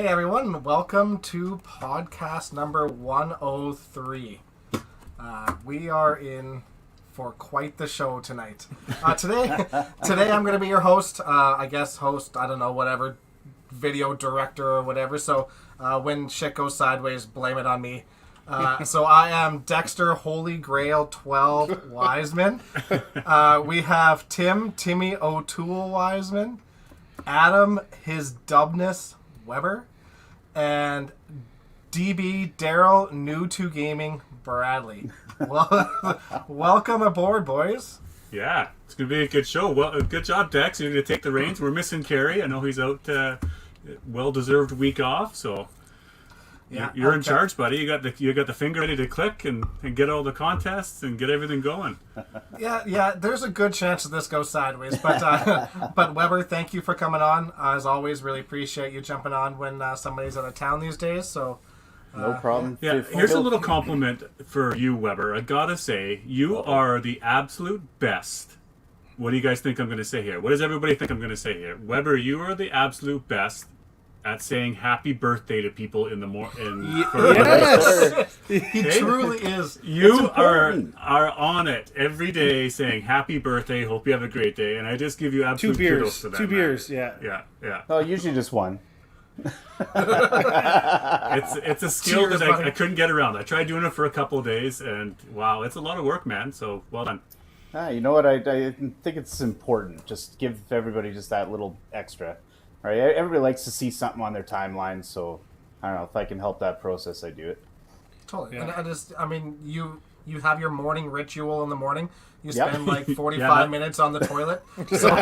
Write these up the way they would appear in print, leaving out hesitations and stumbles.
Hey everyone, welcome to podcast number 103. We are in for quite the show tonight. Today I'm going to be your host, I don't know, whatever, video director or whatever. So when shit goes sideways, blame it on me. So I am Dexter Holy Grail 12 Wiseman. We have Timmy O'Toole Wiseman, Adam his Dubness Weber, and DB Daryl new to gaming Bradley. Well, welcome aboard, boys. Yeah, it's gonna be a good show. Well, good job, Dex. You're gonna take the reins. We're missing Kerry. I know he's out, well-deserved week off. So Yeah, you're in charge, buddy. You got the finger ready to click and get all the contests and get everything going. Yeah. There's a good chance that this goes sideways, but Weber, thank you for coming on. As always, really appreciate you jumping on when somebody's out of town these days. So. No problem. Yeah, here's a little compliment for you, Weber. I gotta say, you are the absolute best. What do you guys think I'm going to say here? What does everybody think I'm going to say here? Weber, you are the absolute best at saying happy birthday to people in the Yes, he truly is. You are on it every day saying happy birthday, hope you have a great day, and I just give you absolute kudos for that. Two beers, yeah. Oh, usually just one. It's a skill Cheers, that buddy. I couldn't get around. I tried doing it for a couple of days, and wow, it's a lot of work, man. So well done. You know what? I think it's important. Just give everybody just that little extra. Right? Everybody likes to see something on their timeline, so I don't know if I can help that process. I do it. Totally. Yeah. And you have your morning ritual in the morning. You Yep. spend like 45 minutes on the toilet. So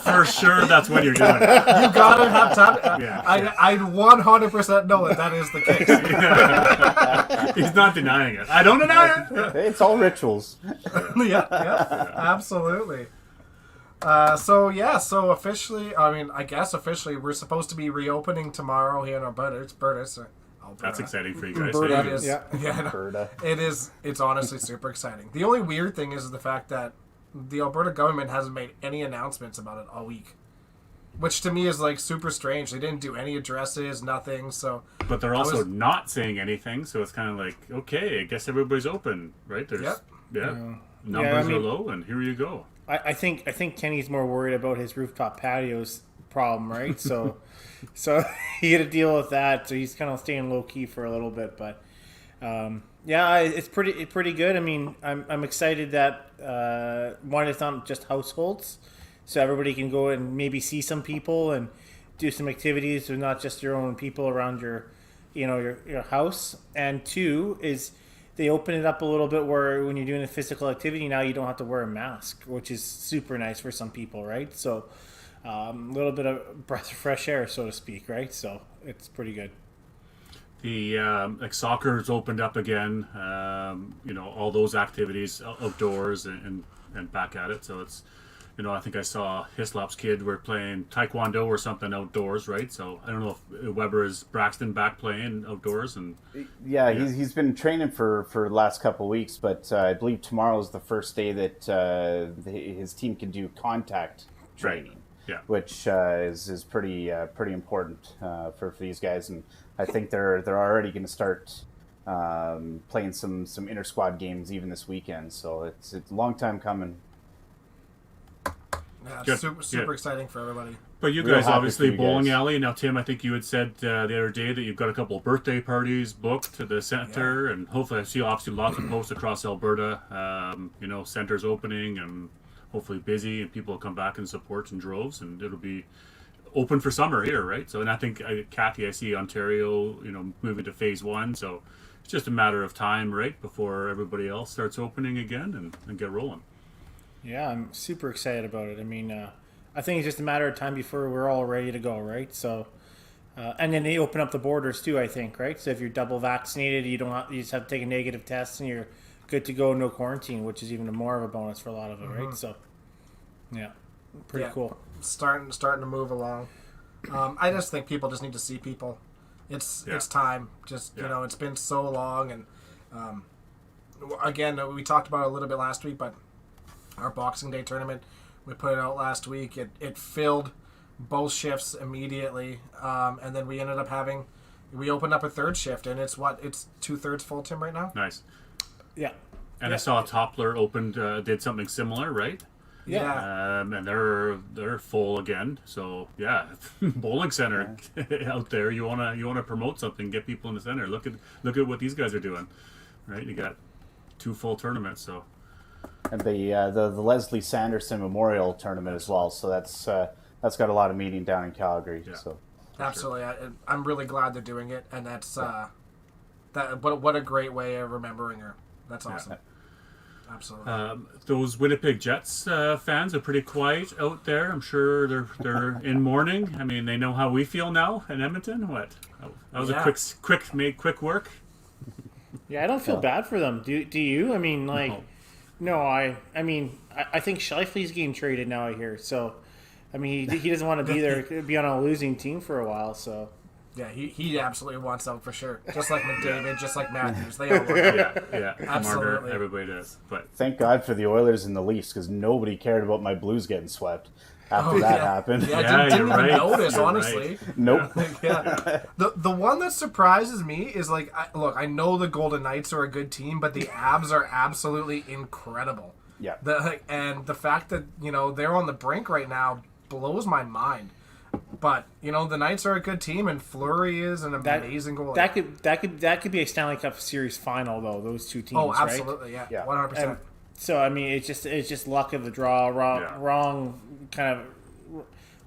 For sure, that's what you're doing. you gotta have time. Yeah. I 100% know that is the case. He's not denying it. I don't deny it. It's all rituals. yeah, absolutely. So officially, officially, we're supposed to be reopening tomorrow here in Alberta. It's Alberta. That's exciting for you guys. It Hey, is. Yeah. Yeah, no, Alberta. it is. It's honestly super exciting. The only weird thing is the fact that the Alberta government hasn't made any announcements about it all week, which to me is like super strange. They didn't do any addresses, nothing. So, But they're also not saying anything, so it's kind of like, okay, I guess everybody's open, right? There's numbers are low, and here you go. I think Kenny's more worried about his rooftop patios problem, right? So he had to deal with that. So he's kind of staying low key for a little bit, but it's pretty good. I mean, I'm excited that one, it's not just households, so everybody can go and maybe see some people and do some activities with not just your own people around your house. And two is they open it up a little bit where when you're doing a physical activity now you don't have to wear a mask, which is super nice for some people, right? So a little bit of breath of fresh air, so to speak, right? So it's pretty good. The like soccer's opened up again. All those activities outdoors and back at it. So it's, I think I saw Hislop's kid were playing taekwondo or something outdoors, right? So I don't know if Weber is Braxton back playing outdoors and. Yeah, he's been training for the last couple of weeks, but I believe tomorrow is the first day that his team can do contact training. Right. Yeah. Which is pretty important for these guys, and I think they're already going to start playing some inter squad games even this weekend. So it's a long time coming. yeah, Good. super exciting for everybody. But you Real guys, happy obviously, for you bowling guys. alley. Now, Tim, I think you had said the other day that you've got a couple of birthday parties booked to the center, and hopefully I see obviously lots of posts across Alberta. Centers opening and hopefully busy, and people will come back and support in droves, and it'll be open for summer here, right? So, and I think Kathy, I see Ontario, moving to phase 1, so it's just a matter of time, right, before everybody else starts opening again and get rolling. Yeah, I'm super excited about it. I mean, I think it's just a matter of time before we're all ready to go, right? So, and then they open up the borders too, I think, right? So if you're double vaccinated, you just have to take a negative test and you're good to go, no quarantine, which is even more of a bonus for a lot of it, right? So, yeah, pretty cool. Starting to move along. I just think people just need to see people. It's time. It's been so long, and again, we talked about it a little bit last week, but our Boxing Day tournament, we put it out last week. It filled both shifts immediately, and then we ended up we opened up a third shift, and it's 2/3 full, Tim, right now. Nice. Yeah. And I saw Toppler opened, did something similar, right? Yeah. And they're full again. So yeah, bowling center out there. You wanna promote something, get people in the center. Look at what these guys are doing, right? You got 2 full tournaments. So And the Leslie Sanderson Memorial Tournament as well. So that's got a lot of meeting down in Calgary. Yeah. So Absolutely. I'm really glad they're doing it, and that's what a great way of remembering her. That's awesome. Absolutely. those Winnipeg Jets fans are pretty quiet out there. I'm sure they're in mourning. I mean, they know how we feel now in Edmonton. What? That was a quick work. Yeah, I don't feel bad for them. Do you? I mean, like, no, I think Scheifele's getting traded now, I hear. So, I mean, he doesn't want to be on a losing team for a while. So, yeah, he absolutely wants out for sure. Just like McDavid, just like Matthews, they all want out. Yeah, Absolutely. Marner, everybody does. But thank God for the Oilers and the Leafs, because nobody cared about my Blues getting swept after that happened. Yeah, Yeah, didn't you're even right. notice, You're honestly. right. Nope. Yeah. The one that surprises me is like, I know the Golden Knights are a good team, but the Avs are absolutely incredible. Yeah. And the fact that they're on the brink right now blows my mind. But the Knights are a good team, and Fleury is an amazing goalie. that could be a Stanley Cup Series final though. Those two teams. Oh, absolutely, right? yeah, 100%. So I mean, it's just luck of the draw, wrong kind of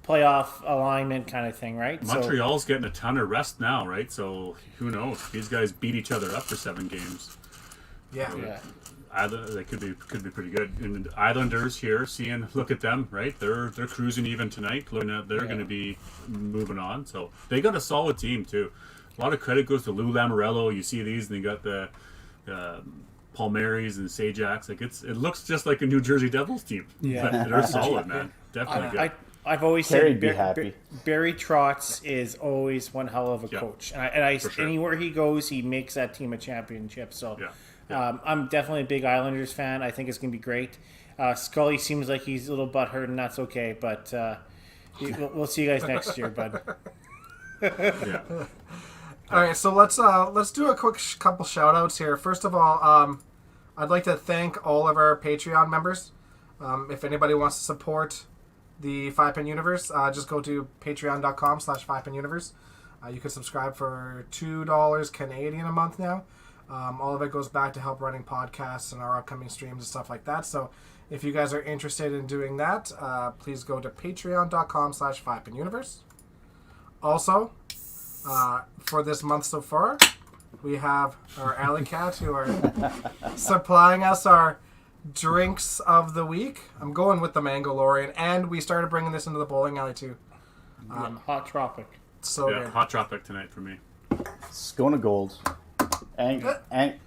playoff alignment kind of thing, right? Montreal's getting a ton of rest now, right? So who knows? These guys beat each other up for 7 games. Yeah. Yeah. They could be pretty good. And the Islanders here, look at them, right? They're cruising even tonight. Looking at they're going to be moving on. So they got a solid team too. A lot of credit goes to Lou Lamoriello. You see these, and they got the Palmieri's and Sajaks. Like it looks just like a New Jersey Devils team. Yeah. But they're solid, man. Definitely good. I've always Terry'd said be happy. Barry Trotz is always one hell of a Yeah, coach, and for sure. anywhere he goes, he makes that team a championship. So, Yeah. I'm definitely a big Islanders fan. I think it's gonna be great. Scully seems like he's a little butthurt, and that's okay. But we'll see you guys next year, bud. Yeah. All right, so let's do a quick couple shout outs here. First of all, I'd like to thank all of our Patreon members. If anybody wants to support the 5-Pin Universe, just go to patreon.com/5pinuniverse. You can subscribe for $2 Canadian a month now. All of it goes back to help running podcasts and our upcoming streams and stuff like that. So if you guys are interested in doing that, please go to patreon.com/5pinuniverse. Also, for this month so far, we have our Alley Cat who are supplying us our drinks of the week. I'm going with the Mango Lorian, and we started bringing this into the bowling alley too. Hot Tropic. So Yeah. good. Hot Tropic tonight for me. Scone of Gold and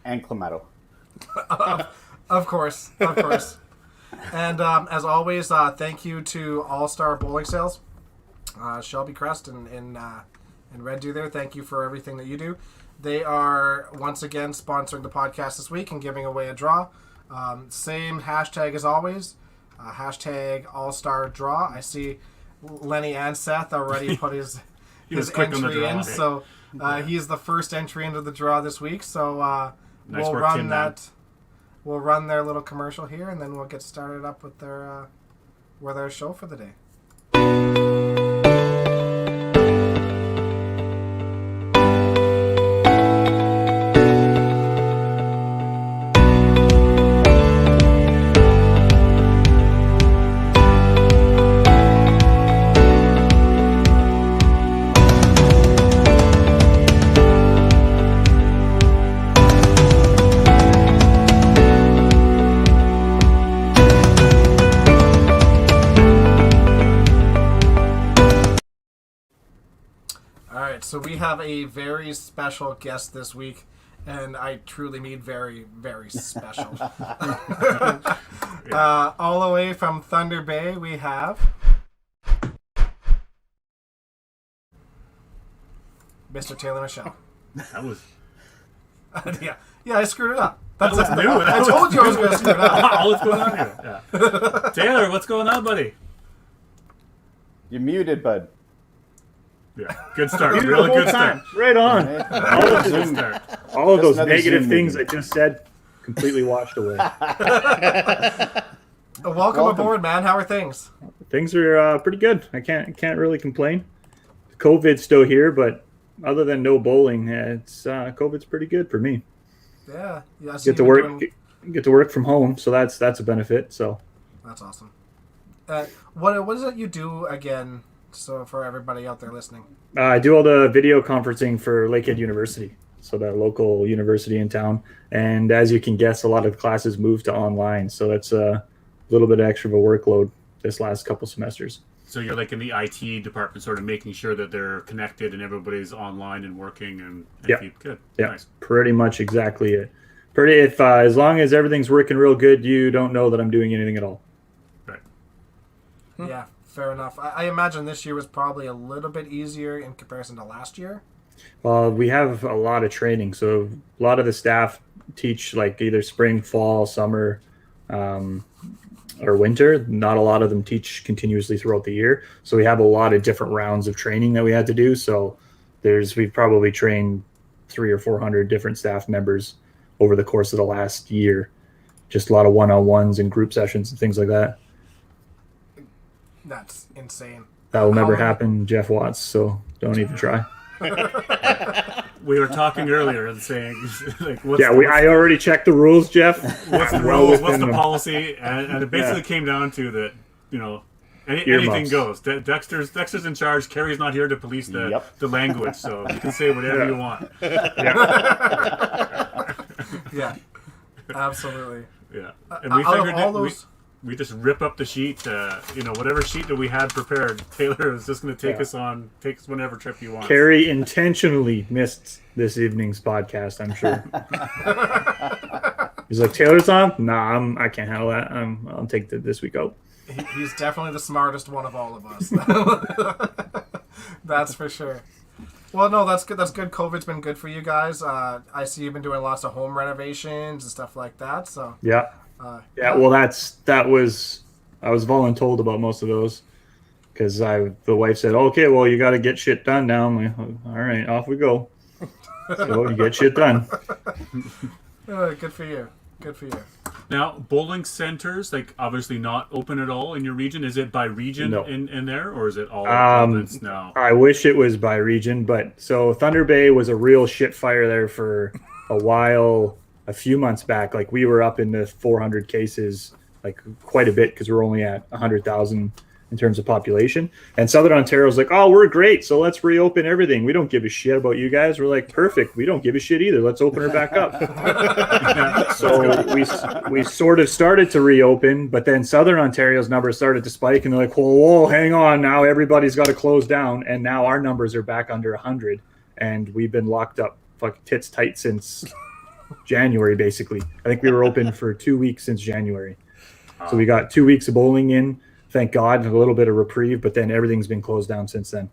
Clamato. Of course. And as always, thank you to All Star Bowling Sales, Shelby Crest and Red Dew there. Thank you for everything that you do. They are once again sponsoring the podcast this week and giving away a draw. Same hashtag as always. Hashtag All Star Draw. I see Lenny and Seth already put his was quick on the entry draw, in. hey? So he's the first entry into the draw this week. So Nice we'll work, run Tim, that. man. We'll run their little commercial here, and then we'll get started up with their show for the day. So we have a very special guest this week, and I truly mean very, very special. All the way from Thunder Bay, we have Mr. Taylor Michel. That was. yeah, I screwed it up. That was new. I told you I was going to screw it up. What's going on here? Yeah. Taylor, what's going on, buddy? You muted, bud. Yeah, good start. Really good start. Right on. Good start. All of those another negative Zoom things meeting. I just said completely washed away. Welcome aboard, man. How are things? Things are pretty good. I can't really complain. COVID's still here, but other than no bowling, it's COVID's pretty good for me. Yeah. Get to work from home, so that's a benefit. So That's awesome. What is it you do again? So for everybody out there listening. I do all the video conferencing for Lakehead University, so that local university in town. And as you can guess, a lot of the classes moved to online, so that's a little bit extra of a workload this last couple semesters. So you're like in the IT department, sort of making sure that they're connected and everybody's online and working and Yeah. good. Yeah, Nice. pretty much exactly it. If as long as everything's working real good, you don't know that I'm doing anything at all. Right. Yeah, fair enough. I imagine this year was probably a little bit easier in comparison to last year. Well, we have a lot of training, so a lot of the staff teach like either spring, fall, summer, or winter. Not a lot of them teach continuously throughout the year, so we have a lot of different rounds of training that we had to do. So we've probably trained 300 or 400 different staff members over the course of the last year. Just a lot of one-on-ones and group sessions and things like that. That's insane. That will never How- happen, Jeff Watts, so don't even try. We were talking earlier and saying, like, I already checked the rules, Jeff. what's the Well rules, within what's the them. policy, and it basically came down to that, anything Earmuffs. goes. Dexter's in charge. Carrie's not here to police the language, so you can say whatever you want. Yeah, absolutely. Yeah, and we Out of figured all that those, we just rip up the sheet. Whatever sheet that we had prepared, Taylor is just going to take us whenever trip you want. Carrie intentionally missed this evening's podcast, I'm sure. He's like, Taylor's on? Nah, I can't handle that. I'll take this week out. he's definitely the smartest one of all of us. That's for sure. Well, no, that's good. That's good. COVID's been good for you guys. I see you've been doing lots of home renovations and stuff like that. So Yeah. Well, I was voluntold about most of those because the wife said, okay, well, you got to get shit done now. I'm like, all right, off we go. So you get shit done. good for you. Good for you. Now, bowling centers, like obviously not open at all in your region. Is it by region No. in there, or is it all province now? I wish it was by region, but so Thunder Bay was a real shit fire there for a while. A few months back, like we were up in the 400 cases, like quite a bit because we're only at 100,000 in terms of population. And Southern Ontario's like, oh, we're great, so let's reopen everything. We don't give a shit about you guys. We're like, perfect. We don't give a shit either. Let's open her back up. So we sort of started to reopen, but then Southern Ontario's numbers started to spike, and they're like, whoa, hang on, now everybody's got to close down, and now our numbers are back under 100, and we've been locked up fucking tits tight since January, basically. I think we were open for 2 weeks since January. So we got 2 weeks of bowling in, thank God, a little bit of reprieve, but then everything's been closed down since then.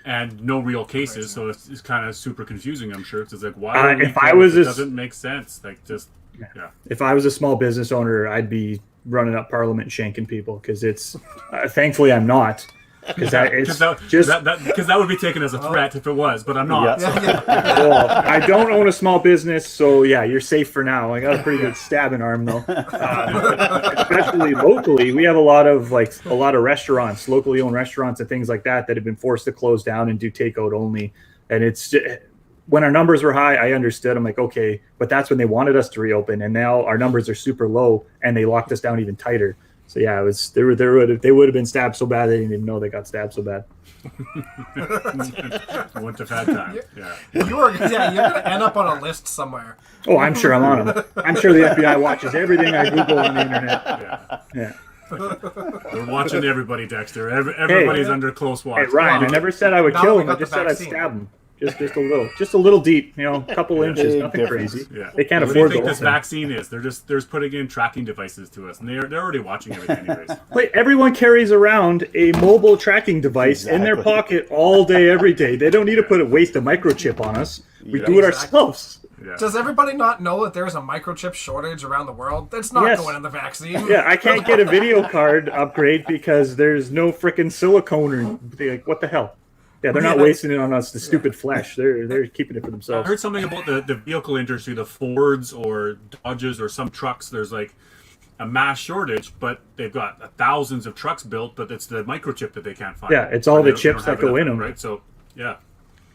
And no real cases, so it's kind of super confusing, I'm sure. It's like, why if I was it doesn't make sense. Like, just, yeah. If I was a small business owner, I'd be running up Parliament shanking people because it's, thankfully I'm not. Because that would be taken as a threat if it was, but I'm not. Well, I don't own a small business, so yeah, you're safe for now. I got a pretty good stabbing arm though. Especially locally, we have a lot of restaurants, locally owned restaurants and things like that have been forced to close down and do takeout only. And it's when our numbers were high, I understood. I'm like, okay, but that's when they wanted us to reopen, and now our numbers are super low, and they locked us down even tighter. So yeah, it was they would have been stabbed so bad they didn't even know they got stabbed so bad. Wouldn't have had time. Yeah. You're gonna end up on a list somewhere. Oh, I'm sure I'm on them. I'm sure the FBI watches everything I Google on the internet. Yeah. We're watching everybody, Dexter. Everybody's under close watch. Hey, Ryan, I never said I would Now kill we him. I got just the said I'd vaccine. stab him. Just a little deep, a couple inches, Big nothing difference. crazy. Yeah. They can't What do you afford think the this vaccine is? They're putting in tracking devices to us, and they're already watching everything anyways. Wait, everyone carries around a mobile tracking device in their pocket all day, every day. They don't need to waste a microchip on us. We do it ourselves. Yeah. Does everybody not know that there's a microchip shortage around the world? It's not Yes. going in the vaccine. Yeah, I can't get a video card upgrade because there's no freaking silicone. Or like, what the hell? Yeah, they're not Yeah. wasting it on us, the stupid flesh. They're keeping it for I themselves. heard something about the vehicle industry, the Fords or Dodges or some trucks. There's like a mass shortage, but they've got thousands of trucks built, but it's the microchip that they can't find. Yeah, it's all Or the they don't chips have that go enough, in 'em. right? So, yeah.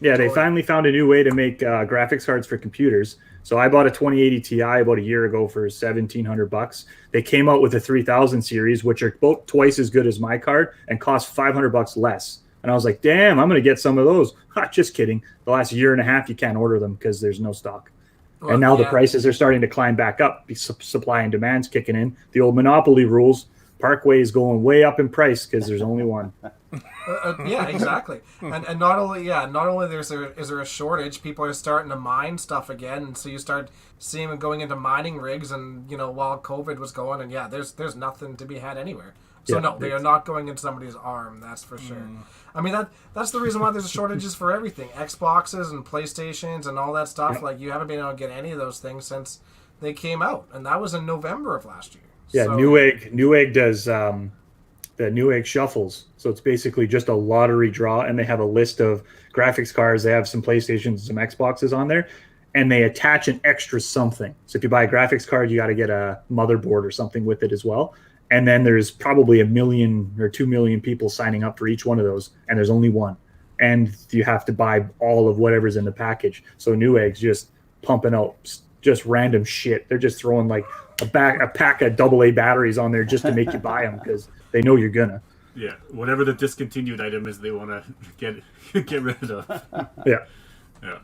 Yeah, they finally found a new way to make graphics cards for computers. So I bought a 2080 Ti about a year ago for $1,700. They came out with a 3000 series, which are both twice as good as my card and cost $500 less. And I was like, damn, I'm going to get some of those. Ha, just kidding. The last year and a half, you can't order them because there's no stock. Well, and now the yeah. prices are starting to climb back up. Supply and demand's kicking in. The old monopoly rules. Parkway is going way up in price because there's only one. Yeah, exactly. And not only is there a shortage, people are starting to mine stuff again, and so you start seeing them going into mining rigs, and while COVID was going, and there's nothing to be had anywhere. So Yeah, no, they are not going into somebody's arm, that's for sure. I mean that's the reason why there's shortages for everything. Xboxes and PlayStations and all that stuff. Yeah. Like you haven't been able to get any of those things since they came out, and that was in November of last year. Yeah, So- Newegg does the Newegg shuffles. So it's basically just a lottery draw, and they have a list of graphics cards. They have some PlayStations, some Xboxes on there, and they attach an extra something. So if you buy a graphics card, you got to get a motherboard or something with it as well. And then there's probably 1 million or 2 million people signing up for each one of those, and there's only one. And you have to buy all of whatever's in the package. So Newegg's just pumping out just random shit. They're just throwing like a pack of AA batteries on there just to make you buy them because they know you're gonna. Yeah, whatever the discontinued item is they want to get rid of. Yeah. Yeah.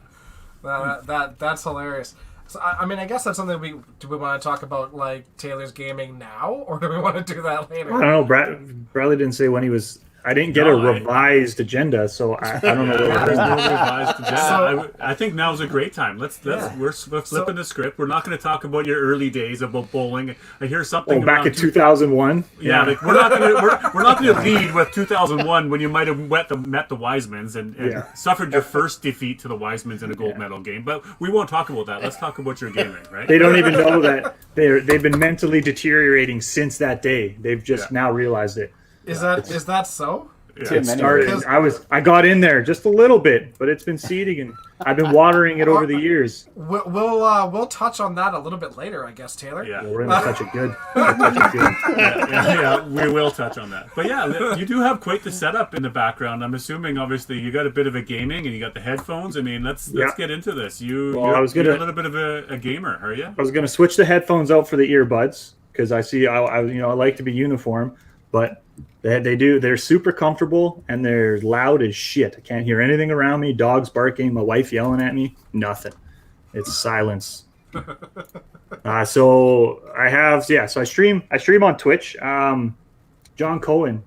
That's hilarious. So, I mean, I guess that's something do we want to talk about, like Taylor's gaming now, or do we want to do that later? I don't know. Bradley didn't say when he was. I didn't get No, a revised agenda, so I don't know. Yeah, what there's we're no doing. revised agenda. So- I think now's a great time. Yeah. We're flipping the script. We're not going to talk about your early days about bowling. I hear something Oh, back around in 2001. Yeah, like we're not going to lead with 2001 when you might have met the Wisemans and Yeah. suffered your first defeat to the Wisemans in a gold medal game. But we won't talk about that. Let's talk about your gaming, right? They don't even know that they've been mentally deteriorating since that day. They've just now realized it. Is that so? Yeah. Tim, It anyway. started. I got in there just a little bit, but it's been seeding, and I've been watering it over the years. We'll touch on that a little bit later, I guess, Taylor. Yeah. We're gonna touch it good. Touch it good. Yeah, we will touch on that. But yeah, you do have quite the setup in the background. I'm assuming, obviously, you got a bit of a gaming and you got the headphones. I mean, let's get into this. You're a little bit of a gamer, are you? I was gonna switch the headphones out for the earbuds because I like to be uniform, but they're super comfortable and they're loud as shit. I can't hear anything around me. Dogs barking, my wife yelling at me. Nothing. It's silence. So I stream on Twitch. John Cohen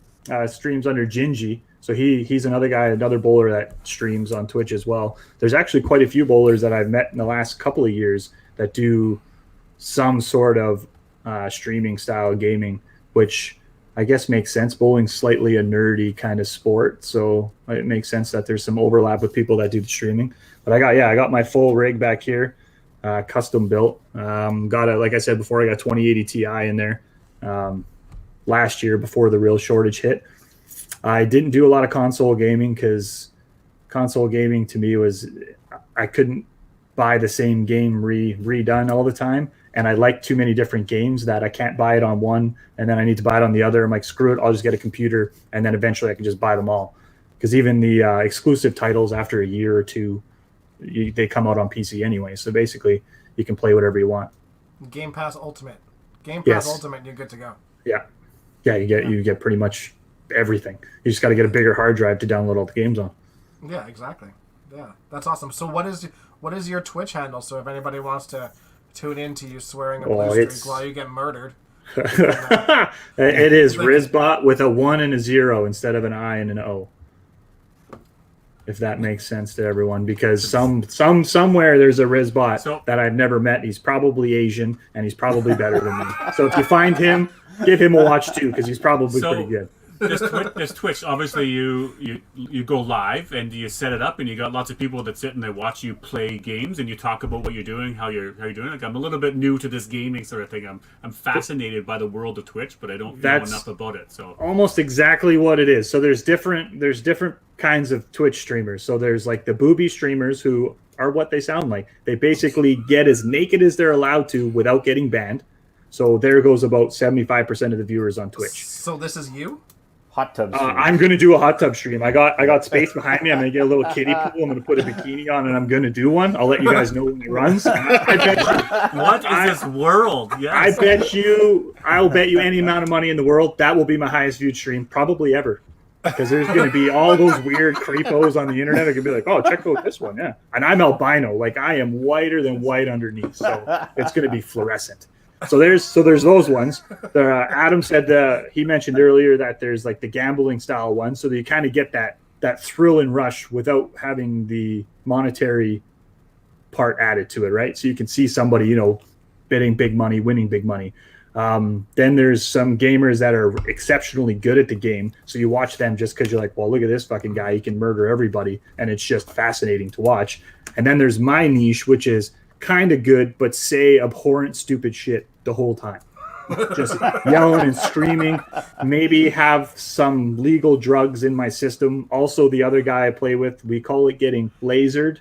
streams under Gingy. So he's another bowler that streams on Twitch as well. There's actually quite a few bowlers that I've met in the last couple of years that do some sort of streaming style gaming, which I guess makes sense. Bowling's slightly a nerdy kind of sport, so it makes sense that there's some overlap with people that do the streaming. But I got my full rig back here, custom built. Like I said before, I got 2080 Ti in there last year before the real shortage hit. I didn't do a lot of console gaming because console gaming to me was I couldn't buy the same game redone all the time. And I like too many different games that I can't buy it on one and then I need to buy it on the other. I'm like, screw it, I'll just get a computer and then eventually I can just buy them all. Because even the exclusive titles after a year or two, they come out on PC anyway. So basically, you can play whatever you want. Game Pass Ultimate. Yes. Ultimate, and you're good to go. Yeah, you get pretty much everything. You just got to get a bigger hard drive to download all the games on. Yeah, exactly. Yeah, that's awesome. So what is your Twitch handle? So if anybody wants to tune in to you swearing a blue streak while you get murdered. It is Rizbot with a 1 and a 0 instead of an I and an O. If that makes sense to everyone, because somewhere there's a Rizbot that I've never met. He's probably Asian and he's probably better than me. So if you find him, give him a watch too, because he's probably pretty good. this Twitch, obviously you go live and you set it up and you got lots of people that sit and they watch you play games and you talk about what you're doing, how you're doing. Like, I'm a little bit new to this gaming sort of thing. I'm fascinated by the world of Twitch, but I don't know enough about it. So almost exactly what it is. So there's different kinds of Twitch streamers. So there's like the booby streamers who are what they sound like. They basically get as naked as they're allowed to without getting banned. So there goes about 75% of the viewers on Twitch. So this is you? Hot tub stream. I'm gonna do a hot tub stream. I got space behind me. I'm gonna get a little kiddie pool. I'm gonna put a bikini on, and I'm gonna do one. I'll let you guys know when it runs. I bet you, what is this world? Yes. I'll bet you any amount of money in the world that will be my highest viewed stream probably ever. Because there's gonna be all those weird creepos on the internet that can be like, oh, check out this one, yeah. And I'm albino, like I am whiter than white underneath, so it's gonna be fluorescent. So there's those ones. Adam said he mentioned earlier that there's like the gambling style one, so that you kind of get that thrill and rush without having the monetary part added to it, right? So you can see somebody, betting big money, winning big money. Then there's some gamers that are exceptionally good at the game, so you watch them just because you're like, well, look at this fucking guy, he can murder everybody, and it's just fascinating to watch. And then there's my niche, which is kind of good, but say abhorrent, stupid shit the whole time. Just yelling and screaming. Maybe have some legal drugs in my system. Also, the other guy I play with, we call it getting lasered.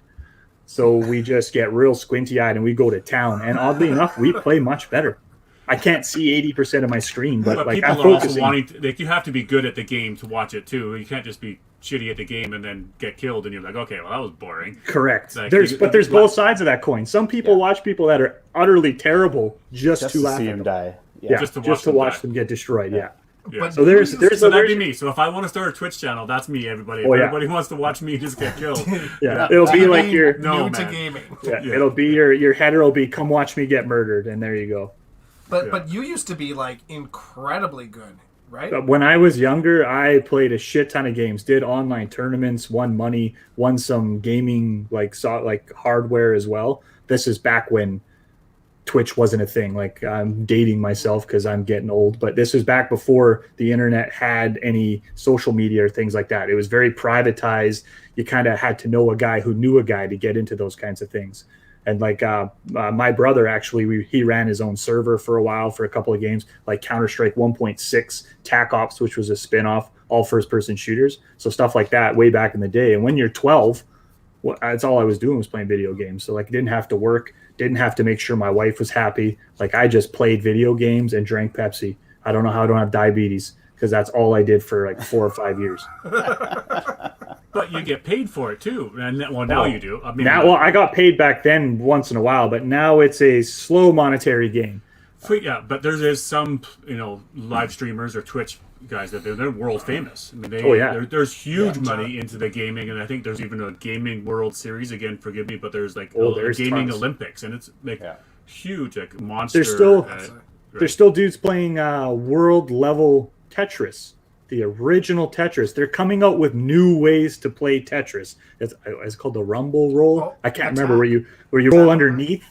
So we just get real squinty-eyed and we go to town. And oddly enough, we play much better. I can't see 80% of my screen, but like people I'm are focusing. also wanting like you have to be good at the game to watch it too. You can't just be shitty at the game and then get killed and you're like, okay, well that was boring. Correct. Like, There's both sides of that coin. Some people watch people that are utterly terrible just to laugh see at him them. die. Yeah, Just to watch die. them get destroyed. Yeah. Yeah. So there's So that'd be me. So if I want to start a Twitch channel, that's me. Everybody. If Oh, yeah. everybody wants to watch me just get killed. yeah. It'll be like your No, new to man. gaming. it'll be your header will be come watch me get murdered, and there you go. But you used to be like incredibly good, right? But when I was younger, I played a shit ton of games, did online tournaments, won money, won some gaming like hardware as well. This is back when Twitch wasn't a thing. Like I'm dating myself because I'm getting old, but this was back before the internet had any social media or things like that. It was very privatized. You kind of had to know a guy who knew a guy to get into those kinds of things. And like my brother, actually, he ran his own server for a while for a couple of games, like Counter-Strike 1.6, TAC Ops, which was a spinoff, all first-person shooters. So stuff like that way back in the day. And when you're 12, that's all I was doing was playing video games. So like, I didn't have to work, didn't have to make sure my wife was happy. Like I just played video games and drank Pepsi. I don't know how I don't have diabetes because that's all I did for like 4 or 5 years. But you get paid for it too, and now you do. I mean, I got paid back then once in a while, but now it's a slow monetary game. Yeah, but there's some live streamers or Twitch guys that they're world famous. I mean, there's huge money into the gaming, and I think there's even a gaming World Series. Again, forgive me, but there's like there's gaming tons. Olympics, and it's like huge, like monster. There's still dudes playing world level Tetris. The original Tetris. They're coming out with new ways to play Tetris. It's called the rumble roll. Oh, I can't remember where you roll underneath.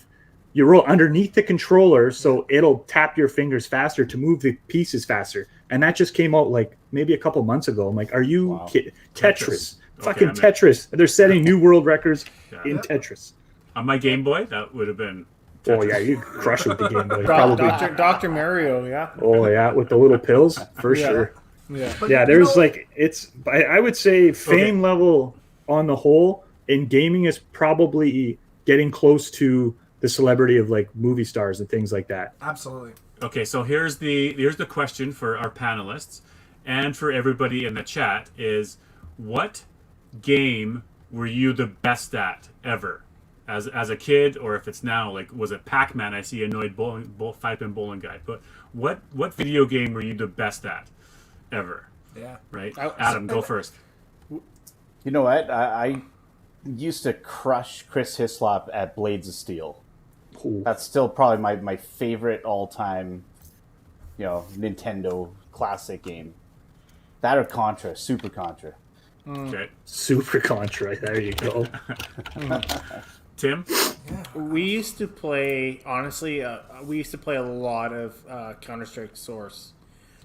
You roll underneath the controller, so it'll tap your fingers faster to move the pieces faster. And that just came out like maybe a couple months ago. I'm like, are you kidding? Tetris. Fucking Tetris. They're setting new world records in Tetris. On my Game Boy, that would have been Tetris. Oh yeah, you crush it with the Game Boy. Probably. Dr. Mario, yeah. Oh yeah, with the little pills for sure. Yeah. But, There's I would say fame level on the whole in gaming is probably getting close to the celebrity of like movie stars and things like that. Absolutely. Okay, so here's the question for our panelists and for everybody in the chat is, what game were you the best at ever as a kid, or if it's now, like was it Pac-Man? I see annoyed five-pin bowling guy. But what video game were you the best at ever? Yeah. Right? Adam, go first. You know what? I used to crush Chris Hislop at Blades of Steel. Ooh. That's still probably my favorite all-time, Nintendo classic game. That or Contra, Super Contra. Okay. Super Contra. There you go. Tim? We used to play, honestly, we used to play a lot of Counter-Strike Source.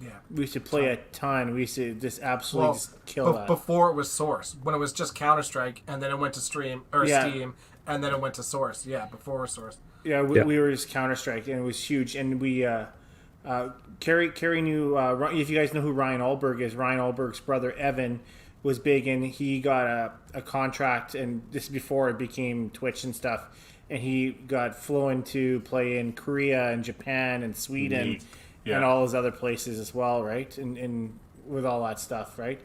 Yeah. We used to play a ton. We used to just absolutely just kill that. Before it was Source, when it was just Counter-Strike, and then it went to Steam, and then it went to Source. Yeah, before Source. Yeah, we were just Counter-Strike, and it was huge. And we, Carrie knew, if you guys know who Ryan Allberg is, Ryan Allberg's brother Evan was big, and he got a contract, and this is before it became Twitch and stuff, and he got flown to play in Korea and Japan and Sweden and all those other places as well, right? And with all that stuff, right?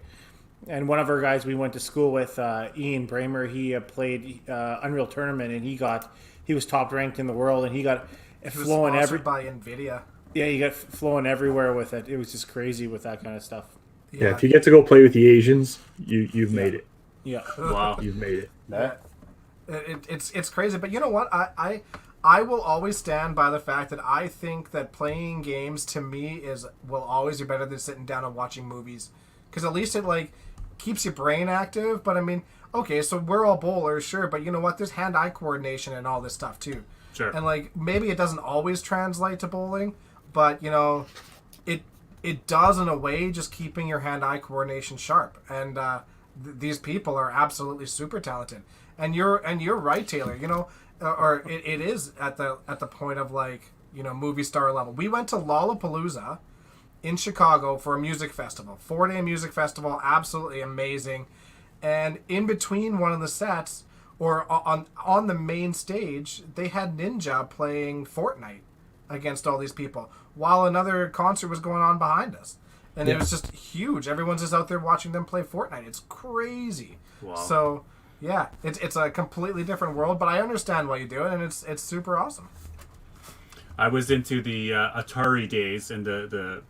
And one of our guys we went to school with, Ian Bramer, he played Unreal Tournament, and he was top ranked in the world, and he got flown by NVIDIA. Yeah, you got flown everywhere with it. It was just crazy with that kind of stuff. Yeah, if you get to go play with the Asians, you've made it. Yeah. Wow. You've made it. Yeah. It's crazy, but you know what? I will always stand by the fact that I think that playing games to me will always be better than sitting down and watching movies, because at least it like keeps your brain active. But I mean, okay, so we're all bowlers, sure, but you know what? There's hand-eye coordination and all this stuff too. Sure. And like maybe it doesn't always translate to bowling, but you know, it does in a way, just keeping your hand-eye coordination sharp. And these people are absolutely super talented. And you're right, Taylor. You know, or it is at the point of like, you know, movie star level. We went to Lollapalooza in Chicago for a music festival, 4-day music festival, absolutely amazing. And in between one of the sets, or on the main stage, they had Ninja playing Fortnite against all these people while another concert was going on behind us. And it was just huge. Everyone's just out there watching them play Fortnite. It's crazy. Wow. So, yeah, it's a completely different world, but I understand why you do it, and it's super awesome. I was into the Atari days and the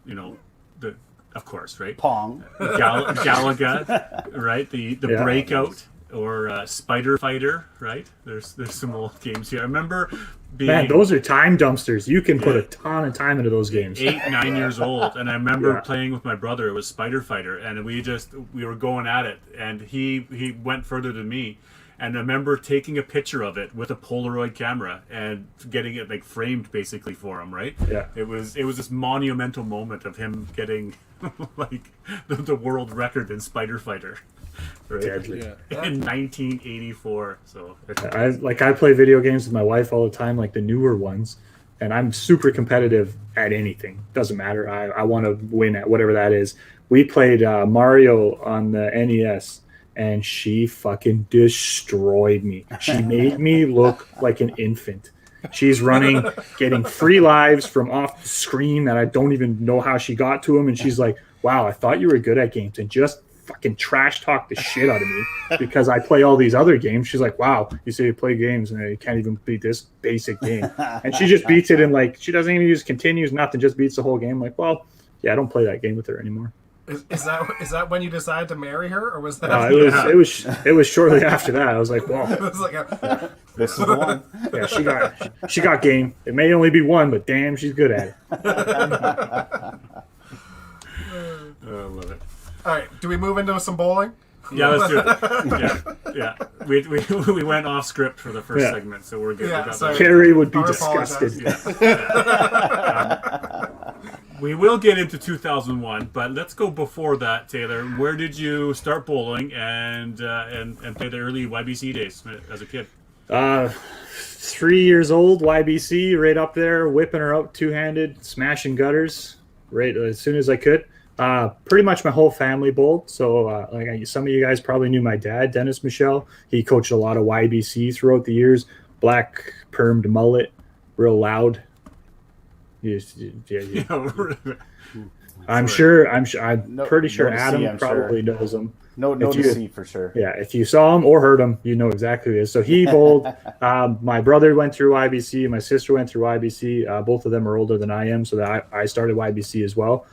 of course, right? Pong. Galaga, right? The Breakout or Spider Fighter, right? There's some old games here. I remember being... Man, those are time dumpsters. You can put a ton of time into those games. 8-9 years old, and I remember playing with my brother. It was Spider Fighter, and we were going at it, and he went further than me. And I remember taking a picture of it with a Polaroid camera and getting it like framed basically for him, right? Yeah. It was this monumental moment of him getting like the world record in Spider Fighter. Right? Deadly. In 1984. So I play video games with my wife all the time, like the newer ones, and I'm super competitive at anything. Doesn't matter. I want to win at whatever that is. We played Mario on the NES, and she fucking destroyed me. She made me look like an infant. She's running, getting free lives from off the screen that I don't even know how she got to them, and she's like, wow, I thought you were good at games, and just fucking trash talk the shit out of me because I play all these other games. She's like, wow, you say you play games and you can't even beat this basic game. And she just beats it, and like, she doesn't even use continues, nothing, just beats the whole game. Like, well, yeah, I don't play that game with her anymore. Is that when you decided to marry her, or was that? It was shortly after that. I was like, well, It was like This is the one. yeah, she got game. It may only be one, but damn, she's good at it. I love it. All right, do we move into some bowling? Yeah, let's do it. Yeah. We went off script for the first segment, so we're good. Yeah, we got sorry. that. Carrie would be I disgusted. We will get into 2001, but let's go before that, Taylor. Where did you start bowling and play the early YBC days as a kid? 3 years old, YBC, right up there, whipping her out two-handed, smashing gutters, right as soon as I could. Pretty much my whole family bowled. So some of you guys probably knew my dad, Dennis Michel. He coached a lot of YBC throughout the years. Black permed mullet, real loud. I'm pretty sure Adam probably knows him. No to see for sure. Yeah, if you saw him or heard him, you know exactly who he is. So he bowled. My brother went through YBC. My sister went through YBC. Both of them are older than I am, so that I started YBC as well.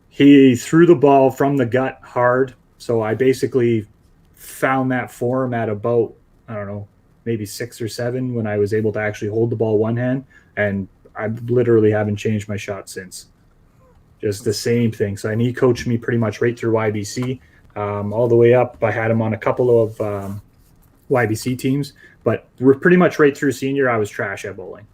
He threw the ball from the gut hard, so I basically found that form at about, I don't know, maybe 6 or 7 when I was able to actually hold the ball one hand, and I literally haven't changed my shot since. Just the same thing. So, and he coached me pretty much right through YBC, all the way up. I had him on a couple of YBC teams, but we're pretty much right through senior. I was trash at bowling.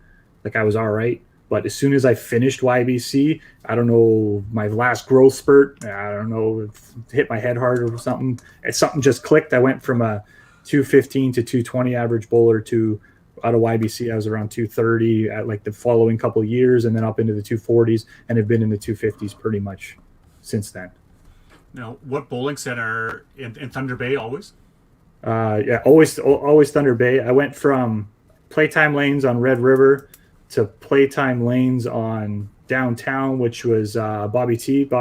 Like, I was all right, But as soon as I finished YBC, I don't know, my last growth spurt, I don't know, it hit my head hard or something. Something just clicked. I went from a 215 to 220 average bowler to out of YBC, I was around 230 at like the following couple of years, and then up into the 240s, and have been in the 250s pretty much since then. Now, what bowling center in Thunder Bay always? Yeah, always Thunder Bay. I went from playtime lanes on Red River to playtime lanes on downtown, which was Bob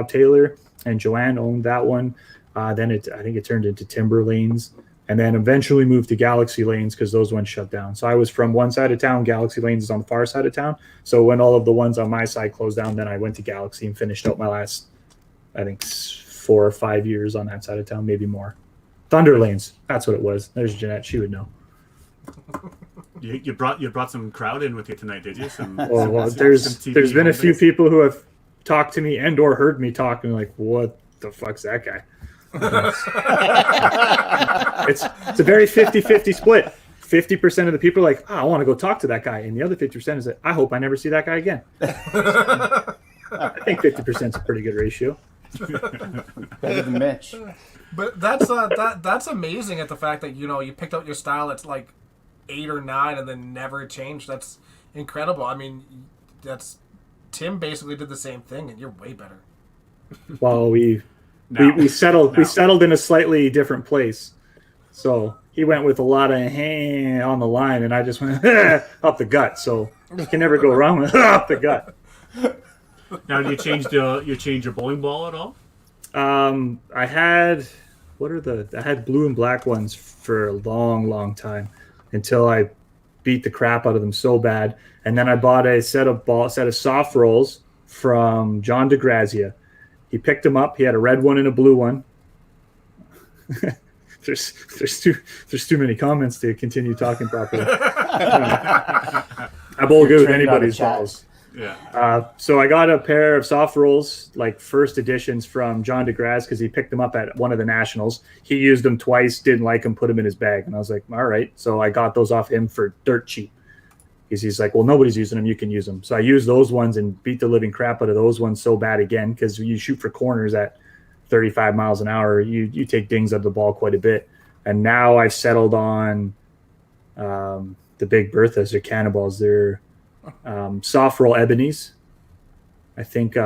Taylor, and Joanne owned that one. Then I think it turned into Timber Lanes, and then eventually moved to Galaxy Lanes because those ones shut down. So I was from one side of town. Galaxy Lanes is on the far side of town. So when all of the ones on my side closed down, then I went to Galaxy and finished out my last, I think, 4 or 5 years on that side of town, maybe more. Thunder Lanes, that's what it was. There's Jeanette, she would know. You brought some crowd in with you tonight, did you? Well, there's been a few people who have talked to me and or heard me talk and like, what the fuck's that guy? It's a very 50-50 split. 50% of the people are like, I want to go talk to that guy, and the other 50% is like, I hope I never see that guy again. I think 50% is a pretty good ratio. Better than Mitch. But that's amazing at the fact that you picked out your style at like 8 or 9 and then never changed. That's incredible. I mean, Tim basically did the same thing, and you're way better. Well, we settled in a slightly different place. So he went with a lot of on the line, and I just went up the gut. So you can never go wrong with up the gut. Now, do you change your bowling ball at all? I had blue and black ones for a long time until I beat the crap out of them so bad, and then I bought a set of soft rolls from John DeGrazia. He picked them up. He had a red one and a blue one. There's too many comments to continue talking properly. I bowl good with anybody's balls. Yeah. So I got a pair of soft rolls, like first editions from John DeGraz, because he picked them up at one of the nationals. He used them twice, didn't like them, put them in his bag, and I was like, all right. So I got those off him for dirt cheap. He's like, well, nobody's using them, you can use them. So I used those ones and beat the living crap out of those ones so bad again, because you shoot for corners at 35 miles an hour, you take dings out of the ball quite a bit. And now I've settled on the Big Berthas or Cannonballs. They're soft roll ebonies. I think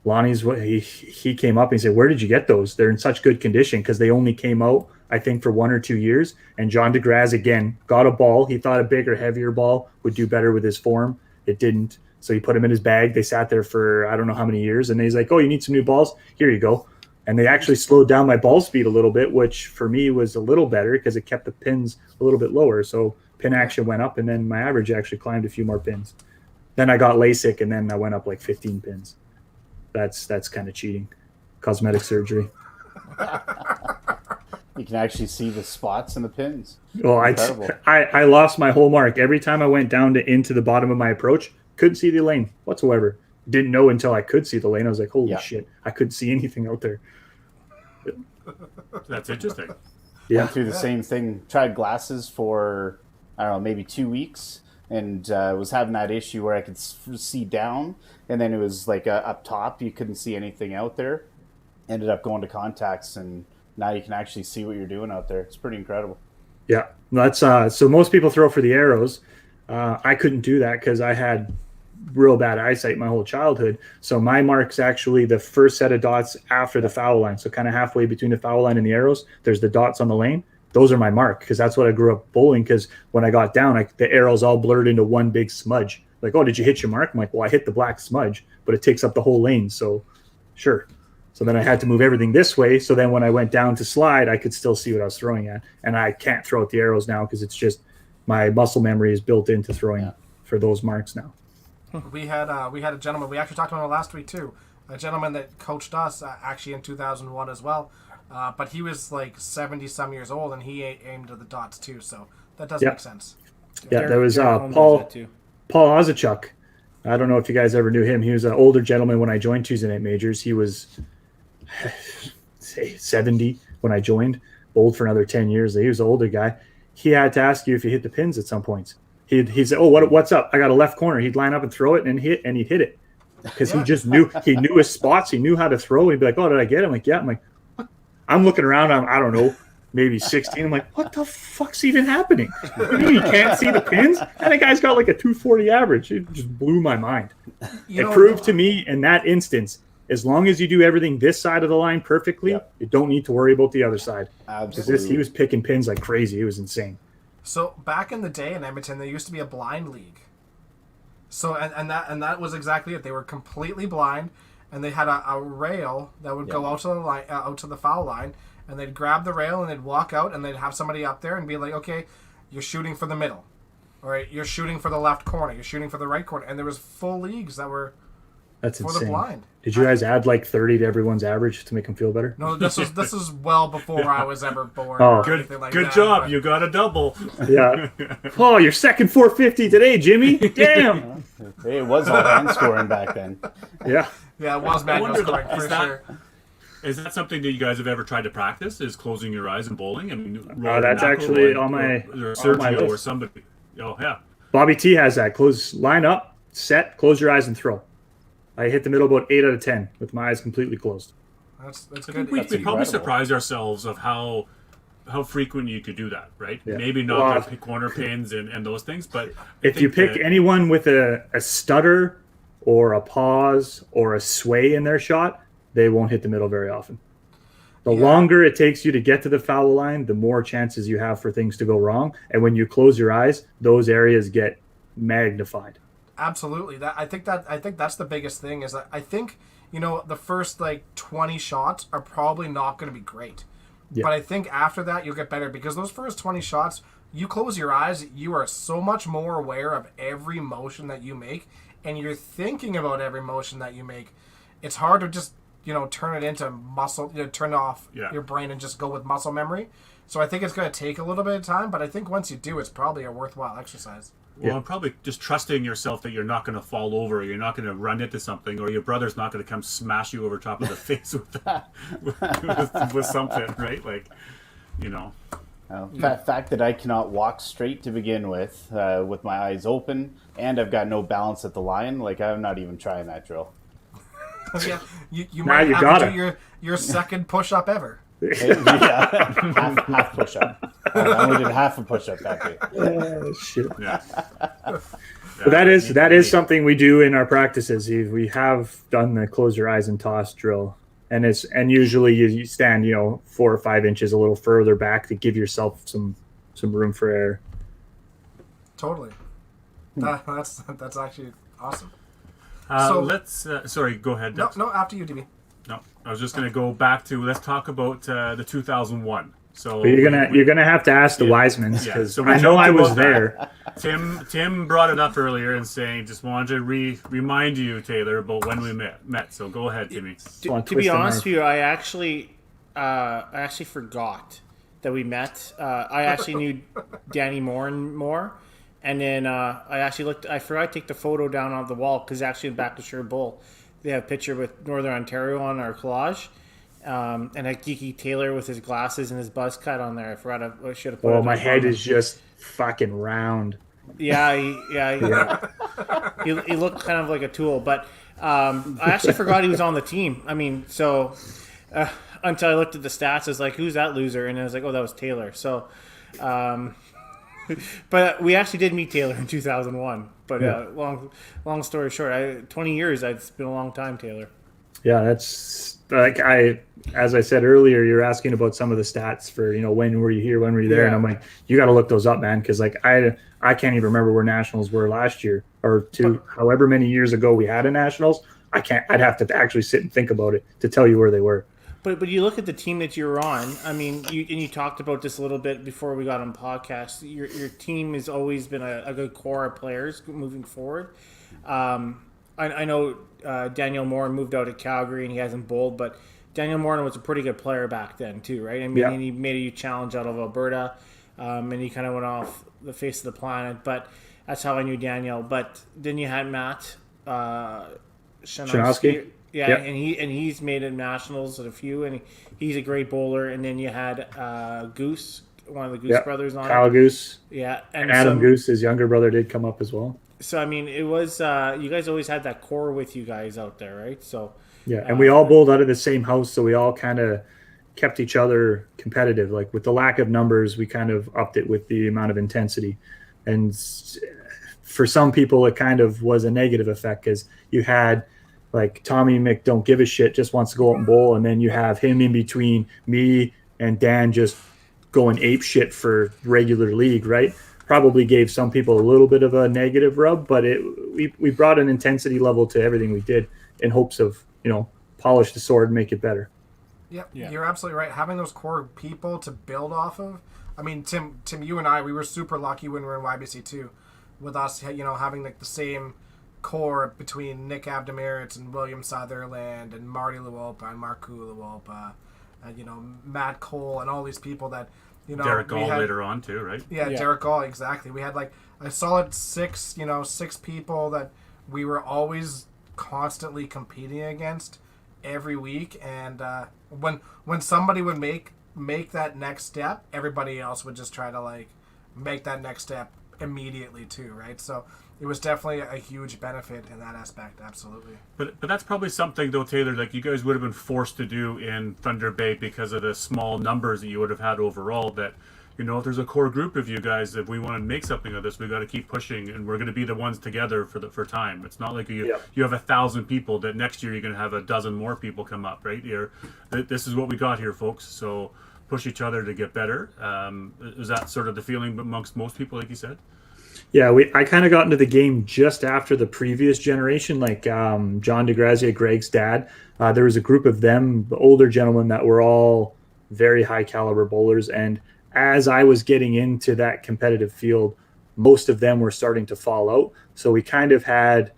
Lonnie's he came up and he said, where did you get those? They're in such good condition, because they only came out, I think, for 1 or 2 years. And John DeGraz again got a ball. He thought a bigger, heavier ball would do better with his form. It didn't. So he put them in his bag. They sat there for I don't know how many years. And he's like, oh, you need some new balls? Here you go. And they actually slowed down my ball speed a little bit, which for me was a little better because it kept the pins a little bit lower. So pin action went up, and then my average actually climbed a few more pins. Then I got LASIK, and then I went up like 15 pins. That's kind of cheating. Cosmetic surgery. You can actually see the spots and the pins. Well, I lost my whole mark. Every time I went down into the bottom of my approach, couldn't see the lane whatsoever. Didn't know until I could see the lane. I was like, holy shit, I couldn't see anything out there. That's interesting. Yeah. Went through the same thing. Tried glasses for, I don't know, maybe 2 weeks, and was having that issue where I could see down, and then it was like up top, you couldn't see anything out there. Ended up going to contacts, and now you can actually see what you're doing out there. It's pretty incredible. Yeah, that's so most people throw for the arrows. I couldn't do that because I had real bad eyesight my whole childhood. So my mark's actually the first set of dots after the foul line. So kind of halfway between the foul line and the arrows, there's the dots on the lane. Those are my mark, because that's what I grew up bowling. Because when I got down, the arrows all blurred into one big smudge. Like, oh, did you hit your mark? I'm like, well, I hit the black smudge, but it takes up the whole lane. So sure. So then I had to move everything this way. So then when I went down to slide, I could still see what I was throwing at. And I can't throw at the arrows now because it's just my muscle memory is built into throwing for those marks now. We had a gentleman, we actually talked about him last week too, a gentleman that coached us actually in 2001 as well, but he was like 70 some years old, and he aimed at the dots too, so that does make sense. Yeah, there was Paul Ozachuk. I don't know if you guys ever knew him. He was an older gentleman when I joined Tuesday Night Majors. He was say 70 when I joined, bowled for another 10 years. He was an older guy. He had to ask you if you hit the pins at some points. He'd say, "Oh, what's up? I got a left corner." He'd line up and throw it, and he'd hit it because he just knew his spots. He knew how to throw. He'd be like, "Oh, did I get it?" I'm like, "Yeah." I'm like, what? I'm looking around. I don't know, maybe 16. I'm like, "What the fuck's even happening? What do you mean you can't see the pins?" And the guy's got like a 240 average. It just blew my mind. It proved to me in that instance, as long as you do everything this side of the line perfectly, you don't need to worry about the other side. Absolutely. He was picking pins like crazy. It was insane. So back in the day in Edmonton, there used to be a blind league. So and that was exactly it. They were completely blind, and they had a rail that would go out to the line, out to the foul line, and they'd grab the rail and they'd walk out, and they'd have somebody up there and be like, "Okay, you're shooting for the middle, all right, you're shooting for the left corner, you're shooting for the right corner," and there was full leagues that were That's for insane. the blind. Did you guys add like 30 to everyone's average to make them feel better? No, this is well before I was ever born. Oh. Or anything like Good that, job. but- You got a double. Yeah. Oh, your second 450 today, Jimmy. Damn. Hey, it was all hand scoring back then. Yeah. Yeah, it was manual wonder, scoring for is that- sure. Is that something that you guys have ever tried to practice? Is closing your eyes and bowling? I mean, That's actually on my or on my Sergio or list. somebody. Oh yeah. Bobby T has that. Line up, set, close your eyes, and throw. I hit the middle about 8 out of 10 with my eyes completely closed. That's I good. think we That's probably incredible. surprised ourselves of how frequent you could do that, right? Yeah. Maybe not Well, the corner pins and those things, but If you pick anyone with a stutter or a pause or a sway in their shot, they won't hit the middle very often. The longer it takes you to get to the foul line, the more chances you have for things to go wrong. And when you close your eyes, those areas get magnified. Absolutely. I think that's the biggest thing is that I think, the first like 20 shots are probably not going to be great. Yeah. But I think after that you'll get better because those first 20 shots, you close your eyes, you are so much more aware of every motion that you make and you're thinking about every motion that you make. It's hard to just, turn it into muscle, turn off your brain and just go with muscle memory. So I think it's going to take a little bit of time, but I think once you do, it's probably a worthwhile exercise. Well, I'm probably just trusting yourself that you're not going to fall over, or you're not going to run into something, or your brother's not going to come smash you over top of the face with that, with something, right? Like, Fact that I cannot walk straight to begin with my eyes open, and I've got no balance at the line. Like I'm not even trying that drill. Yeah, you Now might you have gotta. to do your second push-up ever. Yeah, half push up. I only did half a push up that day. Oh, shit. yeah. But that is something we do in our practices. We have done the close your eyes and toss drill, and usually you stand 4 or 5 inches a little further back to give yourself some room for air. Totally. That's actually awesome. Let's. Sorry, go ahead. No, Dex. after you, DB. No, I was just going to go back to. Let's talk about the 2001. So But you're gonna have to ask the Wisemans because so we I know talked I was about there. Tim brought it up earlier and saying just wanted to remind you, Taylor, about when we met. So go ahead, Timmy. To be honest with you, I actually forgot that we met. I actually knew Danny more, and then I actually looked. I forgot to take the photo down on the wall because actually in the back of Sure Bull, they have a picture with Northern Ontario on our collage, and a geeky Taylor with his glasses and his buzz cut on there. I should have put. Oh, it my on head the- is just fucking round. Yeah, he looked kind of like a tool, but I actually forgot he was on the team. I mean, so until I looked at the stats, I was like, "Who's that loser?" And I was like, "Oh, that was Taylor." So, but we actually did meet Taylor in 2001. But long story short, 20 years. It's been a long time, Taylor. Yeah, that's like as I said earlier, you're asking about some of the stats for when were you here, when were you there, and I'm like, you got to look those up, man, because like I can't even remember where nationals were last year or however many years ago we had a nationals. I'd have to actually sit and think about it to tell you where they were. But you look at the team that you're on. I mean, you talked about this a little bit before we got on podcast. Your team has always been a good core of players moving forward. I know Daniel Moore moved out of Calgary and he hasn't bowled, but Daniel Moore was a pretty good player back then too, right? I mean, and he made a huge challenge out of Alberta, and he kind of went off the face of the planet. But that's how I knew Daniel. But then you had Matt Shanowski. Yeah, Yep. and he's made it nationals at a few, and he's a great bowler. And then you had Goose one of the Goose brothers on Kyle it. Goose. Yeah, And Adam Goose, his younger brother, did come up as well. So I mean, it was you guys always had that core with you guys out there, right? So yeah, and we all bowled out of the same house, so we all kind of kept each other competitive. Like with the lack of numbers, we kind of upped it with the amount of intensity. And for some people, it kind of was a negative effect because you had like Tommy Mick don't give a shit, just wants to go out and bowl, and then you have him in between me and Dan just going ape shit for regular league, right? Probably gave some people a little bit of a negative rub, but we brought an intensity level to everything we did in hopes of, polish the sword and make it better. Yep, yeah. You're absolutely right. Having those core people to build off of. I mean, Tim, you and I, we were super lucky when we were in YBC too, with us, having like the same core between Nick Abdemeritz and William Sutherland and Marty Luolpa and Marku Luolpa, and Matt Cole and all these people that. Derek Gall later on too, right? Yeah, Derek Gall, exactly. We had like a solid six people that we were always constantly competing against every week, and when somebody would make that next step, everybody else would just try to like make that next step immediately too, right? So it was definitely a huge benefit in that aspect, absolutely. But that's probably something though, Taylor, like you guys would have been forced to do in Thunder Bay because of the small numbers that you would have had overall. That if there's a core group of you guys, if we want to make something of this, we got to keep pushing, and we're going to be the ones together for time. It's not like you have 1,000 people that next year you're going to have a dozen more people come up, right? This is what we got here, folks. So push each other to get better. Is that sort of the feeling amongst most people, like you said? Yeah, I kind of got into the game just after the previous generation, like John DeGrazia, Greg's dad. There was a group of them, the older gentlemen, that were all very high caliber bowlers. And as I was getting into that competitive field, most of them were starting to fall out. So we kind of had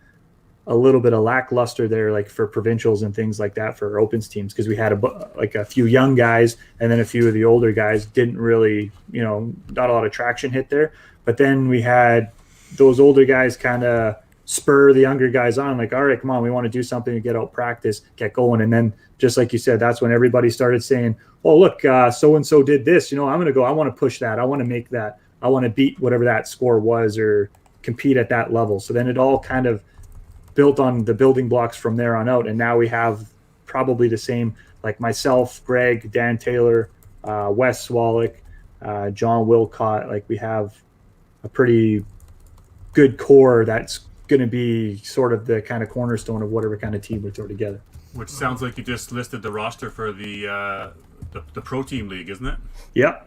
a little bit of lackluster there, like for provincials and things like that for our opens teams, because we had a few young guys, and then a few of the older guys didn't really, not a lot of traction hit there. But then we had those older guys kind of spur the younger guys on, like, all right, come on, we want to do something to get out practice, get going. And then, just like you said, that's when everybody started saying, oh, look, so-and-so did this. I'm going to go. I want to push that. I want to make that. I want to beat whatever that score was or compete at that level. So then it all kind of built on the building blocks from there on out. And now we have probably the same, like myself, Greg, Dan Taylor, Wes Swallick, John Wilcott. Like we have a pretty good core that's going to be sort of the kind of cornerstone of whatever kind of team we throw together. Which sounds like you just listed the roster for the Pro Team League, isn't it? Yeah.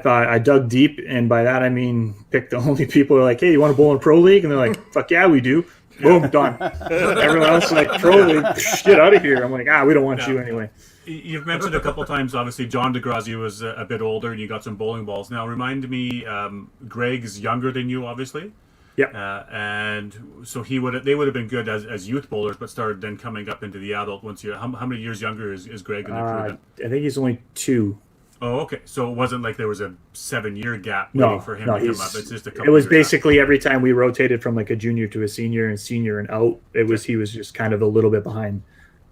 I dug deep, and by that I mean picked the only people who are like, hey, you want to bowl in Pro League? And they're like, fuck yeah, we do. Boom, done. Everyone else is like, Pro League, get out of here. I'm like, we don't want you anyway. You've mentioned a couple times, obviously, John DeGrazia was a bit older, and you got some bowling balls. Now, remind me, Greg's younger than you, obviously. Yeah. And so they would have been good as youth bowlers, but started then coming up into the adult once you. How many years younger is Greg in the crew then? I think he's only 2. Oh, okay. So it wasn't like there was a 7-year gap waiting for him to come up. It's just a couple. It was years basically every time we rotated from like a junior to a senior and out. He was just kind of a little bit behind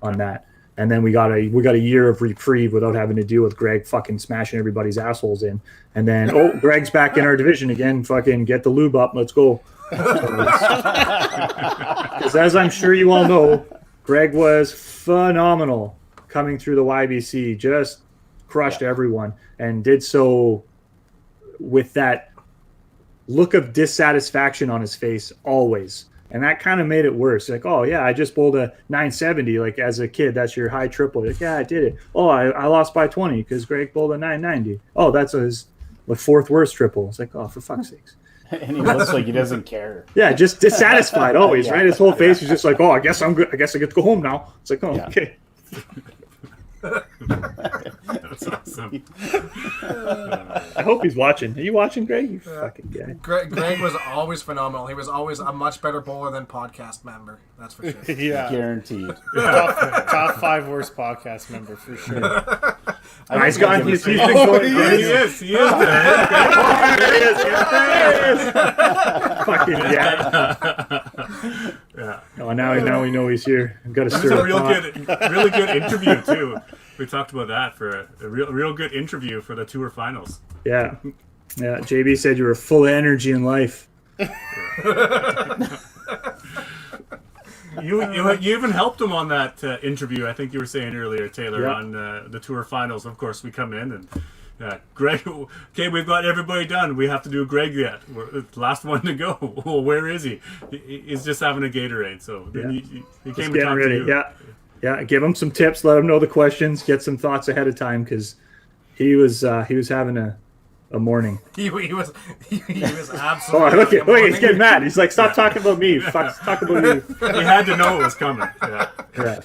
on that. And then we got a year of reprieve without having to deal with Greg fucking smashing everybody's assholes in. And then Greg's back in our division again. Fucking get the lube up. Let's go. Because as I'm sure you all know, Greg was phenomenal coming through the YBC. Just crushed everyone, and did so with that look of dissatisfaction on his face always. And that kind of made it worse. Like, oh yeah, I just bowled a 970. Like as a kid, that's your high triple. Like, yeah, I did it. Oh, I lost by 20 because Greg bowled a 990. Oh, that's his fourth worst triple. It's like, oh, for fuck's sakes. And he looks like he doesn't care. Yeah, just dissatisfied always, right? His whole face was just like, oh, I guess I'm good. I guess I get to go home now. It's like, oh, okay. That's awesome. I hope he's watching. Are you watching, Greg? You fucking guy. Greg was always phenomenal. He was always a much better bowler than podcast member. That's for sure. Yeah, guaranteed. Top 5 worst podcast member for sure. He's gone. He's been going. He is. There he is. Fucking yeah. Yeah. Oh, now we know he's here. I've got to It was stir a really good interview too. We talked about that for a real good interview for the tour finals. Yeah. Yeah. JB said you were full of energy in life. You even helped him on that interview. I think you were saying earlier, Taylor, Yeah. on the tour finals. Of course, we come in and Greg. Okay, we've got everybody done. We have to do Greg yet. We're the last one to go. Well, where is he? He's just having a Gatorade. So then he Just came and getting talked ready. to you. Yeah. Yeah. Give him some tips. Let him know the questions. Get some thoughts ahead of time because he was having a morning. He was Oh, absolutely. look, he's getting mad. He's like, stop talking about me. Fuck, talk about you. He had to know it was coming. Yeah. Yeah.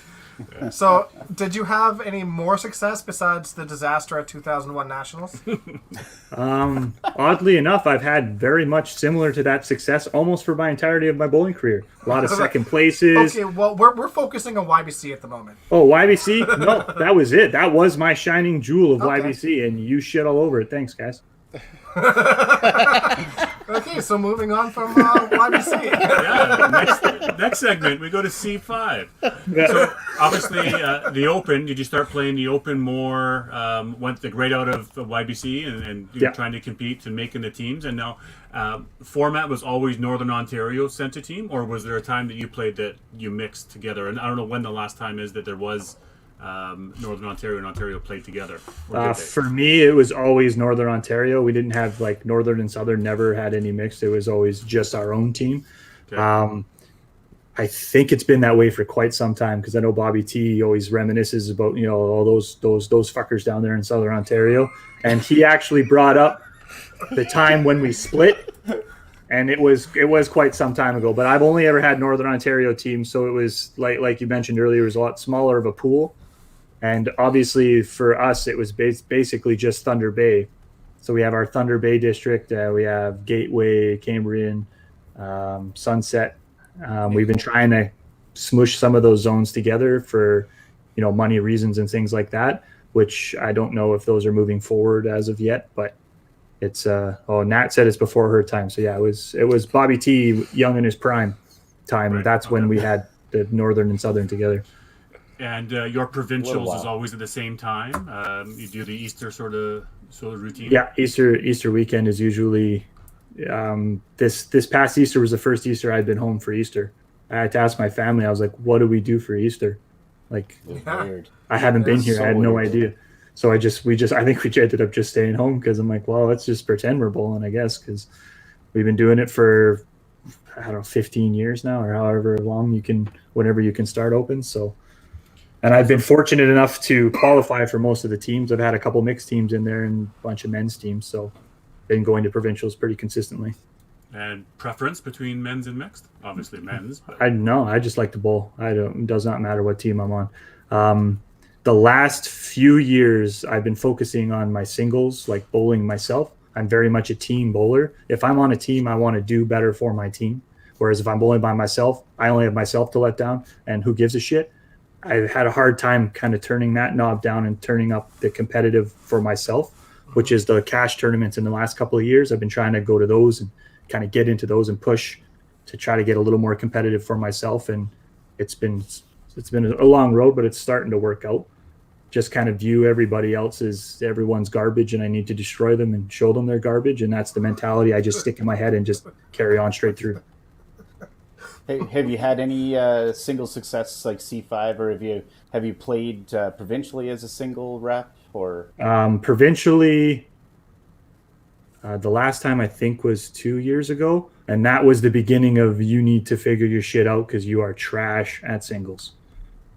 So, did you have any more success besides the disaster at 2001 Nationals? Oddly enough, I've had very much similar to that success almost for my entirety of my bowling career. A lot of second places. Okay, well, we're focusing on YBC at the moment. Oh, YBC? No, that was it. That was my shining jewel of Okay. YBC, and you shit all over it. Thanks, guys. Okay, so moving on from YBC. Yeah. Next segment, we go to C5. So obviously, the Open. Did you start playing the Open more? Went right out of YBC and you're trying to compete and making the teams. And now, format was always Northern Ontario sent a team, or was there a time that you played that you mixed together? And I don't know when the last time is that there was Northern Ontario and Ontario played together. Or did they? For me, it was always Northern Ontario. We didn't have like Northern and Southern. Never had any mixed. It was always just our own team. Okay. I think it's been that way for quite some time because I know Bobby T always reminisces about all those fuckers down there in Southern Ontario, and he actually brought up the time when we split, and it was quite some time ago. But I've only ever had Northern Ontario teams, so it was like you mentioned earlier, it was a lot smaller of a pool, and obviously for us it was basically just Thunder Bay. So we have our Thunder Bay district, we have Gateway, Cambrian, Sunset. We've been trying to smush some of those zones together for, money reasons and things like that, which I don't know if those are moving forward as of yet, but it's, Nat said it's before her time. So yeah, it was Bobby T young in his prime time. Right. That's when we had the Northern and Southern together. And your provincials while. is always at the same time. You do the Easter sort of routine. Yeah. Easter weekend is usually, this past Easter was the first Easter I'd been home for Easter. I had to ask my family. I was like, "What do we do for Easter?" Like, Weird. I haven't been here. so I had no weird. idea. So I think we ended up just staying home because I'm like, well, let's just pretend we're bowling, I guess, because we've been doing it for, I don't know, 15 years now or however long whenever you can start open. So, and I've been fortunate enough to qualify for most of the teams. I've had a couple mixed teams in there and a bunch of men's teams. So been going to provincials pretty consistently. And preference between men's and mixed? Obviously men's. But I just like to bowl. It does not matter what team I'm on. The last few years, I've been focusing on my singles, like bowling myself. I'm very much a team bowler. If I'm on a team, I want to do better for my team. Whereas if I'm bowling by myself, I only have myself to let down, and who gives a shit? I've had a hard time kind of turning that knob down and turning up the competitive for myself, which is the cash tournaments in the last couple of years. I've been trying to go to those and kind of get into those and push to try to get a little more competitive for myself. And it's been a long road, but it's starting to work out. Just kind of view everybody else as everyone's garbage, and I need to destroy them and show them they're garbage. And that's the mentality I just stick in my head and just carry on straight through. Hey, have you had any single success like C5, or have you played provincially as a single rep or? Provincially, the last time I think was 2 years ago, and that was the beginning of you need to figure your shit out because you are trash at singles.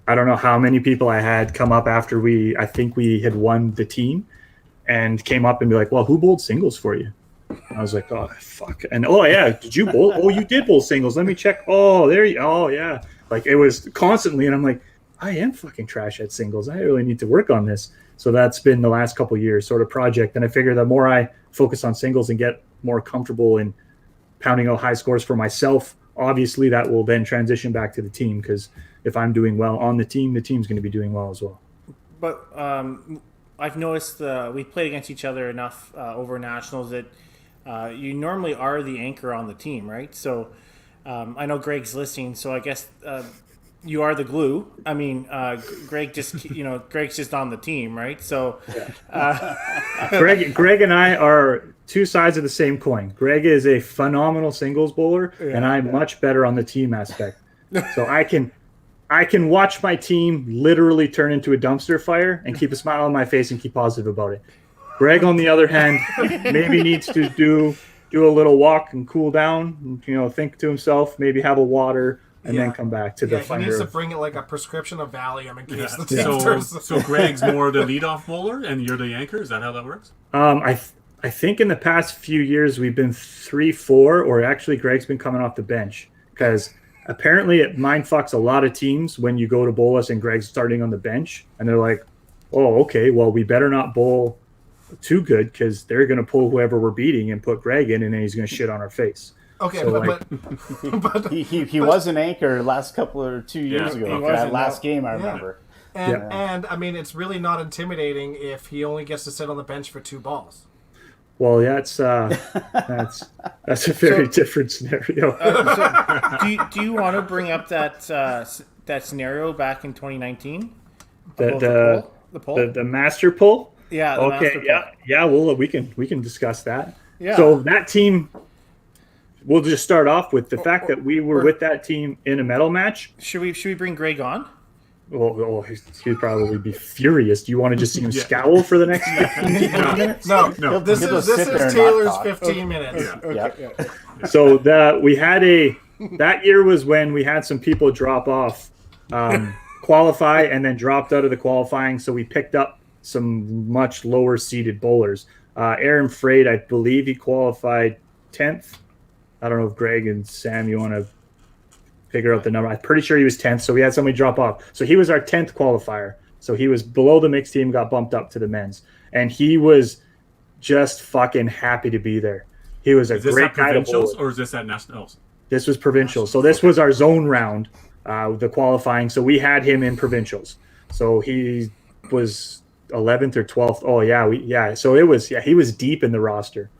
I don't know how many people I had come up after I think we had won the team, and came up and be like, "Well, who bowled singles for you?" I was like, "Oh fuck!" And oh yeah, did you bowl? Oh, you did bowl singles. Let me check. Oh, there you. Oh yeah, like it was constantly, and I'm like, I am fucking trash at singles. I really need to work on this. So that's been the last couple of years sort of project. And I figure the more I focus on singles and get more comfortable in pounding out high scores for myself, obviously that will then transition back to the team, because if I'm doing well on the team's going to be doing well as well. But I've noticed we played against each other enough over nationals that you normally are the anchor on the team, right? So I know Greg's listening, so I guess you are the glue. I mean, Greg just Greg's just on the team, right? So, Greg and I are two sides of the same coin. Greg is a phenomenal singles bowler, and I'm much better on the team aspect. So I can watch my team literally turn into a dumpster fire and keep a smile on my face and keep positive about it. Greg, on the other hand, maybe needs to do a little walk and cool down, think to himself, maybe have a water, and then come back to the fire. He needs to bring it like a prescription of Valium in case the team turns. So Greg's more the leadoff bowler, and you're the anchor. Is that how that works? I think in the past few years we've been 3-4, or actually Greg's been coming off the bench because apparently it mindfucks a lot of teams when you go to bowl us and Greg's starting on the bench, and they're like, "Oh, okay, well we better not bowl too good because they're going to pull whoever we're beating and put Greg in, and then he's going to shit on our face." Okay, So, but He was an anchor last couple or 2 years ago. That last game, I remember. And I mean, it's really not intimidating if he only gets to sit on the bench for 2 balls. Well, yeah, that's a very different scenario. do you want to bring up that scenario back in 2019? The poll? The master pull. Yeah. Okay. Yeah. Well, we can discuss that. Yeah. So that team. We'll just start off with the fact that we were with that team in a medal match. Should we bring Greg on? Well, he'd probably be furious. Do you want to just see him scowl for the next 15 minutes? No. This He'll is sit there and Taylor's not talk. 15 minutes. So that year was when we had some people drop off, qualify, and then dropped out of the qualifying. So we picked up some much lower seeded bowlers. Aaron Frade, I believe he qualified 10th. I don't know if Greg and Sam, you want to figure out the number. I'm pretty sure he was 10th, so we had somebody drop off. So he was our 10th qualifier. So he was below the mixed team, got bumped up to the men's. And he was just fucking happy to be there. He was a great guy to bowl. Provincials, or is this at nationals? This was provincial. So this was our zone round, the qualifying. So we had him in provincials. So he was 11th or 12th. Oh, yeah. So he was deep in the roster.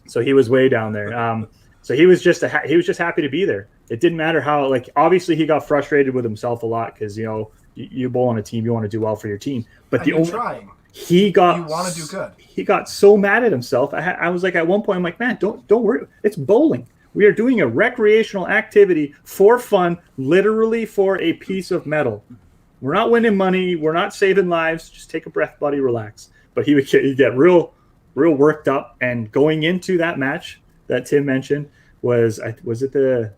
So he was way down there. So he was just happy to be there. It didn't matter how, obviously he got frustrated with himself a lot because, you bowl on a team, you want to do well for your team. But you want to do good. He got so mad at himself. I was like, at one point, I'm like, man, don't worry. It's bowling. We are doing a recreational activity for fun, literally for a piece of metal. We're not winning money. We're not saving lives. Just take a breath, buddy. Relax. But he'd get real worked up, and going into that match that Tim mentioned was it the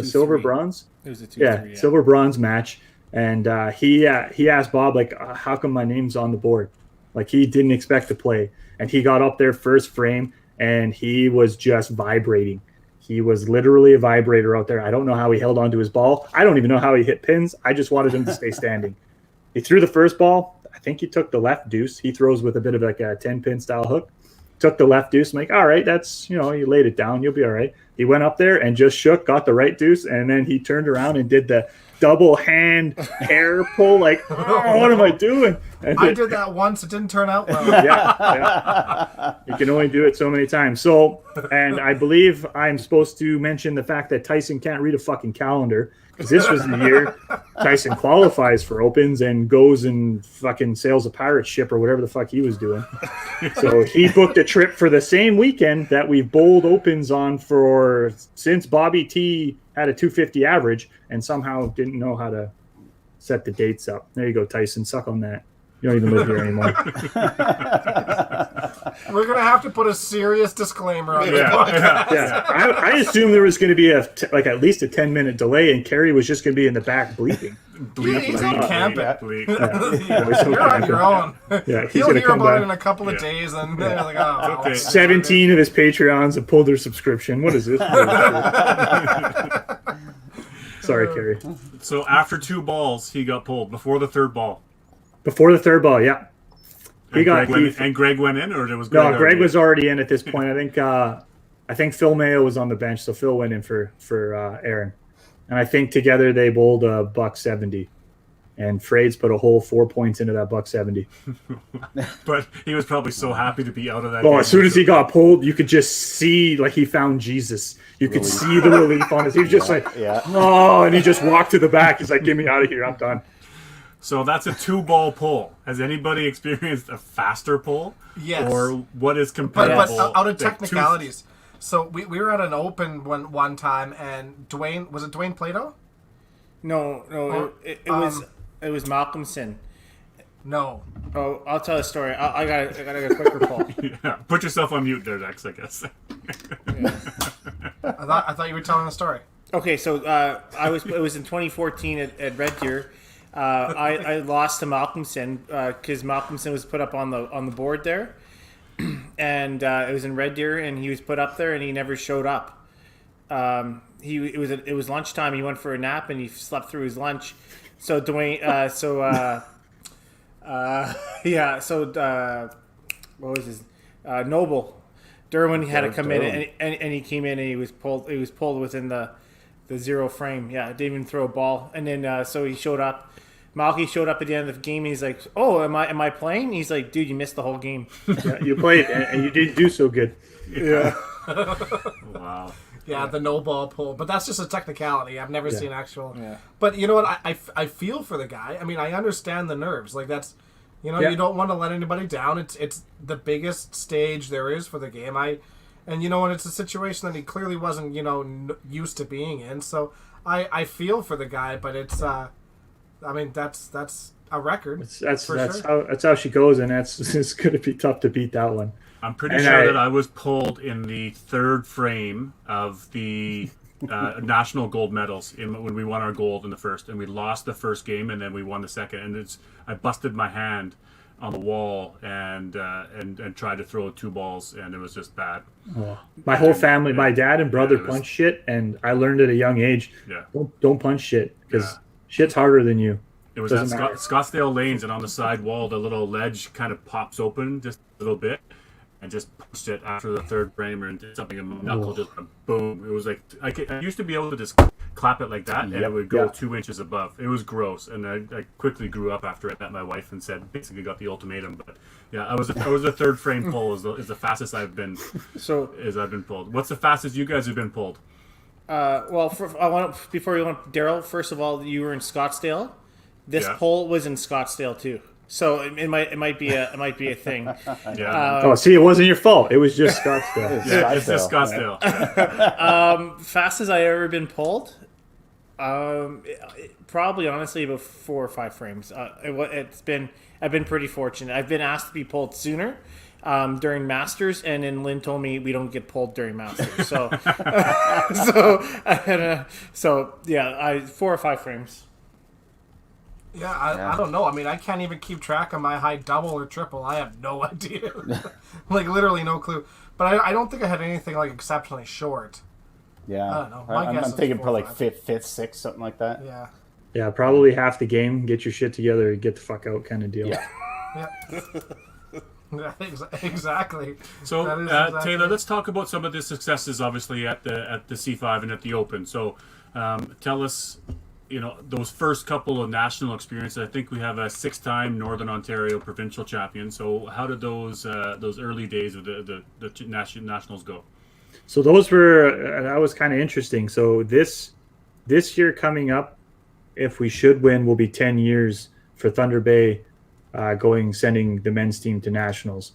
silver bronze? It was a 2-3. Silver bronze match, and he asked Bob how come my name's on the board? He didn't expect to play, and he got up there first frame, and he was just vibrating. He was literally a vibrator out there. I don't know how he held onto his ball. I don't even know how he hit pins. I just wanted him to stay standing. He threw the first ball. I think he took the left deuce. He throws with a bit of a 10-pin style hook. Took the left deuce. I'm like, all right, that's, you laid it down. You'll be all right. He went up there and just shook, got the right deuce, and then he turned around and did the double hand hair pull. What am I doing? And I did that once. It didn't turn out well. Yeah. You can only do it so many times. So, and I believe I'm supposed to mention the fact that Tyson can't read a fucking calendar, because this was the year Tyson qualifies for Opens and goes and fucking sails a pirate ship or whatever the fuck he was doing. So he booked a trip for the same weekend that we've bowled Opens on since Bobby T had a 250 average and somehow didn't know how to set the dates up. There you go, Tyson. Suck on that. You don't even live here anymore. We're going to have to put a serious disclaimer on this podcast. Yeah. I assumed there was going to be at least a 10-minute delay, and Carrie was just going to be in the back bleeping. He's on camping. You're on your own. Yeah, He'll hear about it in a couple of days, and they're like, oh. Okay. 17 of his Patreons have pulled their subscription. What is this? Sorry, Carrie. So after 2 balls, he got pulled before the 3rd ball. Before the 3rd ball, yeah. Greg went in, or was Greg? No, Greg was already in at this point. I think Phil Mayo was on the bench, so Phil went in for Aaron, and I think together they bowled a $170. and Frades put a whole 4 points into that $170. But he was probably so happy to be out of that. Well, as soon as he got pulled, you could just see like he found Jesus. You could see the relief on his. He was just oh, and he just walked to the back. He's like, "Get me out of here! I'm done." So that's a 2-ball pull. Has anybody experienced a faster pull? Yes. Or what is comparable? But out of technicalities. So we were at an open one time, and Dwayne Plato? No, it was Malcolmson. No. Oh, I'll tell a story. I got a quicker pull. Yeah, put yourself on mute there, Dex, I guess. I thought you were telling a story. Okay, so it was in 2014 at Red Deer. I lost to Malcolmson because Malcolmson was put up on the board there, and it was in Red Deer, and he was put up there, and he never showed up. It was lunchtime. He went for a nap, and he slept through his lunch. So Dwayne, what was his Noble Derwin had to come in, and he came in, and he was pulled within the 0 frame. Yeah, didn't even throw a ball, and then so he showed up. Malky showed up at the end of the game. And he's like, "Oh, am I playing?" He's like, "Dude, you missed the whole game." Yeah, you played, and you didn't do so good. Yeah. Wow. Yeah, the no ball pull, but that's just a technicality. I've never seen actual. Yeah. But you know what? I feel for the guy. I mean, I understand the nerves. Like that's, you don't want to let anybody down. It's the biggest stage there is for the game. And it's a situation that he clearly wasn't used to being in. So I feel for the guy, but it's I mean that's a record. That's how she goes, and it's going to be tough to beat that one. I'm pretty sure that I was pulled in the 3rd frame of the national gold medals when we won our gold in the first, and we lost the first game, and then we won the second. And I busted my hand on the wall and tried to throw 2 balls, and it was just bad. Oh. My whole family, my dad and brother punch shit, and I learned at a young age. Yeah, don't punch shit because shit's harder than you. It was at Scottsdale Lanes, and on the side wall, the little ledge kind of pops open just a little bit. And just punched it after the 3rd frame and did something, and my knuckle just went boom. It was like I used to be able to just clap it like that, and it would go 2 inches above. It was gross, and I quickly grew up after I met my wife and basically got the ultimatum. But yeah, I was a 3rd frame pull is the fastest I've been. I've been pulled. What's the fastest you guys have been pulled? Before you went, Daryl. First of all, you were in Scottsdale. This pull was in Scottsdale too. So it might be a thing. Yeah. See, it wasn't your fault. It was just Scottsdale. It's just Scottsdale. Fastest I ever been pulled. Probably honestly about 4 or 5 frames. I've been pretty fortunate. I've been asked to be pulled sooner during Masters, and then Lynn told me we don't get pulled during Masters. So 4 or 5 frames. Yeah, I don't know. I mean, I can't even keep track of my high double or triple. I have no idea. Like, literally no clue. But I don't think I had anything, like, exceptionally short. Yeah. I don't know. I'm thinking probably like 5th, 6th, something like that. Yeah. Yeah, probably half the game, get your shit together, get the fuck out kind of deal. Yeah. Exactly. So, Taylor, let's talk about some of the successes, obviously, at the C5 and at the Open. So, tell us... those first couple of national experiences. I think we have a 6-time Northern Ontario provincial champion. So how did those early days of the nationals go? So that was kind of interesting. So this year coming up, if we should win, will be 10 years for Thunder Bay sending the men's team to nationals.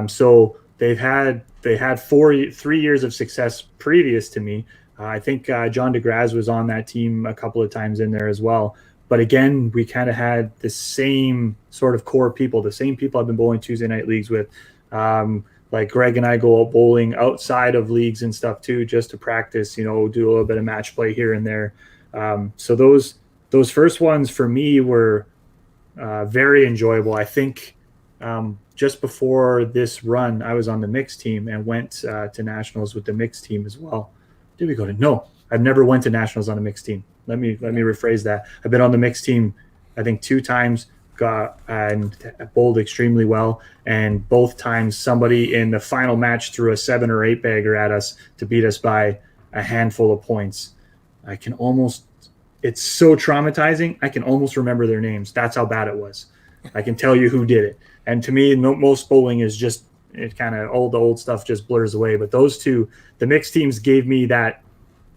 So they had 3 years of success previous to me. I think John DeGraz was on that team a couple of times in there as well. But again, we kind of had the same sort of core people, the same people I've been bowling Tuesday night leagues with. Like Greg and I go out bowling outside of leagues and stuff too, just to practice, do a little bit of match play here and there. So those first ones for me were very enjoyable. I think just before this run, I was on the mixed team and went to nationals with the mixed team as well. Did we go to? No, I've never went to nationals on a mixed team. Let me rephrase that. I've been on the mixed team, I think 2 times, got and bowled extremely well, and both times somebody in the final match threw a 7 or 8 bagger at us to beat us by a handful of points. it's so traumatizing. I can almost remember their names. That's how bad it was. I can tell you who did it. And to me, most bowling is just, it kind of, all the old stuff just blurs away. But those two, the mixed teams gave me that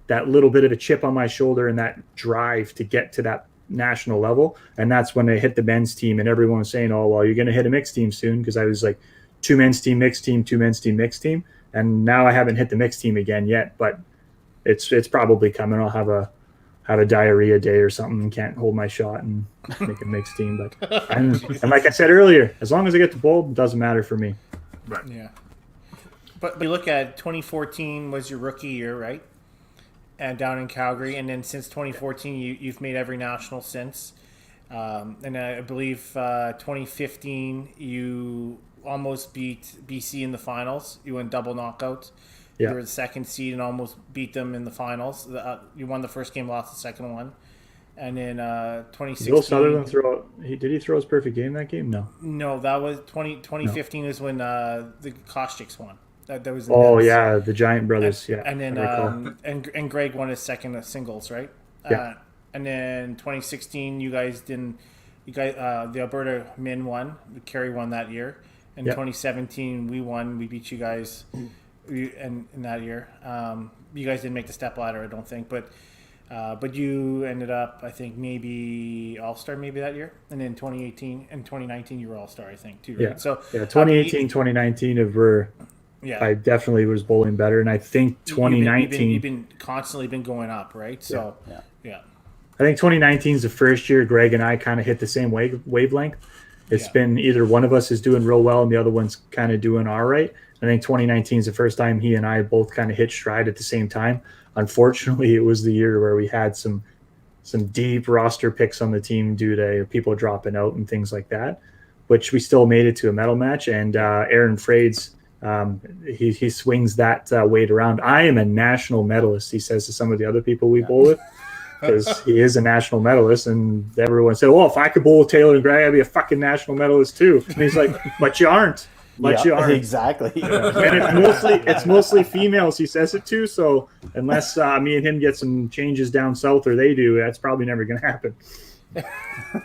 little bit of a chip on my shoulder and that drive to get to that national level. And that's when they hit the men's team, and everyone was saying, oh, well, you're going to hit a mixed team soon, because I was like 2 men's team, mixed team, 2 men's team, mixed team. And now I haven't hit the mixed team again yet, but it's probably coming. I'll have a diarrhea day or something and can't hold my shot and make a mixed team. But and like I said earlier, as long as I get to bowl, it doesn't matter for me. Right. Yeah. But you look at 2014 was your rookie year, right? And down in Calgary, and then since 2014, you've made every national since. And I believe 2015 you almost beat BC in the finals. You went double knockouts. Yeah. You were the second seed and almost beat them in the finals. You won the first game, lost the second one. And then 2016. Will Sutherland did he throw his perfect game that game? No. No, that was 2015 is when the Kostiks won. That was the Giant Brothers. And then and Greg won his second singles, right? Yeah. And then 2016, the Alberta men won. Kerry won that year. In 2017, we won. We beat you guys. In that year, you guys didn't make the step ladder, I don't think, but you ended up, I think, maybe All-Star maybe that year, and then 2018 and 2019 you were All-Star, I think, too. Right? Yeah. So 2018, 2019 I definitely was bowling better, and I think 2019 you've been constantly going up, right? So yeah. I think 2019 is the first year Greg and I kind of hit the same wavelength. It's been either one of us is doing real well and the other one's kind of doing all right. I think 2019 is the first time he and I both kind of hit stride at the same time. Unfortunately, it was the year where we had some deep roster picks on the team due to people dropping out and things like that, which we still made it to a medal match. And Aaron Frades, he swings that weight around. I am a national medalist, he says to some of the other people we bowl with, because he is a national medalist. And everyone said, well, if I could bowl with Taylor and Greg, I'd be a fucking national medalist too. And he's like, but you aren't. But you are. Exactly. And it's mostly females he says it to. So unless me and him get some changes down south, or they do, that's probably never going to happen.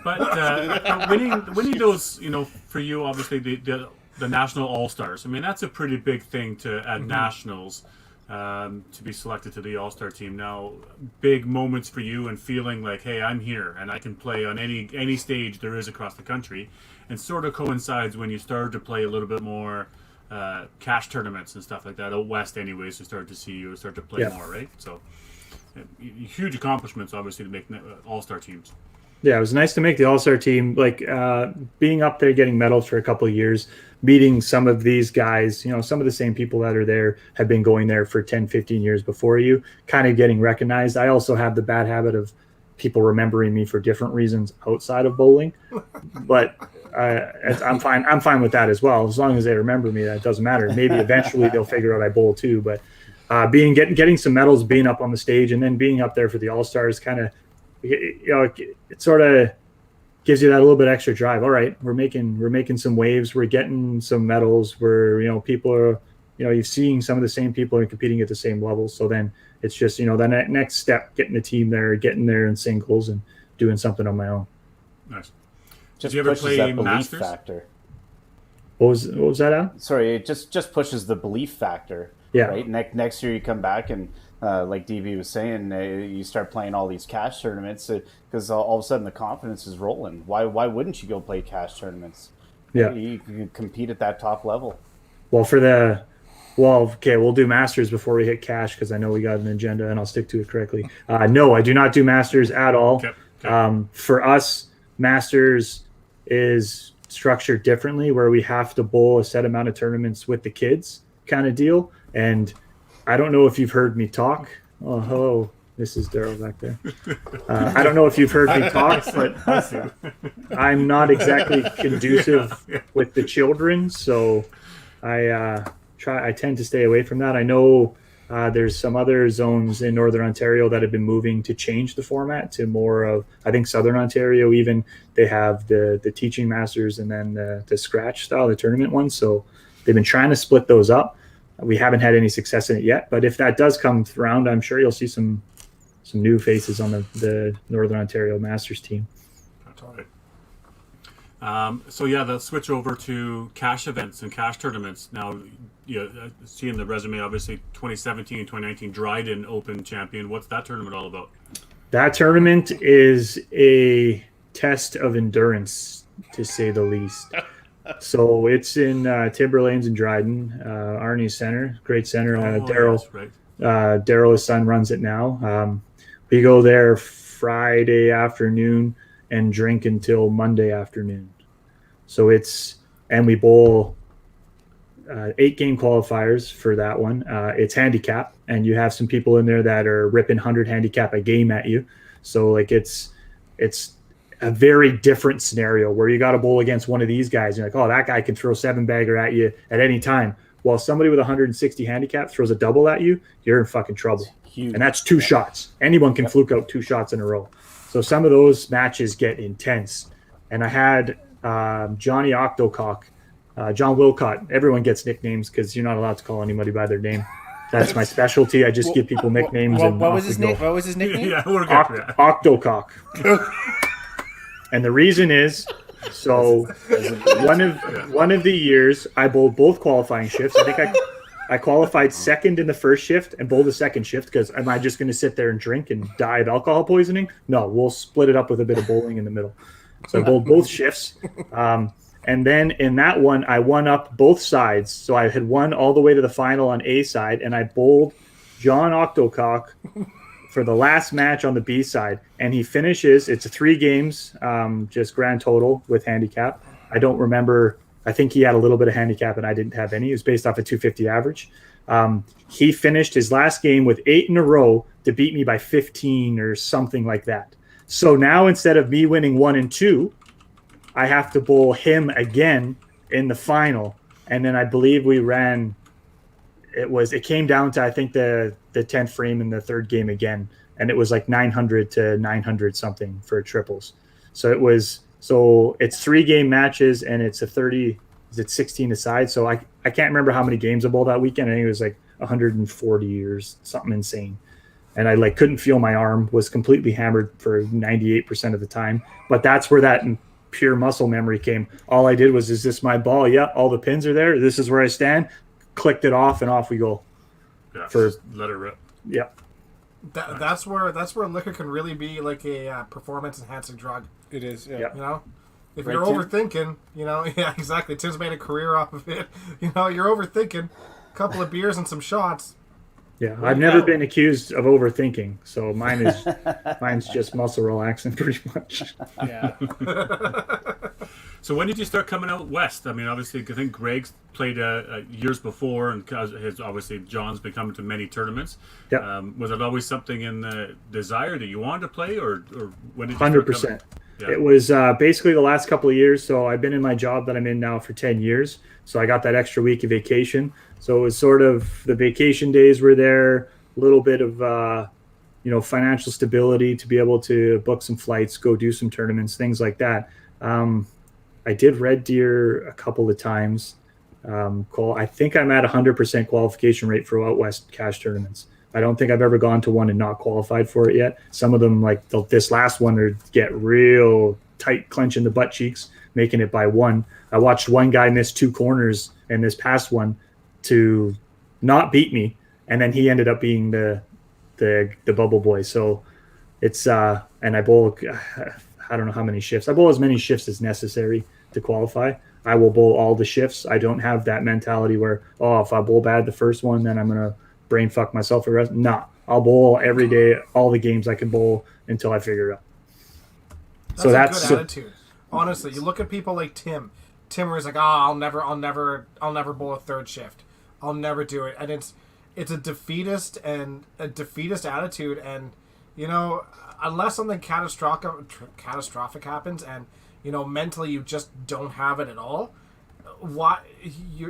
But winning those, for you, obviously the national all-stars. I mean, that's a pretty big thing at nationals, to be selected to the all-star team. Now, big moments for you and feeling like, hey, I'm here and I can play on any stage there is across the country. And sort of coincides when you started to play a little bit more cash tournaments and stuff like that out west anyways. You start to see you start to play more, right? So huge accomplishments obviously to make all-star teams. Yeah, it was nice to make the all-star team. Like being up there getting medals for a couple of years, meeting some of these guys, some of the same people that are there have been going there for 10, 15 years before you, kind of getting recognized. I also have the bad habit of people remembering me for different reasons outside of bowling, but I'm fine with that as well. As long as they remember me, that doesn't matter. Maybe eventually they'll figure out I bowl too. But getting some medals, being up on the stage, and then being up there for the All-Stars, kind of, it sort of gives you that little bit extra drive. All right, we're making some waves. We're getting some medals. People are, you're seeing some of the same people are competing at the same level. So then it's just, the next step, getting the team there, getting there in singles, and doing something on my own. Nice. Just Did you ever pushes play that belief Masters? factor. What was that, Al? Sorry, it just pushes the belief factor. Yeah. Right. Next year you come back and like DB was saying, you start playing all these cash tournaments because all of a sudden the confidence is rolling. Why wouldn't you go play cash tournaments? Yeah. You can compete at that top level. Well, we'll do Masters before we hit cash because I know we got an agenda and I'll stick to it correctly. No, I do not do Masters at all. Okay. For us, Masters is structured differently where we have to bowl a set amount of tournaments with the kids kind of deal. And I don't know if you've heard me talk. Oh, hello. This is Daryl back there. I don't know if you've heard me talk, but I'm not exactly conducive with the children. So I tend to stay away from that. I know there's some other zones in Northern Ontario that have been moving to change the format to more of, I think Southern Ontario even, they have the teaching masters and then the scratch style, the tournament ones. So they've been trying to split those up. We haven't had any success in it yet, but if that does come around, I'm sure you'll see some some new faces on the Northern Ontario Masters team. Right. So yeah, they'll switch over to cash events and cash tournaments. Now, seeing the resume, obviously 2017 and 2019 Dryden Open champion. What's that tournament all about? That tournament is a test of endurance, to say the least. So it's in Timber Lanes in Dryden, Arnie Center, great center. Daryl, yes, right. Daryl, his son, runs it now. We go there Friday afternoon and drink until Monday afternoon. So and we bowl 8-game qualifiers for that one. It's handicap, and you have some people in there that are ripping 100 handicap a game at you. So like it's a very different scenario where you got to bowl against one of these guys. You're like, oh, that guy can throw 7-bagger at you at any time. While somebody with 160 handicap throws a double at you, you're in fucking trouble. And that's 2 shots. Anyone can fluke out 2 shots in a row. So some of those matches get intense. And I had Johnny Octocock, John Wilcott. Everyone gets nicknames because you're not allowed to call anybody by their name. That's my specialty. I just give people nicknames. What was his name? What was his nickname? Yeah, we're good. Octocock. And the reason is, so one of the years I bowled both qualifying shifts. I think I qualified second in the first shift and bowled the second shift because am I just going to sit there and drink and die of alcohol poisoning? No, we'll split it up with a bit of bowling in the middle. So I bowled both shifts. And then in that one, I won up both sides. So I had won all the way to the final on A side, and I bowled John Octocock for the last match on the B side. And he finishes, it's 3 games, just grand total with handicap. I don't remember. I think he had a little bit of handicap and I didn't have any. It was based off a 250 average. He finished his last game with 8 in a row to beat me by 15 or something like that. So now instead of me winning 1 and 2, I have to bowl him again in the final. And then I believe we ran, it came down to, I think the 10th frame in the 3rd game again. And it was like 900 to 900 something for triples. So it's 3-game matches and it's a 30, is it 16 aside? So I can't remember how many games I bowled that weekend. I think it was like 140 or something insane. And I couldn't feel my arm, was completely hammered for 98% of the time. But that's where that pure muscle memory came. All I did was, is this my ball? Yeah, all the pins are there. This is where I stand. Clicked it off and off we go. Yeah, just let it rip. Yeah. That's where liquor can really be like a performance enhancing drug. It is. Yeah. You know, if Right, you're Tim? overthinking, yeah, exactly. Tim's made a career off of it. You're overthinking. A couple of beers and some shots. Yeah, I've never been accused of overthinking, so mine's just muscle relaxing pretty much. Yeah. So when did you start coming out west? I mean, obviously, I think Greg's played years before, and obviously John's been coming to many tournaments. Yeah. Was it always something in the desire that you wanted to play, or when did you 100%. Yeah. It was basically the last couple of years. So I've been in my job that I'm in now for 10 years. So I got that extra week of vacation. So it was sort of the vacation days were there, a little bit of, financial stability to be able to book some flights, go do some tournaments, things like that. I did Red Deer a couple of times. I think I'm at 100% qualification rate for out west cash tournaments. I don't think I've ever gone to one and not qualified for it yet. Some of them, like this last one, get real tight, clenching the butt cheeks, making it by 1. I watched one guy miss 2 corners in this past one to not beat me, and then he ended up being the bubble boy. So it's and I bowl, I don't know how many shifts. I bowl as many shifts as necessary to qualify. I will bowl all the shifts. I don't have that mentality where, if I bowl bad the first one, then I'm gonna brain fuck myself for the rest. Nah, I'll bowl every day, all the games I can bowl until I figure it out. That's a good attitude. Honestly, you look at people like Tim. Tim was like, I'll never bowl a 3rd shift. I'll never do it. And it's a defeatist attitude. And unless something catastrophic happens, and mentally you just don't have it at all. Why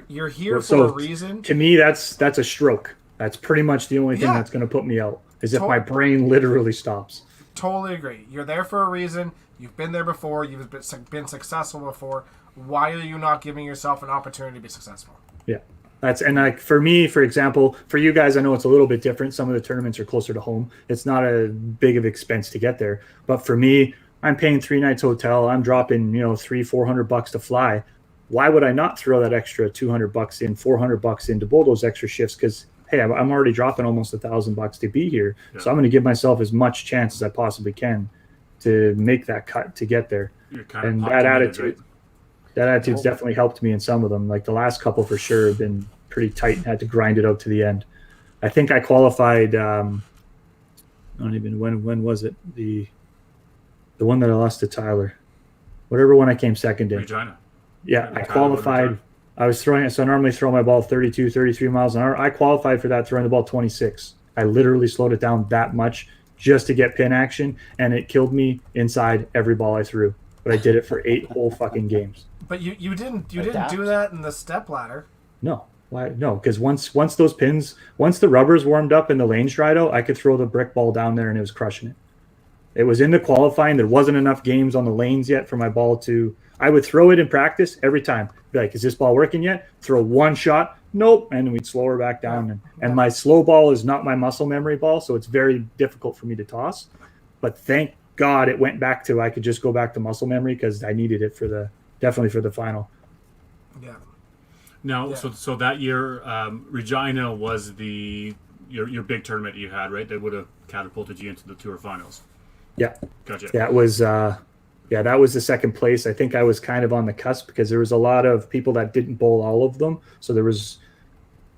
you're here for a reason? To me, that's a stroke. That's pretty much the only thing that's going to put me out. Is if my brain literally stops. Totally agree. You're there for a reason. You've been there before. You've been successful before. Why are you not giving yourself an opportunity to be successful? Yeah. That's and like for me, for example, for you guys, I know it's a little bit different. Some of the tournaments are closer to home. It's not a big of expense to get there. But for me, I'm paying 3 nights hotel. I'm dropping, $300-400 to fly. Why would I not throw that extra $200 in, $400 in to bowl those extra shifts? Because hey, I'm already dropping almost $1,000 to be here. Yeah. So I'm going to give myself as much chance as I possibly can to make that cut to get there. And that attitude. Right? That attitude's definitely helped me in some of them. Like the last couple for sure have been pretty tight and had to grind it out to the end. I think I qualified. I don't even when was it the one that I lost to Tyler, whatever one I came second in. Regina. Yeah, I qualified. I was throwing it, so I normally throw my ball 32, 33 miles an hour. I qualified for that throwing the ball 26. I literally slowed it down that much just to get pin action, and it killed me inside every ball I threw. But I did it for 8 whole fucking games. But you didn't do that in the step ladder. No. Why? No, because once the rubbers warmed up and the lanes dried out, I could throw the brick ball down there and it was crushing it. It was in the qualifying. There wasn't enough games on the lanes yet for my ball to. I would throw it in practice every time. Be like, is this ball working yet? Throw one shot. Nope. And we'd slow her back down. And my slow ball is not my muscle memory ball, so it's very difficult for me to toss. But thank God it went back to I could just go back to muscle memory because I needed it definitely for the final. Yeah. Now, yeah. So that year, Regina was your big tournament you had, right? That would have catapulted you into the tour finals. Yeah. Gotcha. That was that was the second place. I think I was kind of on the cusp because there was a lot of people that didn't bowl all of them. So there was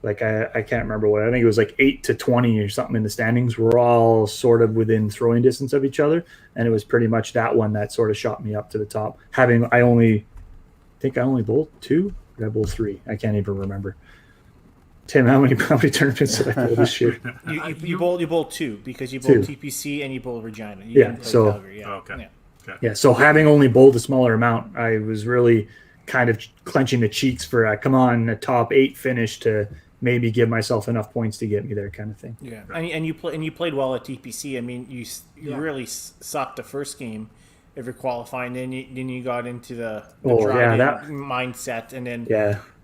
like I can't remember what, I think it was like 8 to 20 or something in the standings. We're all sort of within throwing distance of each other, and it was pretty much that one that sort of shot me up to the top. I think I only bowled 2. Did I bowl 3? I can't even remember. Tim, how many tournaments did I bowl this year? You bowled 2 because you bowled 2. TPC and you bowled Regina. You yeah. So Calgary, yeah. Oh, okay. Yeah. Okay. Yeah. So having only bowled a smaller amount, I was really kind of clenching the cheeks for a top 8 finish to maybe give myself enough points to get me there, kind of thing. Yeah. Right. And you played well at TPC. I mean, you really sucked the first game of your qualifying. Then you got into the mindset, and then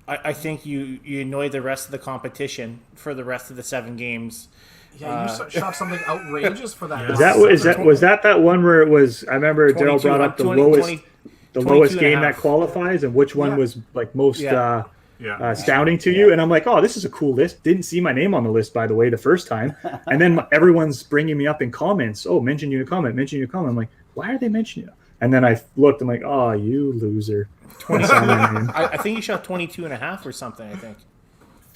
I think you annoyed the rest of the competition for the rest of the 7 games. Yeah, you shot something outrageous for that. Was that one where it was? I remember Daryl brought up the lowest game that qualifies, and which one was like most astounding to you. And I'm like, oh, this is a cool list. Didn't see my name on the list, by the way, the first time. And then everyone's bringing me up in comments. Oh, mention you in a comment. I'm like, why are they mentioning you? And then I looked. I'm like, oh, you loser. I think you shot 22.5 or something. I think.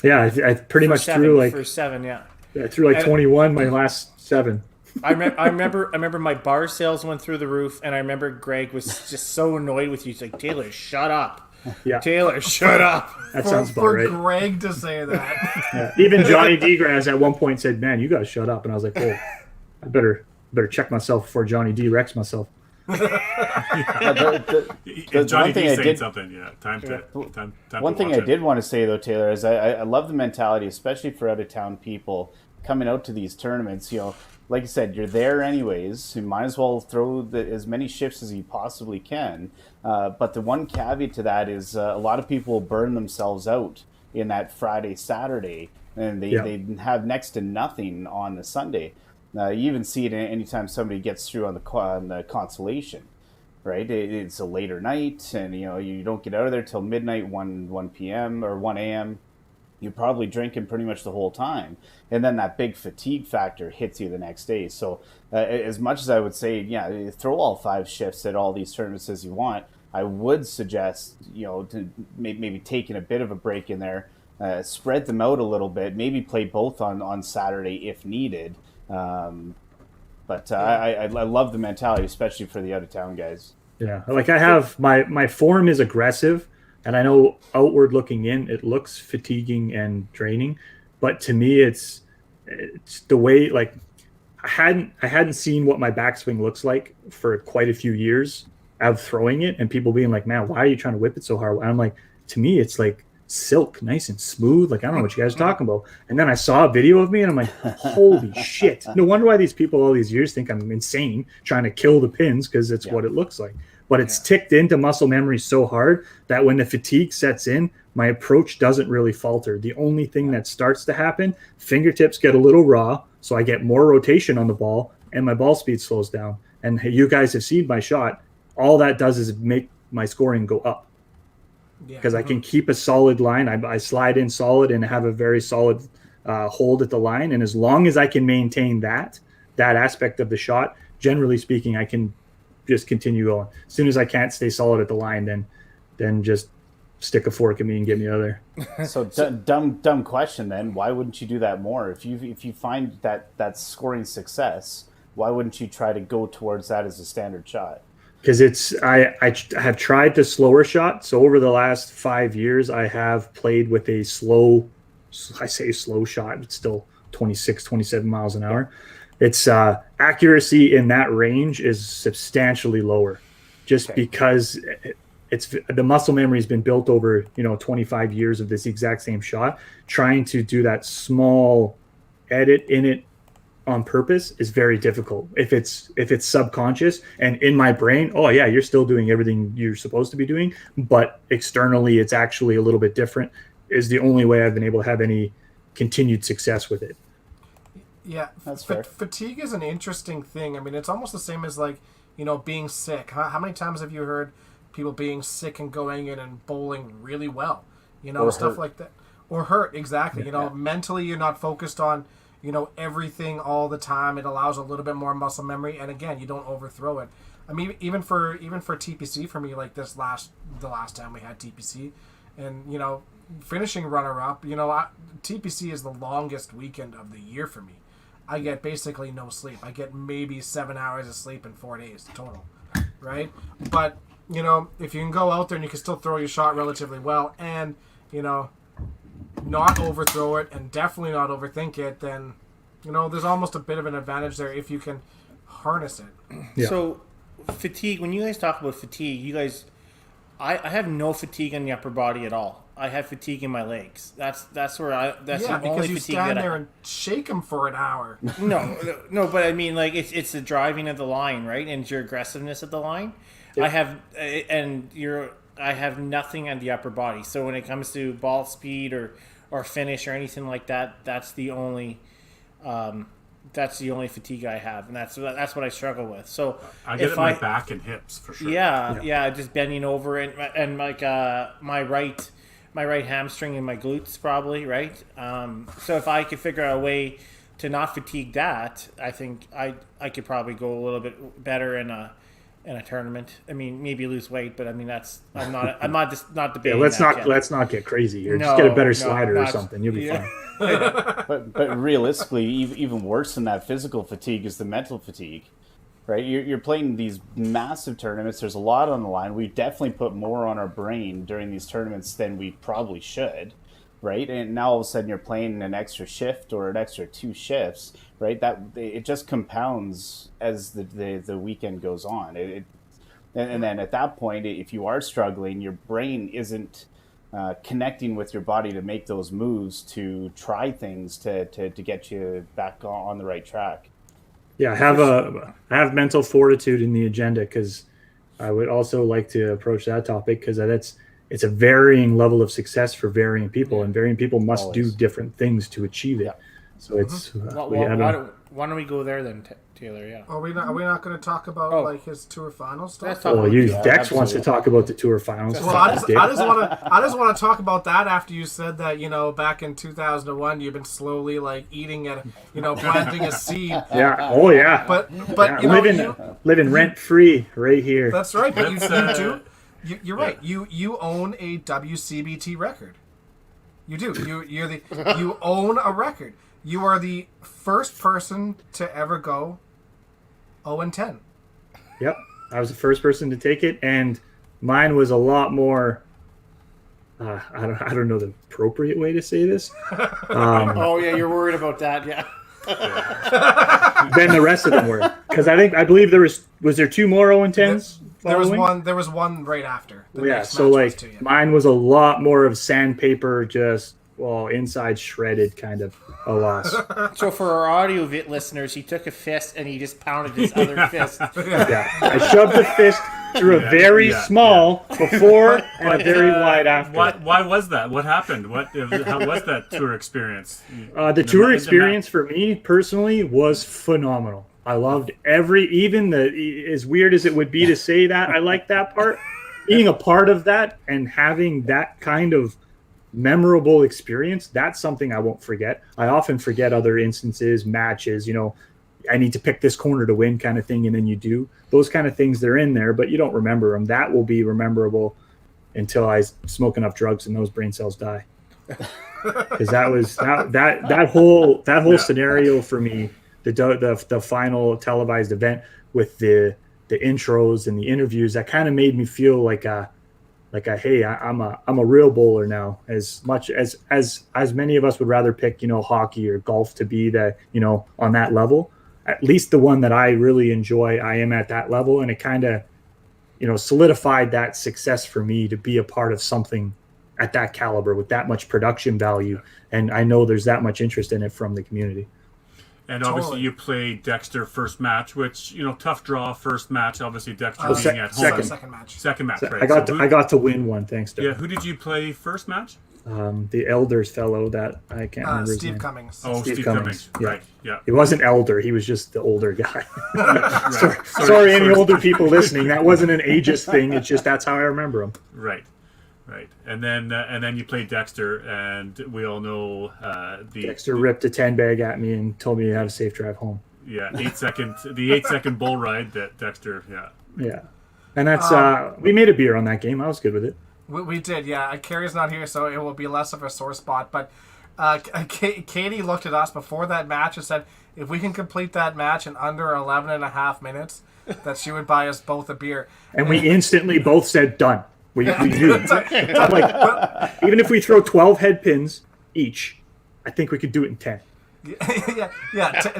Yeah, I pretty much threw like for 7. Yeah. I threw like 21 my last 7. I remember my bar sales went through the roof, and I remember Greg was just so annoyed with you. He's like, Taylor, shut up. Yeah. Taylor, shut up. That sounds about right. For Greg to say that. Yeah. Even Johnny DeGrasse at one point said, man, you got to shut up. And I was like, oh, I better check myself before Johnny D wrecks myself. Johnny D saying something. Yeah, time. One thing I did want to say though, Taylor, is I love the mentality, especially for out of town people coming out to these tournaments. You know, like you said, you're there anyways. You might as well throw as many shifts as you possibly can. But the one caveat to that is a lot of people will burn themselves out in that Friday, Saturday, and they have next to nothing on the Sunday. You even see it anytime somebody gets through on the consolation, right? It's a later night, and you don't get out of there till midnight, 1 p.m. or 1 a.m. You're probably drinking pretty much the whole time, and then that big fatigue factor hits you the next day. So, as much as I would say, throw all 5 shifts at all these tournaments as you want, I would suggest to maybe taking a bit of a break in there, spread them out a little bit, maybe play both on Saturday if needed. But I love the mentality, especially for the out of town guys. Yeah, like I have my form is aggressive, and I know outward looking in, it looks fatiguing and draining, but to me, it's the way, like I hadn't seen what my backswing looks like for quite a few years of throwing it, and people being like, man, why are you trying to whip it so hard? And I'm like, to me, it's like silk, nice and smooth. Like, I don't know what you guys are talking about. And then I saw a video of me, and I'm like, holy shit. No wonder why these people all these years think I'm insane trying to kill the pins, because it's what it looks like. But it's ticked into muscle memory so hard that when the fatigue sets in, my approach doesn't really falter. The only thing that starts to happen, fingertips get a little raw, so I get more rotation on the ball, and my ball speed slows down. And you guys have seen my shot. All that does is make my scoring go up because I can keep a solid line. I slide in solid and have a very solid hold at the line. And as long as I can maintain that aspect of the shot, generally speaking, I can just continue going. As soon as I can't stay solid at the line, then just stick a fork at me and get me out of there. So dumb question then. Why wouldn't you do that more? If you find that scoring success, why wouldn't you try to go towards that as a standard shot? Because I have tried the slower shot. So over the last 5 years, I have played with a slow shot. It's still 26, 27 miles an hour. Its accuracy in that range is substantially lower, just because it's the muscle memory has been built over 25 years of this exact same shot. Trying to do that small edit in it on purpose is very difficult. If it's subconscious and in my brain, oh yeah, you're still doing everything you're supposed to be doing, but externally it's actually a little bit different, is the only way I've been able to have any continued success with it. Yeah, that's fair. Fatigue is an interesting thing. I mean, it's almost the same as being sick. How many times have you heard people being sick and going in and bowling really well? Or stuff hurt. like that. Or hurt, exactly. Yeah. Mentally you're not focused on everything all the time. It allows a little bit more muscle memory, and again, you don't overthrow it. I mean, even for TPC for me, like the last time we had TPC, and finishing runner up, TPC is the longest weekend of the year for me. I get basically no sleep. I get maybe 7 hours of sleep in 4 days total, right? But if you can go out there and you can still throw your shot relatively well, and not overthrow it and definitely not overthink it, then there's almost a bit of an advantage there if you can harness it. Yeah. So fatigue, when you guys talk about fatigue, I have no fatigue in the upper body at all. I have fatigue in my legs. That's the Because only you fatigue stand that there and shake them for an hour. No, but I mean, like it's the driving of the line, right, and your aggressiveness at the line. Yeah. I have nothing on the upper body. So when it comes to ball speed or finish or anything like that, that's the only fatigue I have, and that's what I struggle with. So I get it in my back and hips for sure. Yeah, just bending over and like my right hamstring and my glutes probably, right? So if I could figure out a way to not fatigue that, I think I could probably go a little bit better in a tournament. I mean, maybe lose weight, but I mean I'm not debating. Yeah, let's not get crazy here. Just get a better slider or something. You'll be fine. But realistically, even worse than that physical fatigue is the mental fatigue, right? You're playing these massive tournaments. There's a lot on the line. We definitely put more on our brain during these tournaments than we probably should, right? And now all of a sudden you're playing an extra shift or an extra 2 shifts, right? That it just compounds as the weekend goes on. And then at that point, if you are struggling, your brain isn't connecting with your body to make those moves, to try things to get you back on the right track. Yeah, I have mental fortitude in the agenda, because I would also like to approach that topic, because it's a varying level of success for varying people, and varying people must do different things to achieve it. Yeah. So it's why don't we go there then, Taylor? Yeah. Are we not going to talk about his tour final stuff? Dex wants to talk about the tour finals. Well, I just want to talk about that after you said that back in 2001 you've been slowly eating at planting a seed. Yeah. Oh yeah. But living rent free right here. That's right. But you do. You're right. You own a WCBT record. You do. You own a record. You are the first person to ever go 0-10. Yep, I was the first person to take it, and mine was a lot more. I don't know the appropriate way to say this. Oh yeah, you're worried about that, yeah. Than the rest of them were, because I believe there was there 2 more 0-10s. There was one right after. So mine was a lot more of sandpaper, just inside shredded kind of a loss. So for our audio listeners, he took a fist and he just pounded his other fist. Yeah, I shoved the fist through a very small before and a very wide after. Why was that? What happened? How was that tour experience? The tour experience for me personally was phenomenal. I loved as weird as it would be to say that, I like that part. Being a part of that and having that kind of memorable experience, that's something I won't forget. I often forget other instances, matches, I need to pick this corner to win kind of thing, and then you do. Those kind of things, they're in there, but you don't remember them. That will be memorable until I smoke enough drugs and those brain cells die. Because that was that whole scenario for me, the final televised event with the intros and the interviews, that kind of made me feel like hey, I'm a real bowler now. As much as many of us would rather pick hockey or golf to be that on that level, at least the one that I really enjoy, I am at that level, and it kind of solidified that success for me to be a part of something at that caliber with that much production value, and I know there's that much interest in it from the community. And obviously you played Dexter first match, which tough draw first match. Obviously Dexter being at home. Second match. Right. I got to win one thanks to who did you play first match? The Elders fellow that I can't remember his name. Cummings. Oh, Steve Cummings. Yeah. Right. Yeah. He wasn't elder. He was just the older guy. Right. Sorry, any older people listening. That wasn't an ageist thing. It's just that's how I remember him. Right. And then you played Dexter, and we all know Dexter ripped a 10 bag at me and told me to have a safe drive home. Yeah, 8-second bull ride that Dexter. Yeah, and that's we made a beer on that game. I was good with it. We did, yeah. Carrie's not here, so it will be less of a sore spot. But Katie looked at us before that match and said, if we can complete that match in under 11 and a half minutes, that she would buy us both a beer. And we instantly both said, done. We knew. I'm like, even if we throw 12 head pins each, I think we could do it in 10.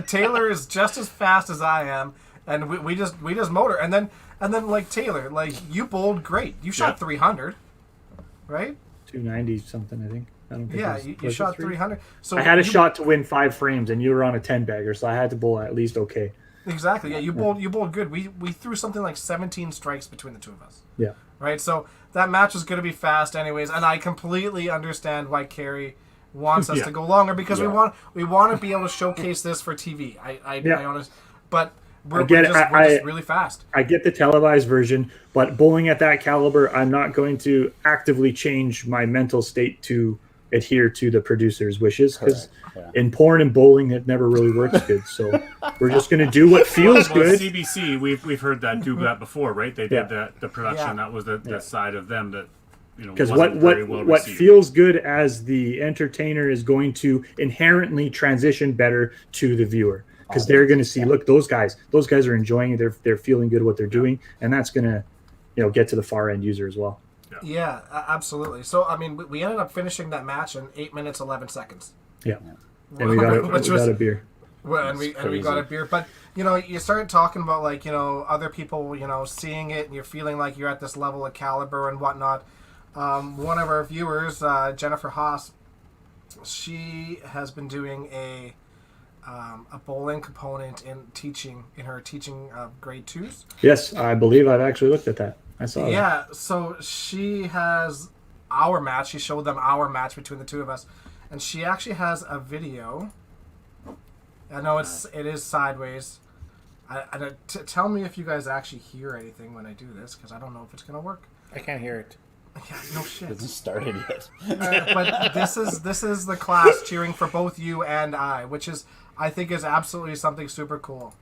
Taylor is just as fast as I am, and we just motor. And then like Taylor, like you bowled great. You shot 300, right? 290 something, I think. I don't think. Yeah, you shot 300. So I had a shot to win 5 frames, and you were on a 10 bagger, so I had to bowl at least okay. Exactly. Yeah, you bowled good. We threw something like 17 strikes between the two of us. Yeah. Right. So that match was going to be fast, anyways, and I completely understand why Carrie wants us to go longer because we want to be able to showcase this for TV. I honest, but we're just really fast. I get the televised version, but bowling at that caliber, I'm not going to actively change my mental state to adhere to the producer's wishes because in porn and bowling it never really works good. So we're just going to do what feels good. CBC, we've heard that do that before, right? They did the production. That was the side of them that because what feels good as the entertainer is going to inherently transition better to the viewer because they're going to see, look, those guys are enjoying it. They're feeling good what they're doing, and that's going to get to the far end user as well. Yeah, absolutely. So I mean, we ended up finishing that match in 8 minutes 11 seconds. Yeah, and we got a beer. Well, and we got a beer, but you started talking about like other people seeing it, and you're feeling like you're at this level of caliber and whatnot. One of our viewers, Jennifer Haas, she has been doing a bowling component in her teaching grade 2s. Yes, I believe I've actually looked at that. I saw that. Yeah, so she has our match. She showed them our match between the two of us, and she actually has a video. I know it is sideways. Tell me if you guys actually hear anything when I do this, because I don't know if it's gonna work. I can't hear it. Yeah, no shit. Hasn't started yet. But this is the class cheering for both you and I, which I think is absolutely something super cool.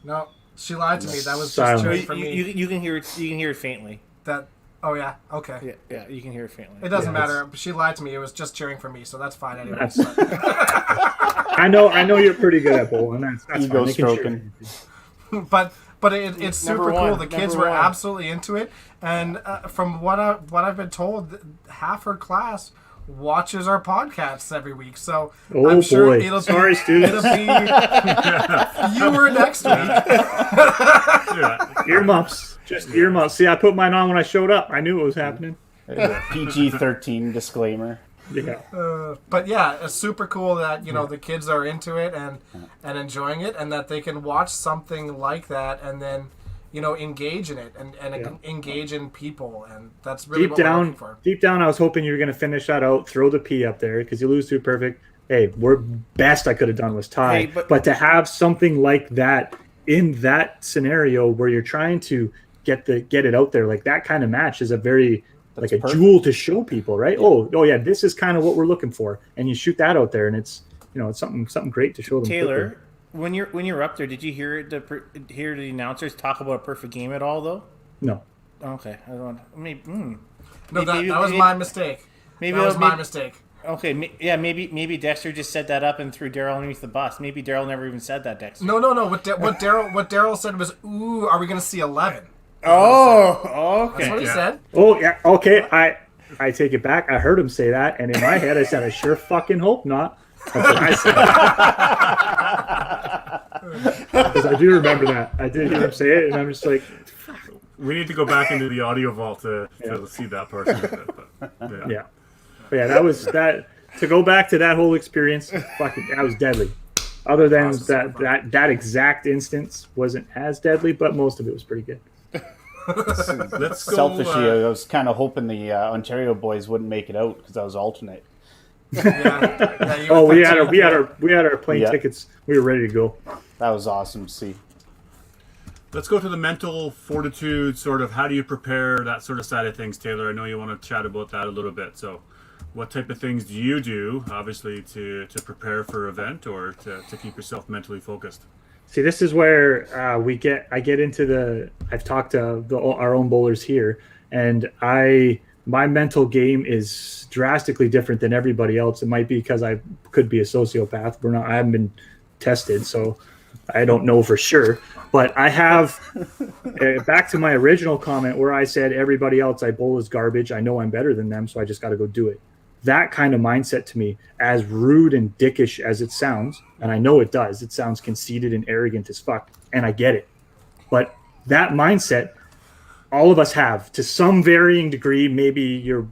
No, she lied to me. That was just cheering for me. You can hear it. You can hear it faintly. Oh yeah. Okay. Yeah. You can hear it faintly. It doesn't matter. She lied to me. It was just cheering for me, so that's fine anyway. I know you're pretty good at bowling. That's ego fine. stroking. But it's super cool. The kids were absolutely into it, and from what I've been told, half her class watches our podcasts every week. So I'm sure it'll be fewer next week. Earmuffs. Just earmuffs. See, I put mine on when I showed up. I knew it was happening. PG-13 disclaimer. Yeah. But yeah, it's super cool that the kids are into it and enjoying it, and that they can watch something like that and then engage in it and engage in people, and that's really what we're looking for. Deep down, I was hoping you were going to finish that out, throw the P up there because you lose to perfect. Hey, best I could have done was tie, but to have something like that in that scenario where you're trying to get it out there, like that kind of match is a very jewel to show people, right? Yeah. Oh yeah, this is kind of what we're looking for, and you shoot that out there, and it's it's something great to show them. Taylor, quickly. when you're up there, did you hear the announcers talk about a perfect game at all though? No. Okay, I don't. Maybe. No, that was my mistake. Maybe that was my mistake. Okay, maybe Dexter just set that up and threw Daryl underneath the bus. Maybe Daryl never even said that, Dexter. No. What Daryl said was, "Ooh, are we going to see 11?" Oh, okay. That's what he said. Oh yeah, okay. I take it back. I heard him say that, and in my head, I said, "I sure fucking hope not." That's what I said. Because I do remember that. I did hear him say it, and I'm just like, we need to go back into the audio vault to see that part. Yeah. But yeah, that was that. To go back to that whole experience, fucking, that was deadly. Other than that exact instance wasn't as deadly, but most of it was pretty good. Let's go, selfishly, I was kind of hoping the Ontario boys wouldn't make it out because I was alternate. We had our plane tickets. We were ready to go. That was awesome to see. Let's go to the mental fortitude, sort of how do you prepare, that sort of side of things, Taylor. I know you want to chat about that a little bit. So what type of things do you do, obviously, to prepare for an event or to keep yourself mentally focused? See, this is where I get into I've talked to our own bowlers here, and my mental game is drastically different than everybody else. It might be because I could be a sociopath. I haven't been tested, so I don't know for sure. But I have, back to my original comment where I said everybody else I bowl is garbage. I know I'm better than them, so I just got to go do it. That kind of mindset to me, as rude and dickish as it sounds, and I know it does, it sounds conceited and arrogant as fuck, and I get it. But that mindset, all of us have, to some varying degree. Maybe your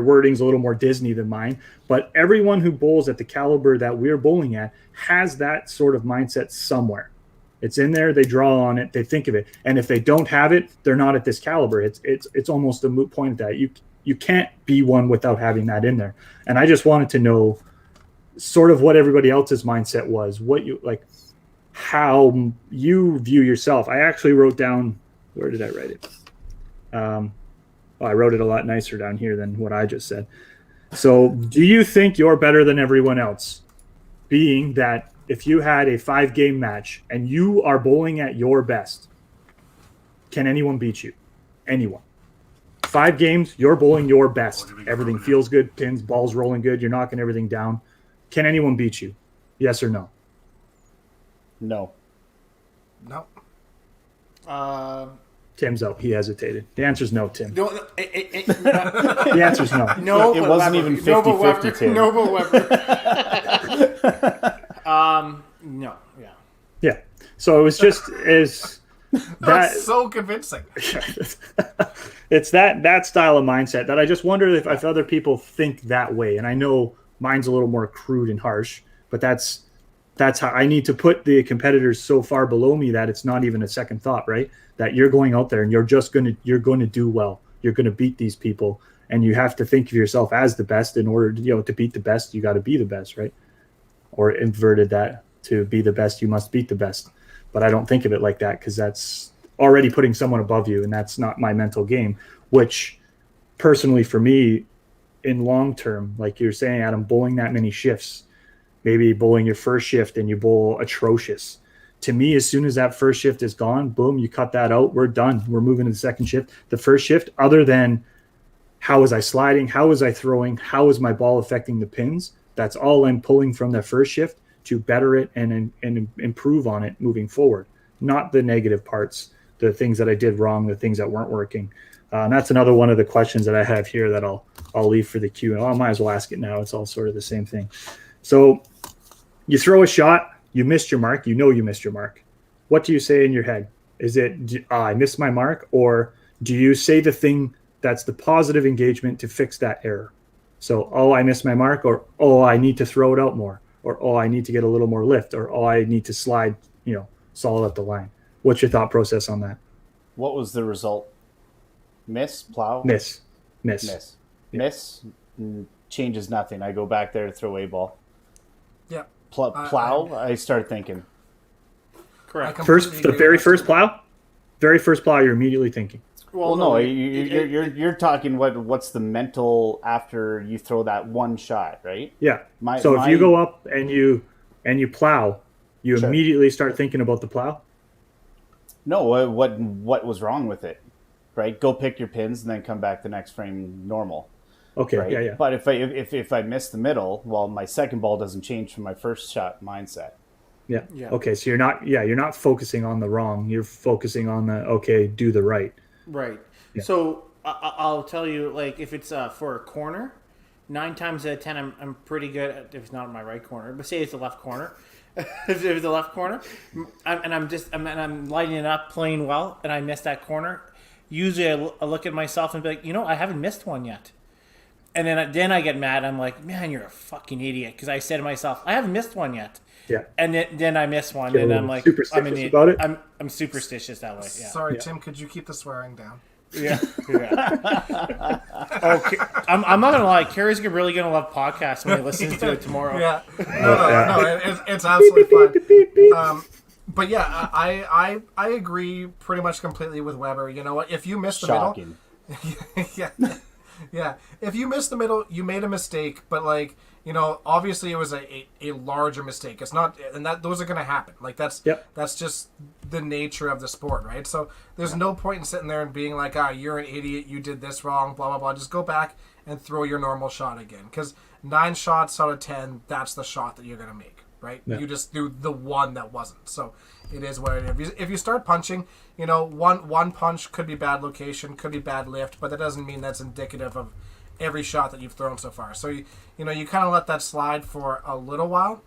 wording's a little more Disney than mine, but everyone who bowls at the caliber that we're bowling at has that sort of mindset somewhere. It's in there, they draw on it, they think of it. And if they don't have it, they're not at this caliber. It's almost a moot point at that. You can't be one without having that in there. And I just wanted to know sort of what everybody else's mindset was, how you view yourself. I actually wrote down, where did I write it? I wrote it a lot nicer down here than what I just said. So do you think you're better than everyone else? Being that if you had a 5-game match and you are bowling at your best, can anyone beat you? Anyone. 5 games, you're bowling your best. Everything feels good, pins, balls rolling good, you're knocking everything down. Can anyone beat you? Yes or no? No. No. Tim's out. He hesitated. The answer's no, Tim. No, The answer's no. No, it wasn't even 50-50, Tim. No, but Weber. No, yeah. Yeah. So it was just That's so convincing. It's that style of mindset that I just wonder if other people think that way. And I know mine's a little more crude and harsh, but that's how I need to put the competitors so far below me that it's not even a second thought, right? That you're going out there and you're going to do well. You're going to beat these people, and you have to think of yourself as the best. In order to beat the best, you got to be the best, right? Or inverted that, to be the best, you must beat the best. But I don't think of it like that, because that's already putting someone above you, and that's not my mental game, which personally for me, in long term, like you're saying, Adam, bowling that many shifts, maybe bowling your first shift and you bowl atrocious. To me, as soon as that first shift is gone, boom, you cut that out, we're done. We're moving to the second shift. The first shift, other than how was I sliding, how was I throwing, how was my ball affecting the pins, that's all I'm pulling from the first shift to better it and improve on it moving forward. Not the negative parts, the things that I did wrong, the things that weren't working. And that's another one of the questions that I have here that I'll leave for the Q. I might as well ask it now. It's all sort of the same thing. So you throw a shot, you missed your mark, you missed your mark. What do you say in your head? Is it, I missed my mark? Or do you say the thing that's the positive engagement to fix that error? So, oh, I missed my mark, or oh, I need to throw it out more, or oh, I need to get a little more lift, or oh, I need to slide, solid at the line. What's your thought process on that? What was the result? Miss, plow, Miss. miss, Yeah. miss. Changes nothing. I go back there to throw a ball. Yeah. Plow. I start thinking. Correct. The very first plow, you're immediately thinking. Well, no, you're talking what's the mental after you throw that one shot, right? Yeah. If you go up and you plow, you Sure. immediately start thinking about the plow. No, what was wrong with it, right? Go pick your pins and then come back the next frame normal. Okay. Right? Yeah. But if I miss the middle, well, my second ball doesn't change from my first shot mindset. Yeah. Yeah. Okay. So you're not focusing on the wrong. You're focusing on do the right. Right. Yeah. So I'll tell you, like, if it's for a corner, 9 times out of 10, I'm pretty good at, if it's not in my right corner, but say it's the left corner. If it's the left corner, I'm lighting it up, playing well, and I miss that corner. Usually I look at myself and be like, I haven't missed one yet. And then I get mad. I'm like, man, you're a fucking idiot, because I said to myself, I haven't missed one yet. Yeah. And then I miss one, Get a and little I'm like, superstitious about it? I'm superstitious that way. Yeah. Sorry, Tim. Could you keep the swearing down? Yeah. Okay. I'm not gonna lie. Carrie's really gonna love podcasts when he listens to it tomorrow. Yeah. No. It's absolutely fine. But yeah, I agree pretty much completely with Weber. You know what? If you miss the Shocking. middle, yeah. If you miss the middle, you made a mistake. But obviously it was a larger mistake. It's not, and those are going to happen. Like that's just the nature of the sport, right? So there's no point in sitting there and being like, you're an idiot. You did this wrong. Blah blah blah. Just go back and throw your normal shot again. Because 9 shots out of 10, that's the shot that you're going to make. Right? Yeah. You just do the one that wasn't. So it is what it is. If you start punching, one punch could be bad location, could be bad lift, but that doesn't mean that's indicative of every shot that you've thrown so far. So you kind of let that slide for a little while,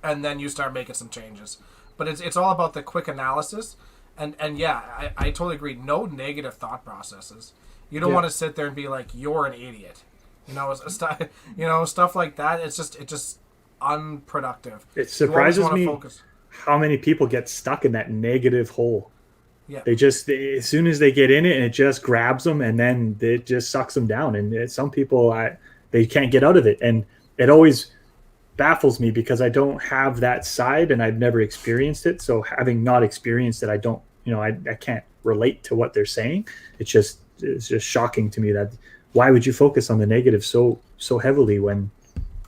and then you start making some changes. But it's all about the quick analysis, and yeah, I totally agree. No negative thought processes. You don't want to sit there and be like, you're an idiot. Stuff like that. It's just unproductive. It surprises me how many people get stuck in that negative hole. Yeah. They just, as soon as they get in it, and it just grabs them, and then it just sucks them down. And some people, they can't get out of it. And it always baffles me because I don't have that side and I've never experienced it. So having not experienced it, I don't, I can't relate to what they're saying. It's just shocking to me that why would you focus on the negative so heavily when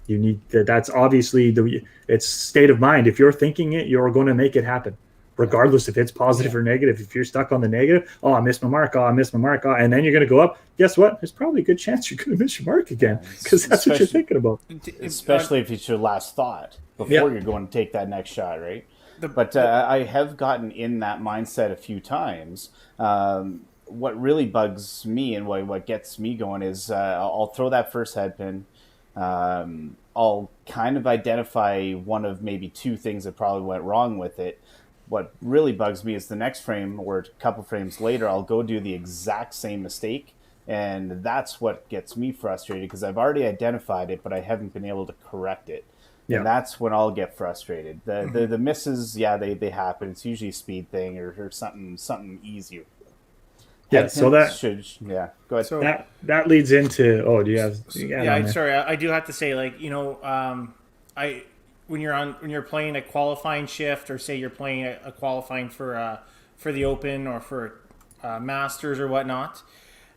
you need that's obviously it's state of mind. If you're thinking it, you're going to make it happen, regardless if it's positive or negative. If you're stuck on the negative, I missed my mark. And then you're going to go up. Guess what? There's probably a good chance you're going to miss your mark again because that's what you're thinking about. Especially if it's your last thought before you're going to take that next shot, right? But I have gotten in that mindset a few times. What really bugs me and what gets me going is I'll throw that first head pin. I'll kind of identify one of maybe 2 things that probably went wrong with it. What really bugs me is the next frame or a couple frames later, I'll go do the exact same mistake. And that's what gets me frustrated because I've already identified it, but I haven't been able to correct it. Yeah. And that's when I'll get frustrated. The misses, they happen. It's usually a speed thing or something easier. Yeah, so that go ahead. So that leads into do you have? Sorry, I do have to say, when you're playing a qualifying shift, or say you're playing a qualifying for the Open or for Masters or whatnot,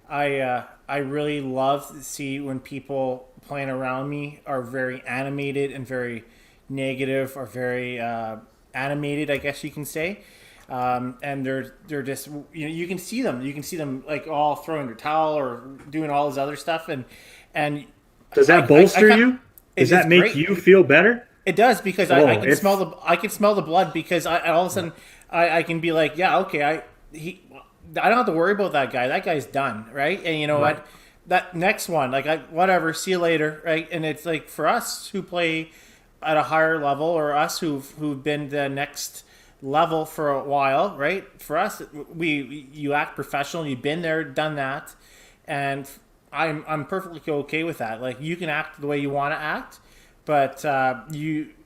I really love to see when people playing around me are very animated and very negative or very animated, I guess you can say. And they're just you can see them like all throwing their towel or doing all this other stuff and does that bolster you? Does that make you feel better? It does because I can smell the blood because I all of a sudden I can be like, yeah, okay, I don't have to worry about that guy. That guy's done, right? And you know what? That next one, whatever, see you later, right? And it's like for us who play at a higher level or us who've been the next level for a while, right? For us, you act professional. You've been there, done that, and I'm perfectly okay with that. Like, you can act the way you want to act, but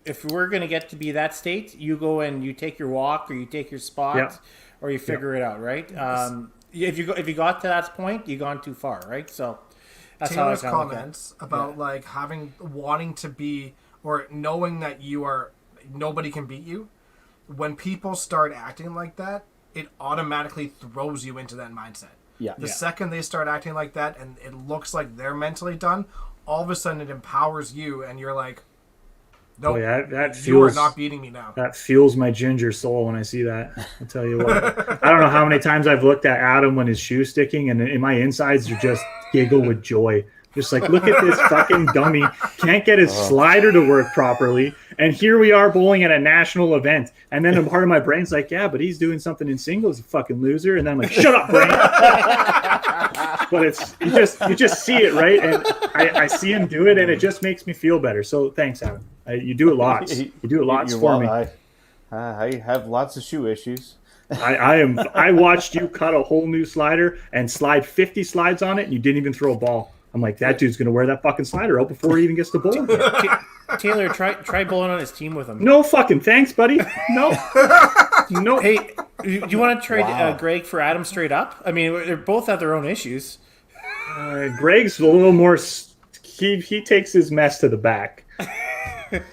if we're gonna get to be that state, you go and you take your walk, or you take your spot, Yeah. or you figure it out, right? If you got to that point, you've gone too far, right? So that's Taylor's how I look at it. comments about like wanting to be, or knowing that nobody can beat you. When people start acting like that, it automatically throws you into that mindset. Yeah. The second they start acting like that and it looks like they're mentally done, all of a sudden it empowers you and you're like, no, that you are feels not beating me now. that fuels my ginger soul when I see that. I'll tell you what. I don't know how many times I've looked at Adam when his shoe's sticking, and in my insides are just giggle with joy. Just like, look at this fucking dummy. Can't get his slider to work properly. And here we are bowling at a national event. And then a part of my brain's like, yeah, but he's doing something in singles, you fucking loser. And then I'm like, shut up, brain. But it's you just see it, right? And I see him do it, and it just makes me feel better. So thanks, Adam. You do it lots. You do it lots for me. I have lots of shoe issues. I watched you cut a whole new slider and slide 50 slides on it, and you didn't even throw a ball. I'm like, that dude's going to wear that fucking slider out before he even gets to bowl. Taylor, try bowling on his team with him. No fucking thanks, buddy. No. No. Hey, do you want to trade Greg for Adam straight up? I mean, they both have their own issues. Greg's a little more. He takes his mess to the back.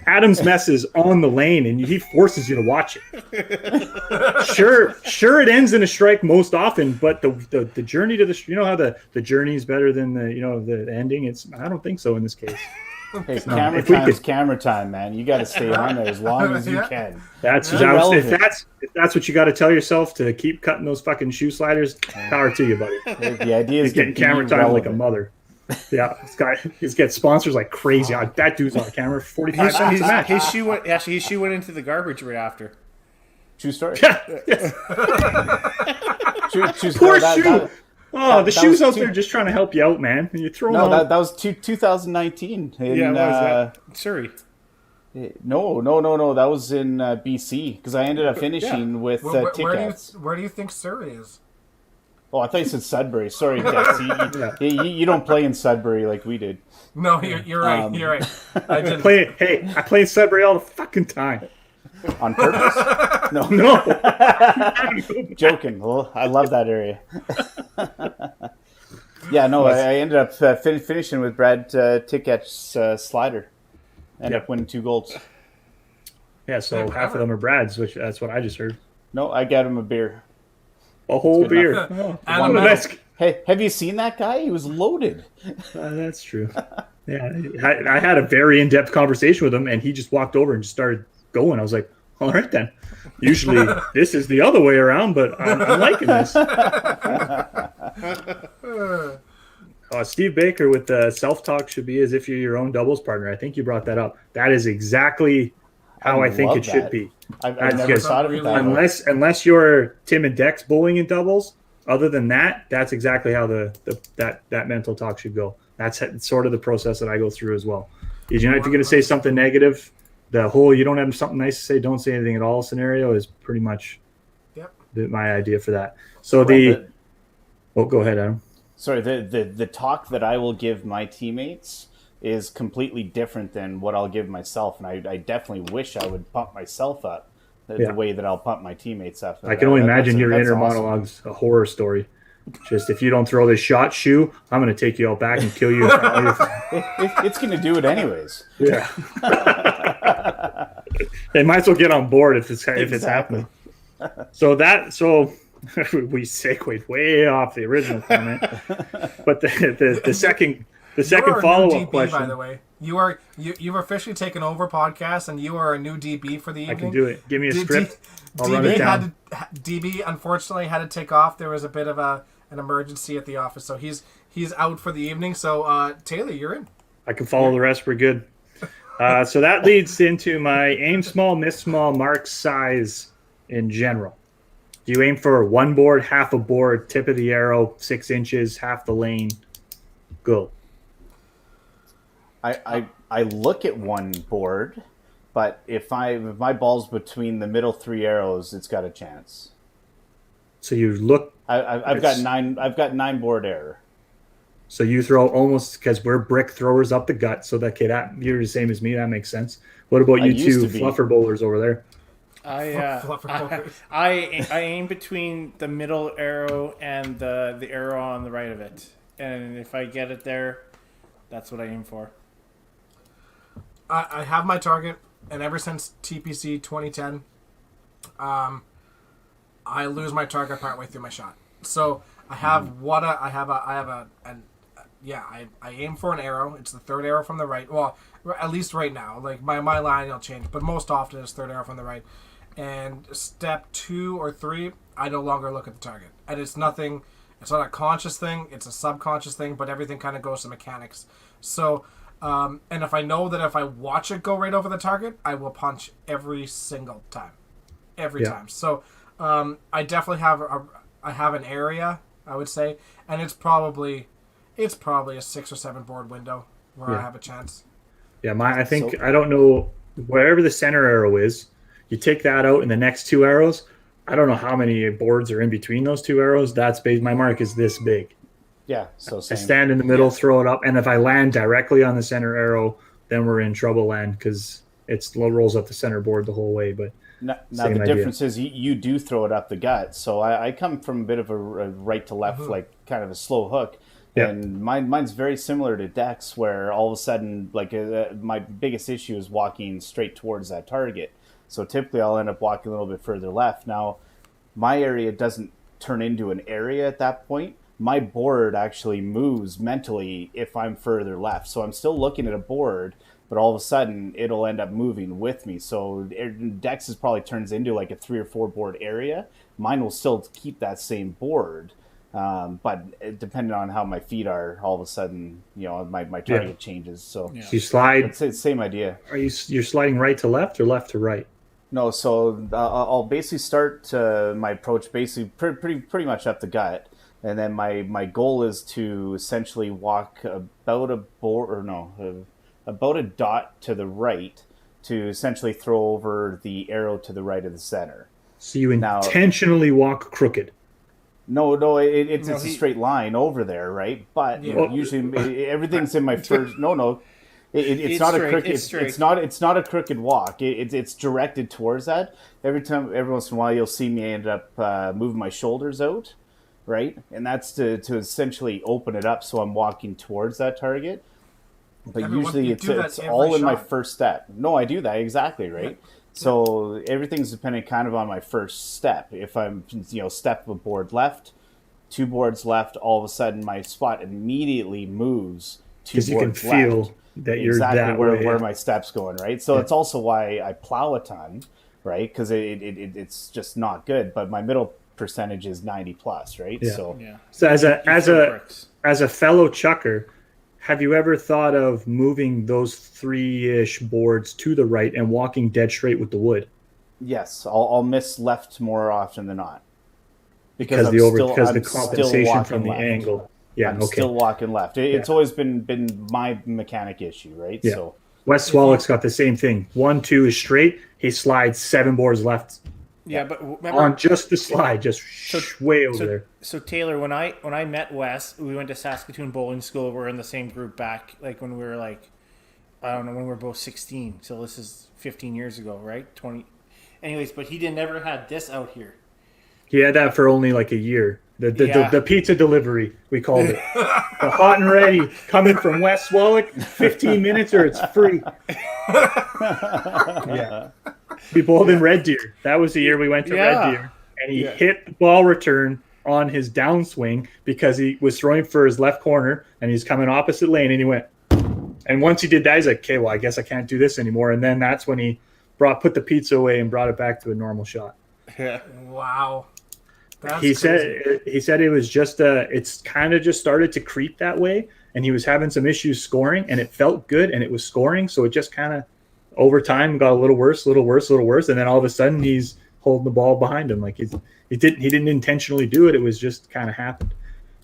Adam's mess is on the lane, and he forces you to watch it. Sure, it ends in a strike most often, but the journey to the how the journey is better than the ending. I don't think so in this case. Hey, camera time, man. You got to stay on there as long as you can. If that's what you got to tell yourself to keep cutting those fucking shoe sliders, power to you, buddy. The idea is getting camera time like a mother. Yeah, he's getting sponsors like crazy. That dude's on camera 45 times a match. His shoe went into the garbage right after. True story. Poor shoe. The shoe's out there just trying to help you out, man. And you throw that was 2019. What was that? Surrey. No. That was in BC because I ended up finishing with tickets. Where do you think Surrey is? Oh, I thought you said Sudbury. Sorry, Dex. You don't play in Sudbury like we did. No, you're right. You're right. I play in Sudbury all the fucking time. On purpose? No. Joking. Well, I love that area. I ended up finishing with Brad Ticket's slider. Ended up winning 2 golds. Yeah, so half of them are Brad's, that's what I just heard. No, I got him a beer. A whole beer. Hey, have you seen that guy? He was loaded. That's true. Yeah, I had a very in-depth conversation with him, and he just walked over and just started going. I was like, all right then. Usually this is the other way around, but I'm liking this. Steve Baker with the self-talk should be as if you're your own doubles partner. I think you brought that up. That is exactly how I think it should be. I've never thought of it that way. Unless you're Tim and Dex bowling in doubles, other than that's exactly how that mental talk should go. That's sort of the process that I go through as well. If you're going to say something negative, the whole you don't have something nice to say, don't say anything at all scenario is pretty much my idea for that. So go ahead, Adam. Sorry, the talk that I will give my teammates is completely different than what I'll give myself, and I definitely wish I would pump myself up the way that I'll pump my teammates up. I can only imagine your inner monologue's a horror story. Just if you don't throw this shot shoe, I'm going to take you out back and kill you. It's going to do it anyways. Yeah. They might as well get on board if it's happening. So we segued way off the original comment, but the second follow-up question. By the way, you've officially taken over podcast, and you are a new DB for the evening. I can do it. Give me a script. I'll run it down. DB unfortunately had to take off. There was a bit of an emergency at the office, so he's out for the evening. So Taylor, you're in. I can follow the rest. We're good. So that leads into my aim small, miss small, mark size in general. Do you aim for 1 board, half a board, tip of the arrow, 6 inches, half the lane? Go. I look at 1 board, but if my ball's between the middle 3 arrows, it's got a chance. So you look. I've got 9 board error. So you throw almost, because we're brick throwers up the gut. So that kid, you're the same as me. That makes sense. What about I you used two to be. fluffer bowlers over there? I aim between the middle arrow and the arrow on the right of it, and if I get it there, that's what I aim for. I have my target, and ever since TPC 2010, I lose my target partway through my shot. So I have I aim for an arrow. It's the third arrow from the right. Well, at least right now. Like my line will change, but most often it's third arrow from the right. And step 2 or 3, I no longer look at the target. And it's nothing. It's not a conscious thing. It's a subconscious thing. But everything kind of goes to mechanics. So, and if I know that if I watch it go right over the target, I will punch every single time, every time. So, I definitely have I have an area, I would say, and it's probably a 6 or 7 board window where I have a chance. Yeah, I don't know, wherever the center arrow is, you take that out and the next 2 arrows, I don't know how many boards are in between those 2 arrows. That's big. My mark is this big. Yeah, so same. I stand in the middle, throw it up, and if I land directly on the center arrow, then we're in trouble land because it rolls up the center board the whole way. But now the difference is you do throw it up the gut. So I come from a bit of a right to left, like kind of a slow hook. Yeah. And mine's very similar to Dex, where all of a sudden, like my biggest issue is walking straight towards that target. So typically I'll end up walking a little bit further left. Now, my area doesn't turn into an area at that point. My board actually moves mentally if I'm further left. So I'm still looking at a board, but all of a sudden it'll end up moving with me. So Dex's probably turns into like a 3 or 4 board area. Mine will still keep that same board. But depending on how my feet are, all of a sudden, my target changes. So you slide. It's the same idea. You're sliding right to left or left to right? No, so I'll basically start my approach basically pretty much up the gut, and then my goal is to essentially walk about a dot to the right to essentially throw over the arrow to the right of the center. So you intentionally walk crooked. No, it's a straight line over there, right? But usually everything's in my first. No. It's not a crooked. It's not a crooked walk. It's directed towards that. Every once in a while, you'll see me end up moving my shoulders out, right? And that's to essentially open it up, so I'm walking towards that target. But usually it's all in my first step. No, I do that exactly, right? Yeah. So everything's dependent kind of on my first step. If I'm step a board left, 2 boards left, all of a sudden my spot immediately moves 2 boards left. Because you can feel that you're exactly that where my step's going, right? So it's also why I plow a ton, right? Because it's just not good. But my middle percentage is 90 plus, right? Yeah. So as a fellow chucker, have you ever thought of moving those 3-ish boards to the right and walking dead straight with the wood? Yes, I'll miss left more often than not. Because the compensation from the angle. Yeah, I'm still walking left. It's always been my mechanic issue, right? Yeah. So Wes Swallock's got the same thing. 1, 2 is straight. He slides 7 boards left. Yeah, but remember, on just the slide, way over there. So Taylor, when I met Wes, we went to Saskatoon Bowling School. We're in the same group back, like when we were when we were both 16. So this is 15 years ago, right? 20. Anyways, but he never had this out here. He had that for only like a year. The pizza delivery, we called it. The hot and ready coming from Wes Swallock, 15 minutes or it's free. Yeah. We bowled in Red Deer. That was the year we went to Red Deer. And he hit the ball return on his downswing because he was throwing for his left corner and he's coming opposite lane and he went. And once he did that, he's like, okay, well, I guess I can't do this anymore. And then that's when he put the pizza away and brought it back to a normal shot. Yeah. Wow. He said it was just it's kind of just started to creep that way, and he was having some issues scoring, and it felt good, and it was scoring, so it just kind of over time got a little worse, and then all of a sudden he's holding the ball behind him like he didn't intentionally do it. It was just kind of happened,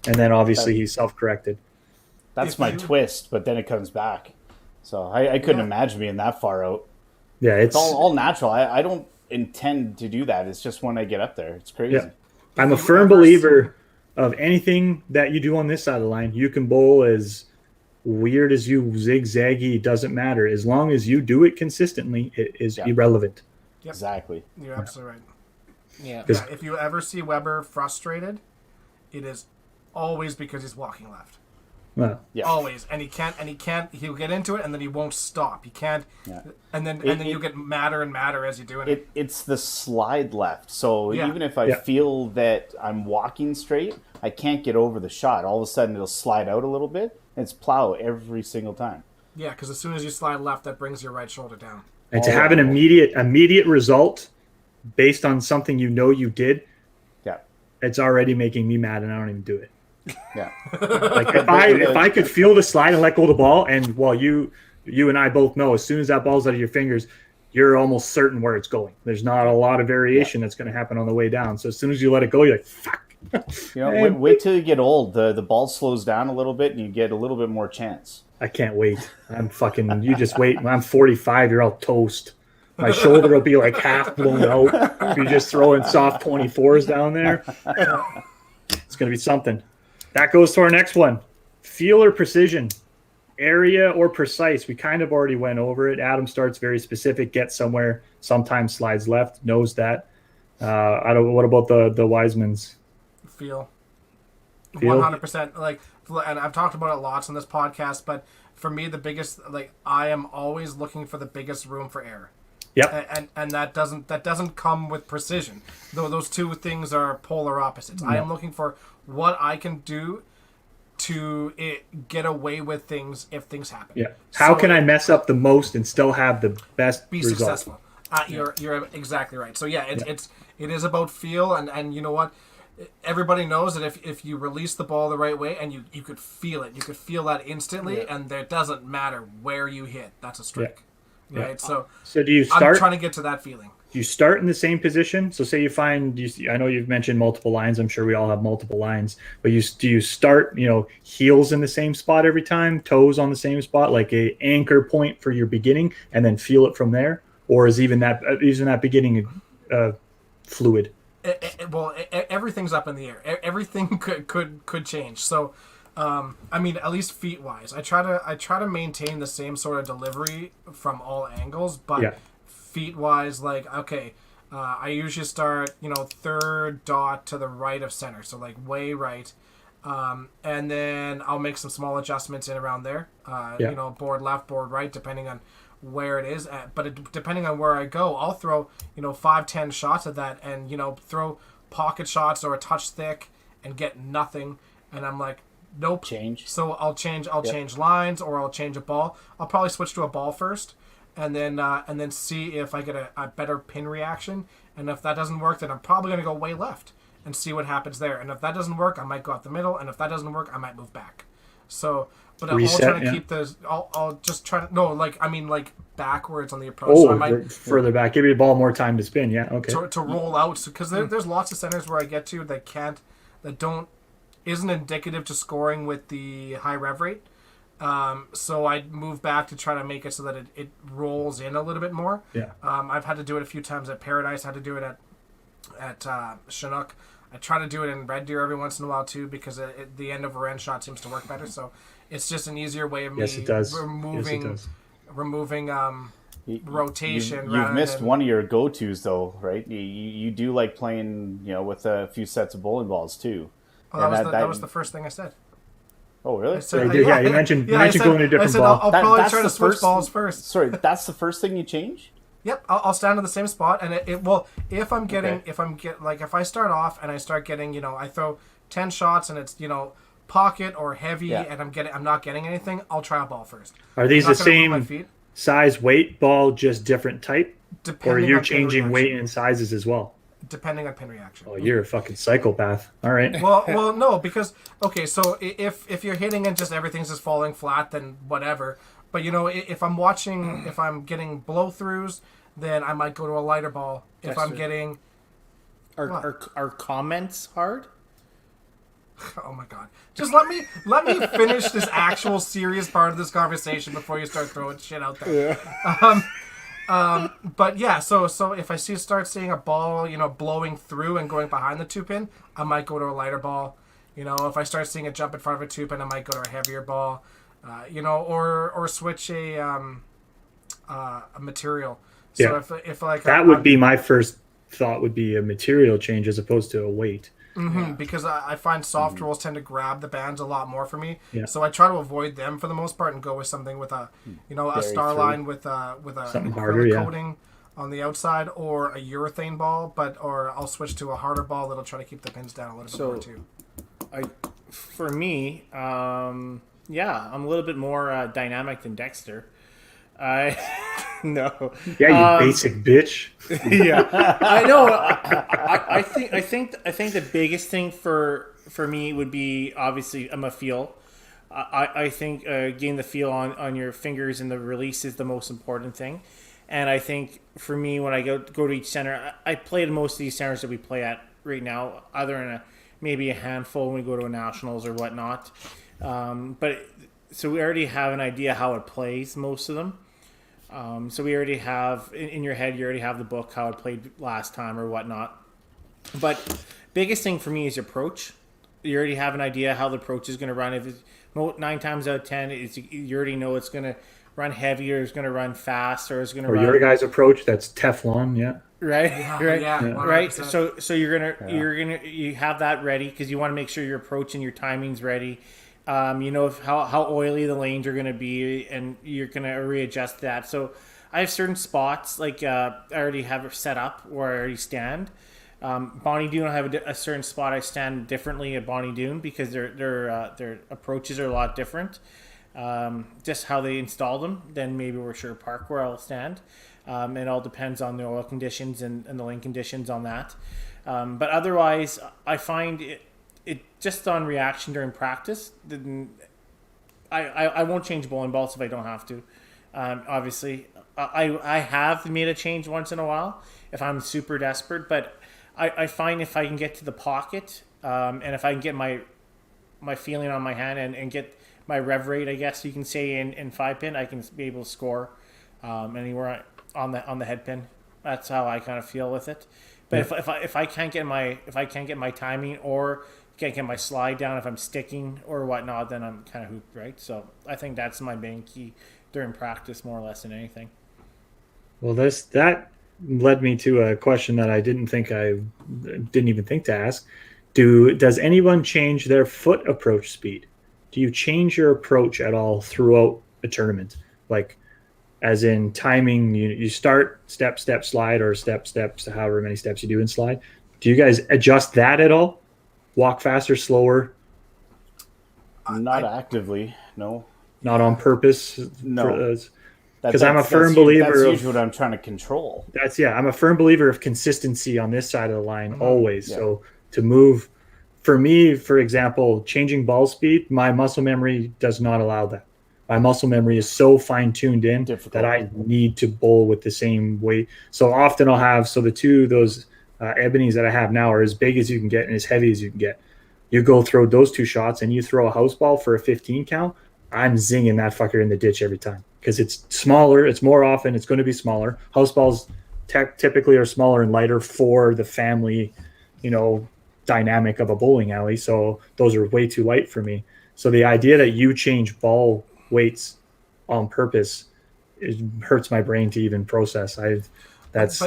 and then obviously he self-corrected. That's my twist, but then it comes back. So I couldn't imagine being that far out. Yeah, it's all natural. I don't intend to do that. It's just when I get up there, it's crazy. Yeah. I'm a firm believer of anything that you do on this side of the line. You can bowl as weird as you zigzaggy, doesn't matter. As long as you do it consistently, it is irrelevant. Yep. Exactly. You're absolutely right. Yeah. Yeah, if you ever see Weber frustrated, it is always because he's walking left. Well, Yeah. Always, and he can't. He'll get into it, and then he won't stop. He can't, and then you get madder and madder as you're doing it. It's the slide left. So Yeah. even if I feel that I'm walking straight, I can't get over the shot. All of a sudden, it'll slide out a little bit. And it's plow every single time. Yeah, because as soon as you slide left, that brings your right shoulder down. and to have an immediate result based on something you know you did, it's already making me mad, and I don't even do it. Yeah. Like if I could feel the slide and let go of the ball, and well, you and I both know as soon as that ball's out of your fingers, you're almost certain where it's going. There's not a lot of variation that's going to happen on the way down. So as soon as you let it go, you're like, fuck. You know, wait till you get old. The ball slows down a little bit, and you get a little bit more chance. I can't wait. You just wait. When I'm 45, you're all toast. My shoulder will be like half blown out. You're just throwing soft 24s down there. It's going to be something. That goes to our next one. Feel or precision. Area or precise. We kind of already went over it. Adam starts very specific, gets somewhere, sometimes slides left, knows that. What about the Wisemans? Feel 100%. Like, and I've talked about it lots on this podcast, but for me, the biggest, like, I am always looking for the biggest room for error. Yep. And that doesn't come with precision. Though those two things are polar opposites. I am looking for what I can do to get away with things if things happen. Yeah. How can I mess up the most and still have the best result? Successful? You're exactly right. So yeah, it is about feel, and you know what? Everybody knows that if you release the ball the right way and you could feel it, you could feel that instantly, and it doesn't matter where you hit. That's a strike. Right, so do you start? I'm trying to get to that feeling. Do you start in the same position? So say you find, I know you've mentioned multiple lines. I'm sure we all have multiple lines, but do you start, heels in the same spot every time, toes on the same spot, like a anchor point for your beginning, and then feel it from there, or is even that beginning fluid? Everything's up in the air. Everything could change. So. I mean, at least feet wise, I try to maintain the same sort of delivery from all angles, but feet wise, like, okay, I usually start, third dot to the right of center, so like way right, and then I'll make some small adjustments in around there, board left, board right, depending on where it is, depending on where I go, I'll throw 5-10 shots of that, and throw pocket shots or a touch thick and get nothing, and I'm like, nope. Change. So I'll change lines, or I'll change a ball. I'll probably switch to a ball first, and then see if I get a better pin reaction. And if that doesn't work, then I'm probably going to go way left and see what happens there. And if that doesn't work, I might go out the middle. And if that doesn't work, I might move back. So, but I'm all trying to keep this. I'll just try to backwards on the approach. Oh, so I might further back. Give you the ball more time to spin. Yeah, okay. To roll out, because there's lots of centers where I get to that isn't indicative to scoring with the high rev rate. So I move back to try to make it so that it rolls in a little bit more. Yeah. I've had to do it a few times at Paradise. I had to do it at Chinook. I try to do it in Red Deer every once in a while too, because the end of a end shot seems to work better. So it's just an easier way of removing rotation. You've missed one of your go-tos though, right? You do like playing, with a few sets of bowling balls too. Oh, that was the first thing I said. Oh, really? You mentioned going to a different ball. I'll probably try to switch balls first. Sorry, that's the first thing you change? Yep, I'll stand in the same spot, and if I start off and I start getting, I throw 10 shots and it's, pocket or heavy, and I'm not getting anything, I'll try a ball first. Are these the same size, weight ball, just different type? Or are you changing weight and sizes as well? Depending on pin reaction. Oh, you're a fucking psychopath. All right. Well, no, because so if you're hitting and just everything's just falling flat, then whatever. But if I'm getting blow throughs, then I might go to a lighter ball. If I'm getting, are comments hard? Oh my god! Just let me finish this actual serious part of this conversation before you start throwing shit out there. Yeah. But yeah, so if I start seeing a ball, blowing through and going behind the 2-pin, I might go to a lighter ball. You know, if I start seeing a jump in front of a two pin, I might go to a heavier ball. You know, or switch a material. So Yeah. if like That would be my first thought, would be a material change as opposed to a weight. because I find soft rolls tend to grab the bands a lot more for me. Yeah. So I try to avoid them for the most part and go with something with a, you know, a Very star true. line with a Something acrylic harder, yeah. coating on the outside, or a urethane ball, or I'll switch to a harder ball that'll try to keep the pins down a little bit more too. For me, yeah, I'm a little bit more dynamic than Dexter. I no. Yeah, you basic bitch. Yeah, I know. I think the biggest thing for me would be, obviously, I'm a feel. I think getting the feel on your fingers and the release is the most important thing. And I think for me, when I go to each center, I play at most of these centers that we play at right now, other than maybe a handful when we go to a nationals or whatnot. So we already have an idea how it plays, most of them. So we already have, in your head, you already have the book, how it played last time or whatnot. But biggest thing for me is your approach. You already have an idea how the approach is going to run. If it's 9 times out of 10, you already know it's going to run heavy, or it's going to run fast, or it's going to run... your guys' approach, that's Teflon, yeah. Right, Yeah, right. 100%. So you have that ready, because you want to make sure your approach and your timing's ready. You know how oily the lanes are going to be, and you're going to readjust that. So I have certain spots, like I already have it set up where I already stand. Bonnie Doon, I have a certain spot I stand differently at Bonnie Doon, because their approaches are a lot different. Just how they install them than maybe we're Sure Park where I'll stand. It all depends on the oil conditions and the lane conditions on that. But otherwise, I find it just on reaction during practice. I won't change bowling balls if I don't have to. Obviously, I have made a change once in a while if I'm super desperate. But I find if I can get to the pocket, and if I can get my feeling on my hand and get my rev rate, I guess you can say, in 5-pin, I can be able to score anywhere on the head pin. That's how I kind of feel with it. But if I can't get my timing, or can't get my slide down, if I'm sticking or whatnot, then I'm kind of hooped, right? So I think that's my main key during practice, more or less than anything. Well, that led me to a question that I didn't even think to ask. Does anyone change their foot approach speed? Do you change your approach at all throughout a tournament? Like, as in timing, you start step, slide, or steps, however many steps you do in slide. Do you guys adjust that at all? Walk faster, slower? Not actively, no. Not on purpose? No. Because I'm a firm believer that's of... usually what I'm trying to control. I'm a firm believer of consistency on this side of the line, always. Yeah. So to move... For me, for example, changing ball speed, my muscle memory does not allow that. My muscle memory is so fine-tuned in that I need to bowl with the same weight. So often I'll have... So those ebonies that I have now are as big as you can get and as heavy as you can get. You go throw those 2 shots and you throw a house ball for a 15 count, I'm zinging that fucker in the ditch every time. Because it's smaller, it's more often, it's going to be smaller. House balls typically are smaller and lighter for the family, dynamic of a bowling alley. So those are way too light for me. So the idea that you change ball weights on purpose, it hurts my brain to even process. Adam,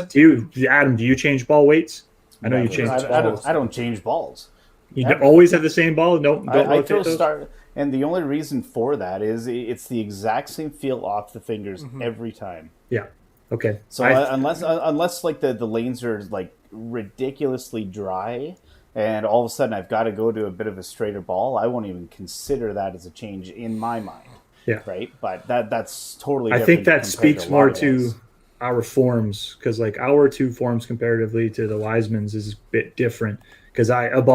do you change ball weights? I know you change balls. I don't change balls. You always have the same ball? No, don't I rotate throw those? And the only reason for that is it's the exact same feel off the fingers every time. Yeah. Okay. So unless like the lanes are like ridiculously dry, and all of a sudden I've got to go to a bit of a straighter ball, I won't even consider that as a change in my mind. Yeah. Right. But that's totally. I think that speaks more to guys. our forms, because like our 2 forms comparatively to the Wiseman's is a bit different. Because I've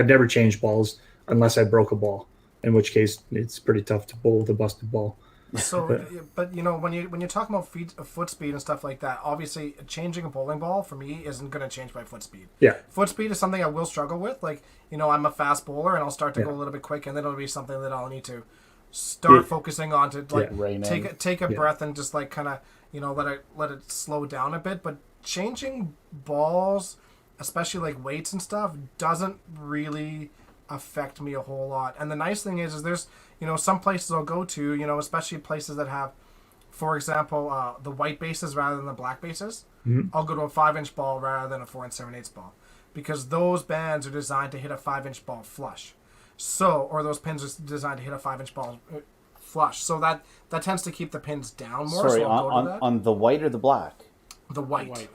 never changed balls unless I broke a ball, in which case it's pretty tough to bowl with a busted ball. So, but when you're talking about foot speed and stuff like that, obviously changing a bowling ball for me isn't going to change my foot speed. Yeah, foot speed is something I will struggle with. Like, I'm a fast bowler and I'll start to go a little bit quick, and then it'll be something that I'll need to start focusing on to take a breath and just like kind of let it slow down a bit. But changing balls, especially like weights and stuff, doesn't really affect me a whole lot. And the nice thing is there's, some places I'll go to, especially places that have, for example, the white bases rather than the black bases. I'll go to a 5-inch ball rather than a 4 7/8 ball, because those bands are designed to hit a 5-inch ball flush. Or those pins are designed to hit a 5-inch ball flush. So that tends to keep the pins down more. Sorry, so I'll go to that. on the white or the black? The white.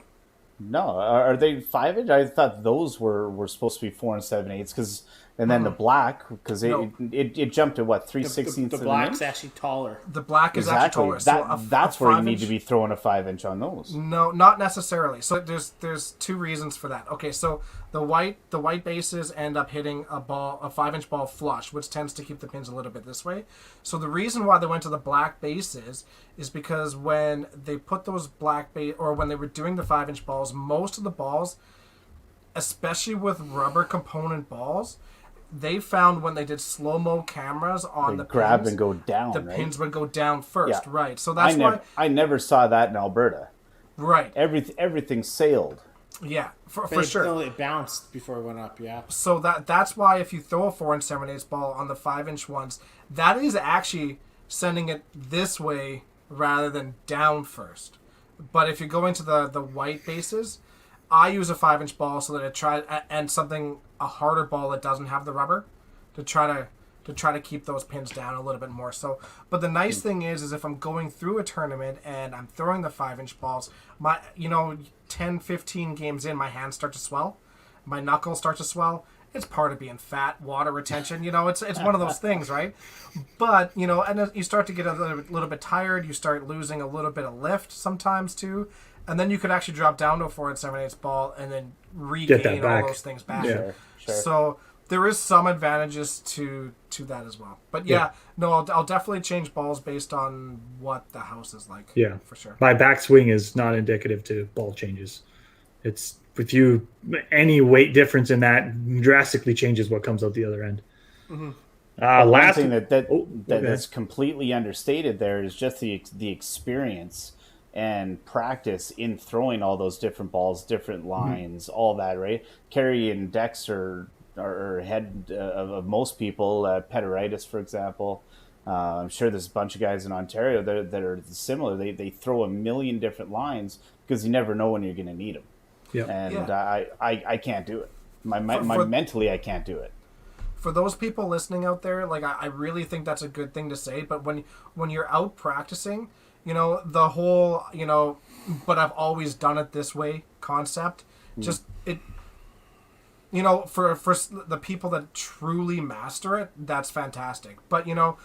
No, are they 5-inch? I thought those were supposed to be 4 7/8, and then the black, because it jumped to what, 3/16 The black's actually taller. The black is exactly actually taller. That's where you need to be throwing a 5-inch on those. No, not necessarily. So there's two reasons for that. Okay, so the white bases end up hitting a 5-inch ball flush, which tends to keep the pins a little bit this way. So the reason why they went to the black bases is because when they put those when they were doing the 5-inch balls, most of the balls, especially with rubber component balls, they found when they did slow-mo cameras on the grab pins, and go down, the right? pins would go down first, Yeah. right? So that's why I never saw that in Alberta. Right. Everything sailed. Yeah, for sure. No, it bounced before it went up, yeah. So that's why if you throw a 4 7/8 ball on the 5-inch ones, that is actually sending it this way rather than down first. But if you're going to the white bases, I use a 5-inch ball so that a harder ball that doesn't have the rubber to try to keep those pins down a little bit more. So, but the nice thing is if I'm going through a tournament and I'm throwing the 5-inch balls, 10, 15 games in, my hands start to swell, my knuckles start to swell. It's part of being fat, water retention. It's one of those things, right? But and you start to get a little bit tired. You start losing a little bit of lift sometimes too, and then you could actually drop down to a 4 7/8 ball and then regain all those things back. Sure. So there is some advantages to that as well. But I'll definitely change balls based on what the house is like. Yeah, for sure. My backswing is not indicative to ball changes. It's with you, any weight difference in that drastically changes what comes out the other end. One Last thing that's completely understated there is just the experience and practice in throwing all those different balls, different lines, all that, right? Carry and decks are head of most people. Pederitis, for example. I'm sure there's a bunch of guys in Ontario that are similar. They throw a million different lines because you never know when you're going to need them. Yep. And I can't do it. Mentally, I can't do it. For those people listening out there, like I really think that's a good thing to say. But when you're out practicing, the whole but I've always done it this way concept, just it. For the people that truly master it, that's fantastic. But you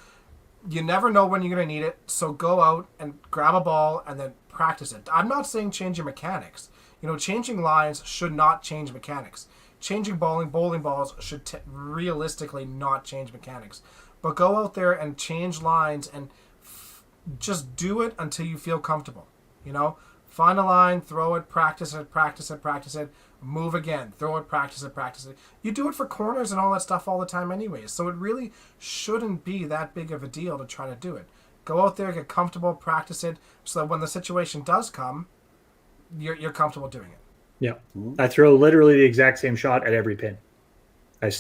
never know when you're going to need it. So go out and grab a ball and then practice it. I'm not saying change your mechanics. Changing lines should not change mechanics. Changing bowling balls should realistically not change mechanics. But go out there and change lines and just do it until you feel comfortable. Find a line, throw it, practice it, move again, throw it, practice it. You do it for corners and all that stuff all the time anyways. So it really shouldn't be that big of a deal to try to do it. Go out there, get comfortable, practice it, so that when the situation does come, you're comfortable doing it. Yeah. I throw literally the exact same shot at every pin. I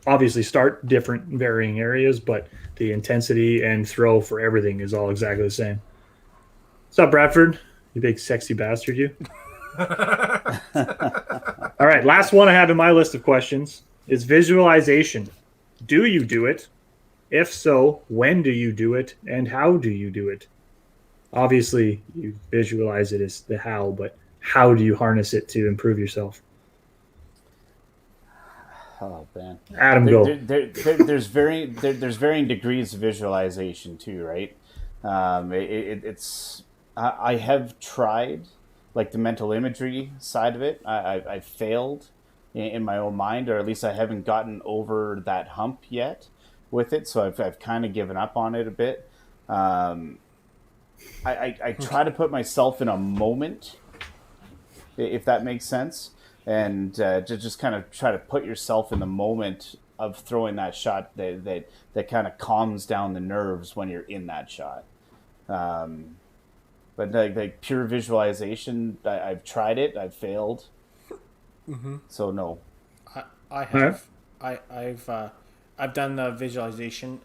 obviously start different varying areas, but the intensity and throw for everything is all exactly the same. What's up, Bradford? You big sexy bastard, you. All right, last one I have in my list of questions is visualization. Do you do it? If so, when do you do it, and how do you do it? Obviously, you visualize it as the how, but how do you harness it to improve yourself? Oh man, Adam, go. There's varying degrees of visualization too, right? I have tried like the mental imagery side of it. I've failed in my own mind, or at least I haven't gotten over that hump yet with it. So I've kind of given up on it a bit. I try to put myself in a moment, if that makes sense, and just kind of try to put yourself in the moment of throwing that shot that kind of calms down the nerves when you're in that shot. But like pure visualization, I've tried it, I've failed. So no. I have. I've done the visualization.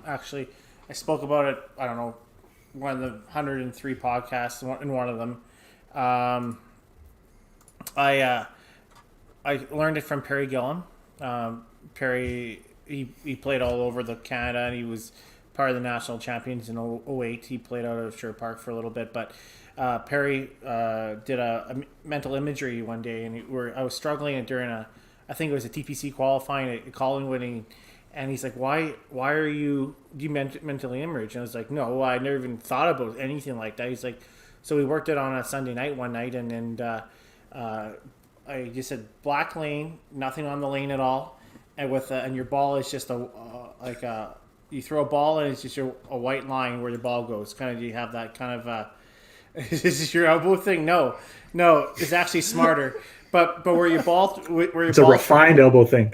Actually, I spoke about it. I don't know, one of the 103 podcasts in one of them. I learned it from Perry Gillum. Perry he played all over the Canada, and he was part of the national champions in '08. He played out of Sherwood Park for a little bit, but Perry did a mental imagery one day, and I was struggling during I think it was a TPC qualifying at Collingwood, and he's like, why do you mentally image? And I was like, no, I never even thought about anything like that. He's like, so we worked it on a Sunday night one night, and I just said black lane, nothing on the lane at all, and and your ball is just you throw a ball and it's just a white line where the ball goes. Kind of, do you have that kind of is this your elbow thing? No, it's actually smarter. But where your ball it's a refined elbow thing.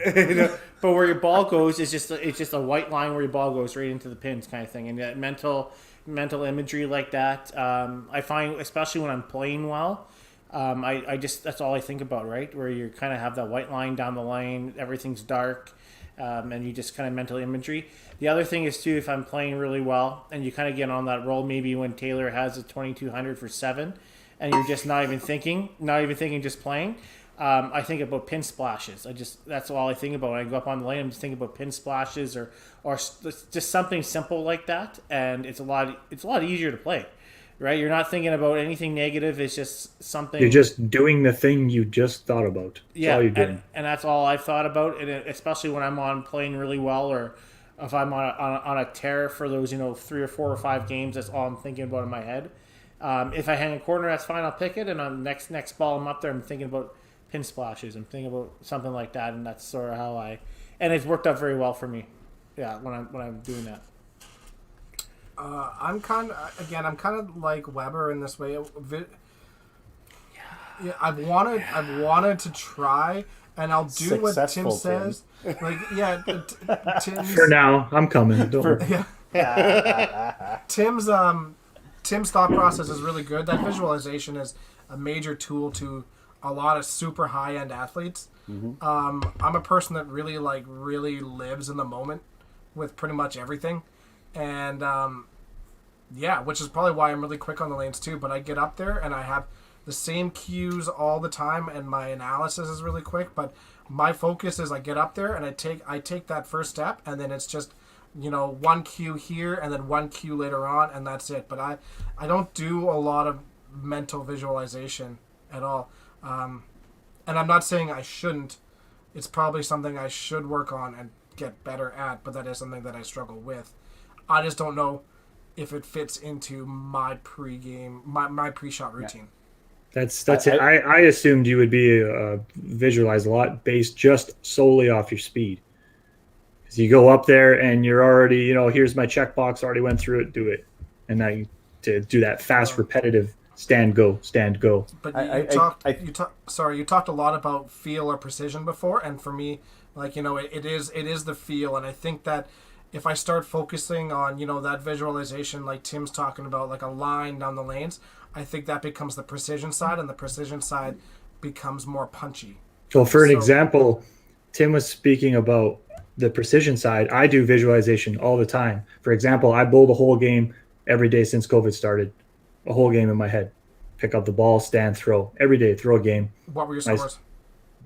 But where your ball goes is just a white line where your ball goes right into the pins, kind of thing. And that mental imagery like that, I find, especially when I'm playing well, I just, that's all I think about, right? Where you kind of have that white line down the lane, everything's dark, and you just kind of mental imagery. The other thing is too, if I'm playing really well and you kind of get on that roll, maybe when Taylor has a 2200 for 7, and you're just not even thinking, just playing. I think about pin splashes. That's all I think about when I go up on the lane. I'm just thinking about pin splashes or just something simple like that, and it's a lot easier to play, right? You're not thinking about anything negative. It's just something. You're just doing the thing you just thought about. That's all you're doing. And that's all I've thought about. And especially when I'm on playing really well, or if I'm on a tear for those 3 or 4 or 5 games, that's all I'm thinking about in my head. If I hang a corner, that's fine. I'll pick it, and on the next ball I'm up there, I'm thinking about pin splashes. I'm thinking about something like that, and that's sort of how and it's worked out very well for me. Yeah, when I'm doing that. I'm kind of like Weber in this way. Yeah, I've wanted to try, and I'll do what Tim says. Like, yeah, Tim's, for now, I'm coming. Don't worry. Yeah. Tim's thought process is really good. That visualization is a major tool to a lot of super high-end athletes. Mm-hmm. I'm a person that really lives in the moment with pretty much everything. And, which is probably why I'm really quick on the lanes too. But I get up there and I have the same cues all the time, and my analysis is really quick. But my focus is I get up there and I take that first step, and then it's just, one cue here and then one cue later on, and that's it. But I don't do a lot of mental visualization at all. And I'm not saying I shouldn't. It's probably something I should work on and get better at, but that is something that I struggle with. I just don't know if it fits into my pre-game, my pre-shot routine. That's it. I assumed you would be visualize a lot based just solely off your speed. Because you go up there and you're already, here's my checkbox, already went through it, do it. And now you to do that fast, repetitive stand, go. But you talked a lot about feel or precision before, and for me, it is the feel, and I think that if I start focusing on, that visualization like Tim's talking about, like a line down the lanes, I think that becomes the precision side, and the precision side becomes more punchy. Well, for an example, Tim was speaking about the precision side. I do visualization all the time. For example, I bowled a whole game every day since COVID started. A whole game in my head. Pick up the ball, stand, throw. Every day, throw a game. What were your scores?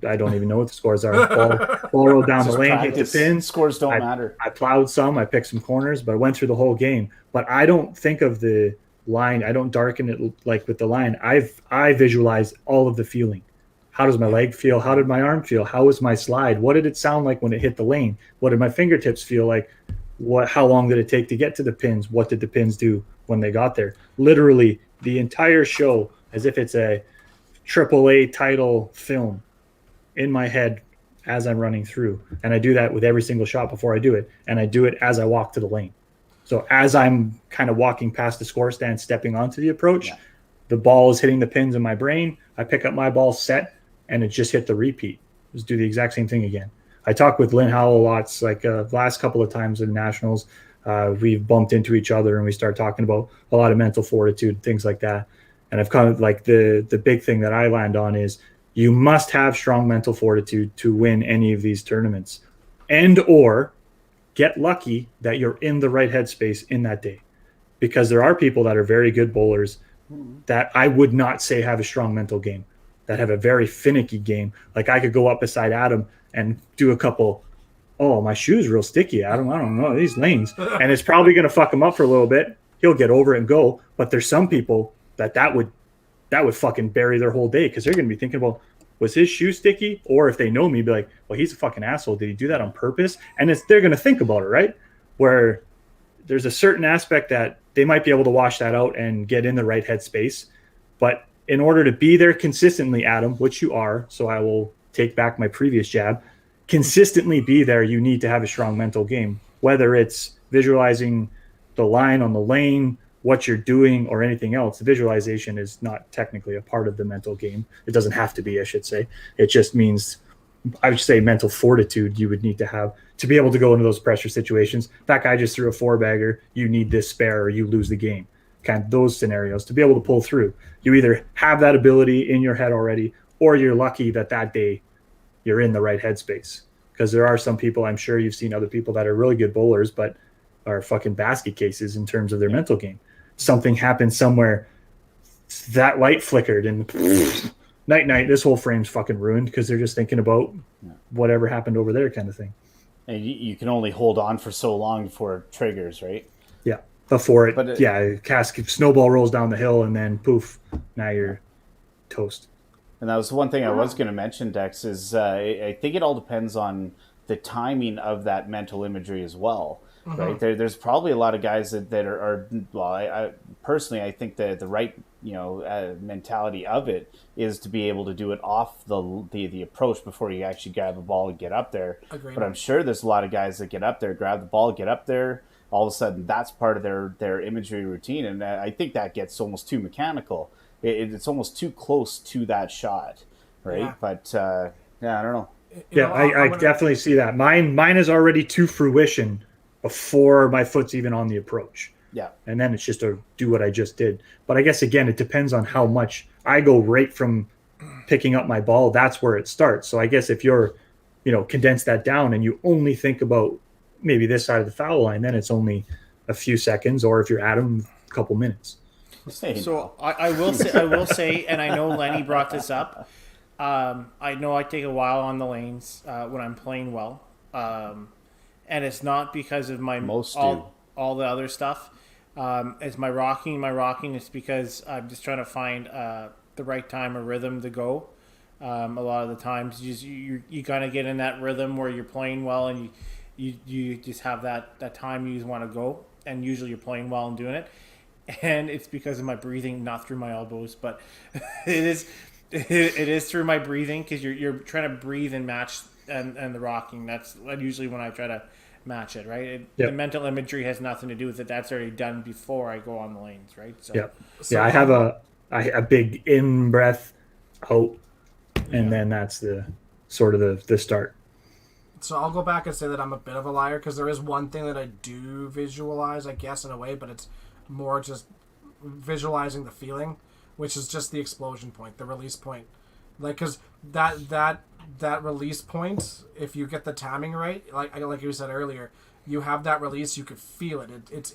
I don't even know what the scores are. Ball rolled down the lane, hit the pin. Scores don't matter. I plowed some. I picked some corners, but I went through the whole game. But I don't think of the line. I don't darken it like with the line. I visualize all of the feeling. How does my leg feel? How did my arm feel? How was my slide? What did it sound like when it hit the lane? What did my fingertips feel like? How long did it take to get to the pins? What did the pins do when they got there? Literally the entire show, as if it's a AAA title film in my head as I'm running through. And I do that with every single shot before I do it. And I do it as I walk to the lane. So as I'm kind of walking past the score stand, stepping onto the approach, the ball is hitting the pins in my brain. I pick up my ball, set, and it just hit the repeat. Just do the exact same thing again. I talk with Lynn Howell lots, last couple of times in nationals, we've bumped into each other and we start talking about a lot of mental fortitude, things like that. And I've kind of the big thing that I land on is you must have strong mental fortitude to win any of these tournaments, and or get lucky that you're in the right headspace in that day. Because there are people that are very good bowlers that I would not say have a strong mental game, that have a very finicky game. Like I could go up beside Adam and do a couple, oh, my shoe's real sticky, Adam. I don't know, these lanes. And it's probably going to fuck him up for a little bit. He'll get over it and go. But there's some people that would fucking bury their whole day because they're going to be thinking about, was his shoe sticky? Or if they know me, be like, well, he's a fucking asshole. Did he do that on purpose? And they're going to think about it, right? Where there's a certain aspect that they might be able to wash that out and get in the right headspace. But in order to be there consistently, Adam, which you are, so I will take back my previous jab, consistently be there, you need to have a strong mental game, whether it's visualizing the line on the lane, what you're doing, or anything else. The visualization is not technically a part of the mental game. It doesn't have to be, I should say. It just means, I would say, mental fortitude you would need to have to be able to go into those pressure situations. That guy just threw a four-bagger. You need this spare or you lose the game. Kind of those scenarios to be able to pull through. You either have that ability in your head already, or you're lucky that day you're in the right headspace. Because there are some people, I'm sure you've seen other people that are really good bowlers, but are fucking basket cases in terms of their mental game. Something happened somewhere, that light flickered, and night, this whole frame's fucking ruined because they're just thinking about whatever happened over there kind of thing. And you can only hold on for so long before it triggers, right? Yeah. Before snowball rolls down the hill and then poof, now you're toast. And that was one thing I was going to mention, Dex, is I think it all depends on the timing of that mental imagery as well, right? There's probably a lot of guys that are well, I personally, I think the right mentality of it is to be able to do it off the approach before you actually grab a ball and get up there. Agreed. But I'm sure there's a lot of guys that get up there, grab the ball, get up there, all of a sudden that's part of their imagery routine, and I think that gets almost too mechanical. It's almost too close to that shot, right? Yeah. But I don't know. I definitely see that. Mine is already to fruition before my foot's even on the approach. Yeah. And then it's just to do what I just did. But I guess, again, it depends on how much I go right from picking up my ball. That's where it starts. So I guess if you're, condense that down and you only think about maybe this side of the foul line, then it's only a few seconds, or if you're Adam, a couple minutes. So I will say, and I know Lenny brought this up. I know I take a while on the lanes when I'm playing well, and it's not because of my all the other stuff. It's my rocking. My rocking is because I'm just trying to find the right time or rhythm to go. A lot of the times, you kind of get in that rhythm where you're playing well, and you just have that time you just want to go, and usually you're playing well and doing it. And it's because of my breathing, not through my elbows, but it is through my breathing, because you're trying to breathe and match and the rocking. That's usually when I try to match it, right? The mental imagery has nothing to do with it. That's already done before I go on the lanes, right? So, I have a big in breath, out, and then that's the sort of the start. So I'll go back and say that I'm a bit of a liar, because there is one thing that I do visualize, I guess, in a way, but it's more just visualizing the feeling, which is just the explosion point, the release point. Like, because that release point, if you get the timing right, like you said earlier, you have that release, you could feel it. It's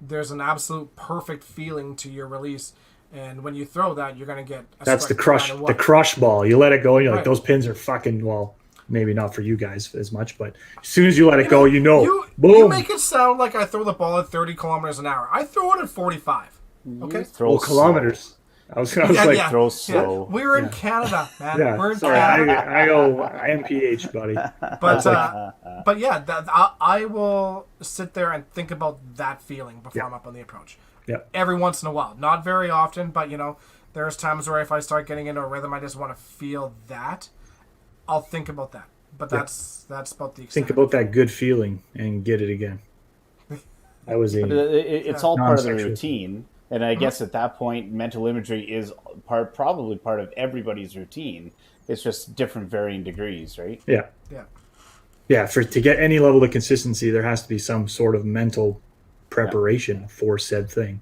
there's an absolute perfect feeling to your release, and when you throw that, you're gonna get that's the crush ball. You let it go, and you're like, those pins are fucking, well, maybe not for you guys as much, but as soon as you let it go, boom. You make it sound like I throw the ball at 30 kilometers an hour. I throw it at 45. Okay? Throw kilometers. I was throw slow. Yeah. We're in Canada, man. Yeah. We're in Canada. I go MPH, buddy. But yeah, I will sit there and think about that feeling before I'm up on the approach. Yeah. Every once in a while. Not very often, but there's times where if I start getting into a rhythm, I just want to feel that. I'll think about that. But that's about the extent. Think about that good feeling and get it again. It's all part of the routine. And I guess at that point, mental imagery is probably part of everybody's routine. It's just different varying degrees, right? Yeah. Yeah. Yeah, to get any level of consistency, there has to be some sort of mental preparation for said thing.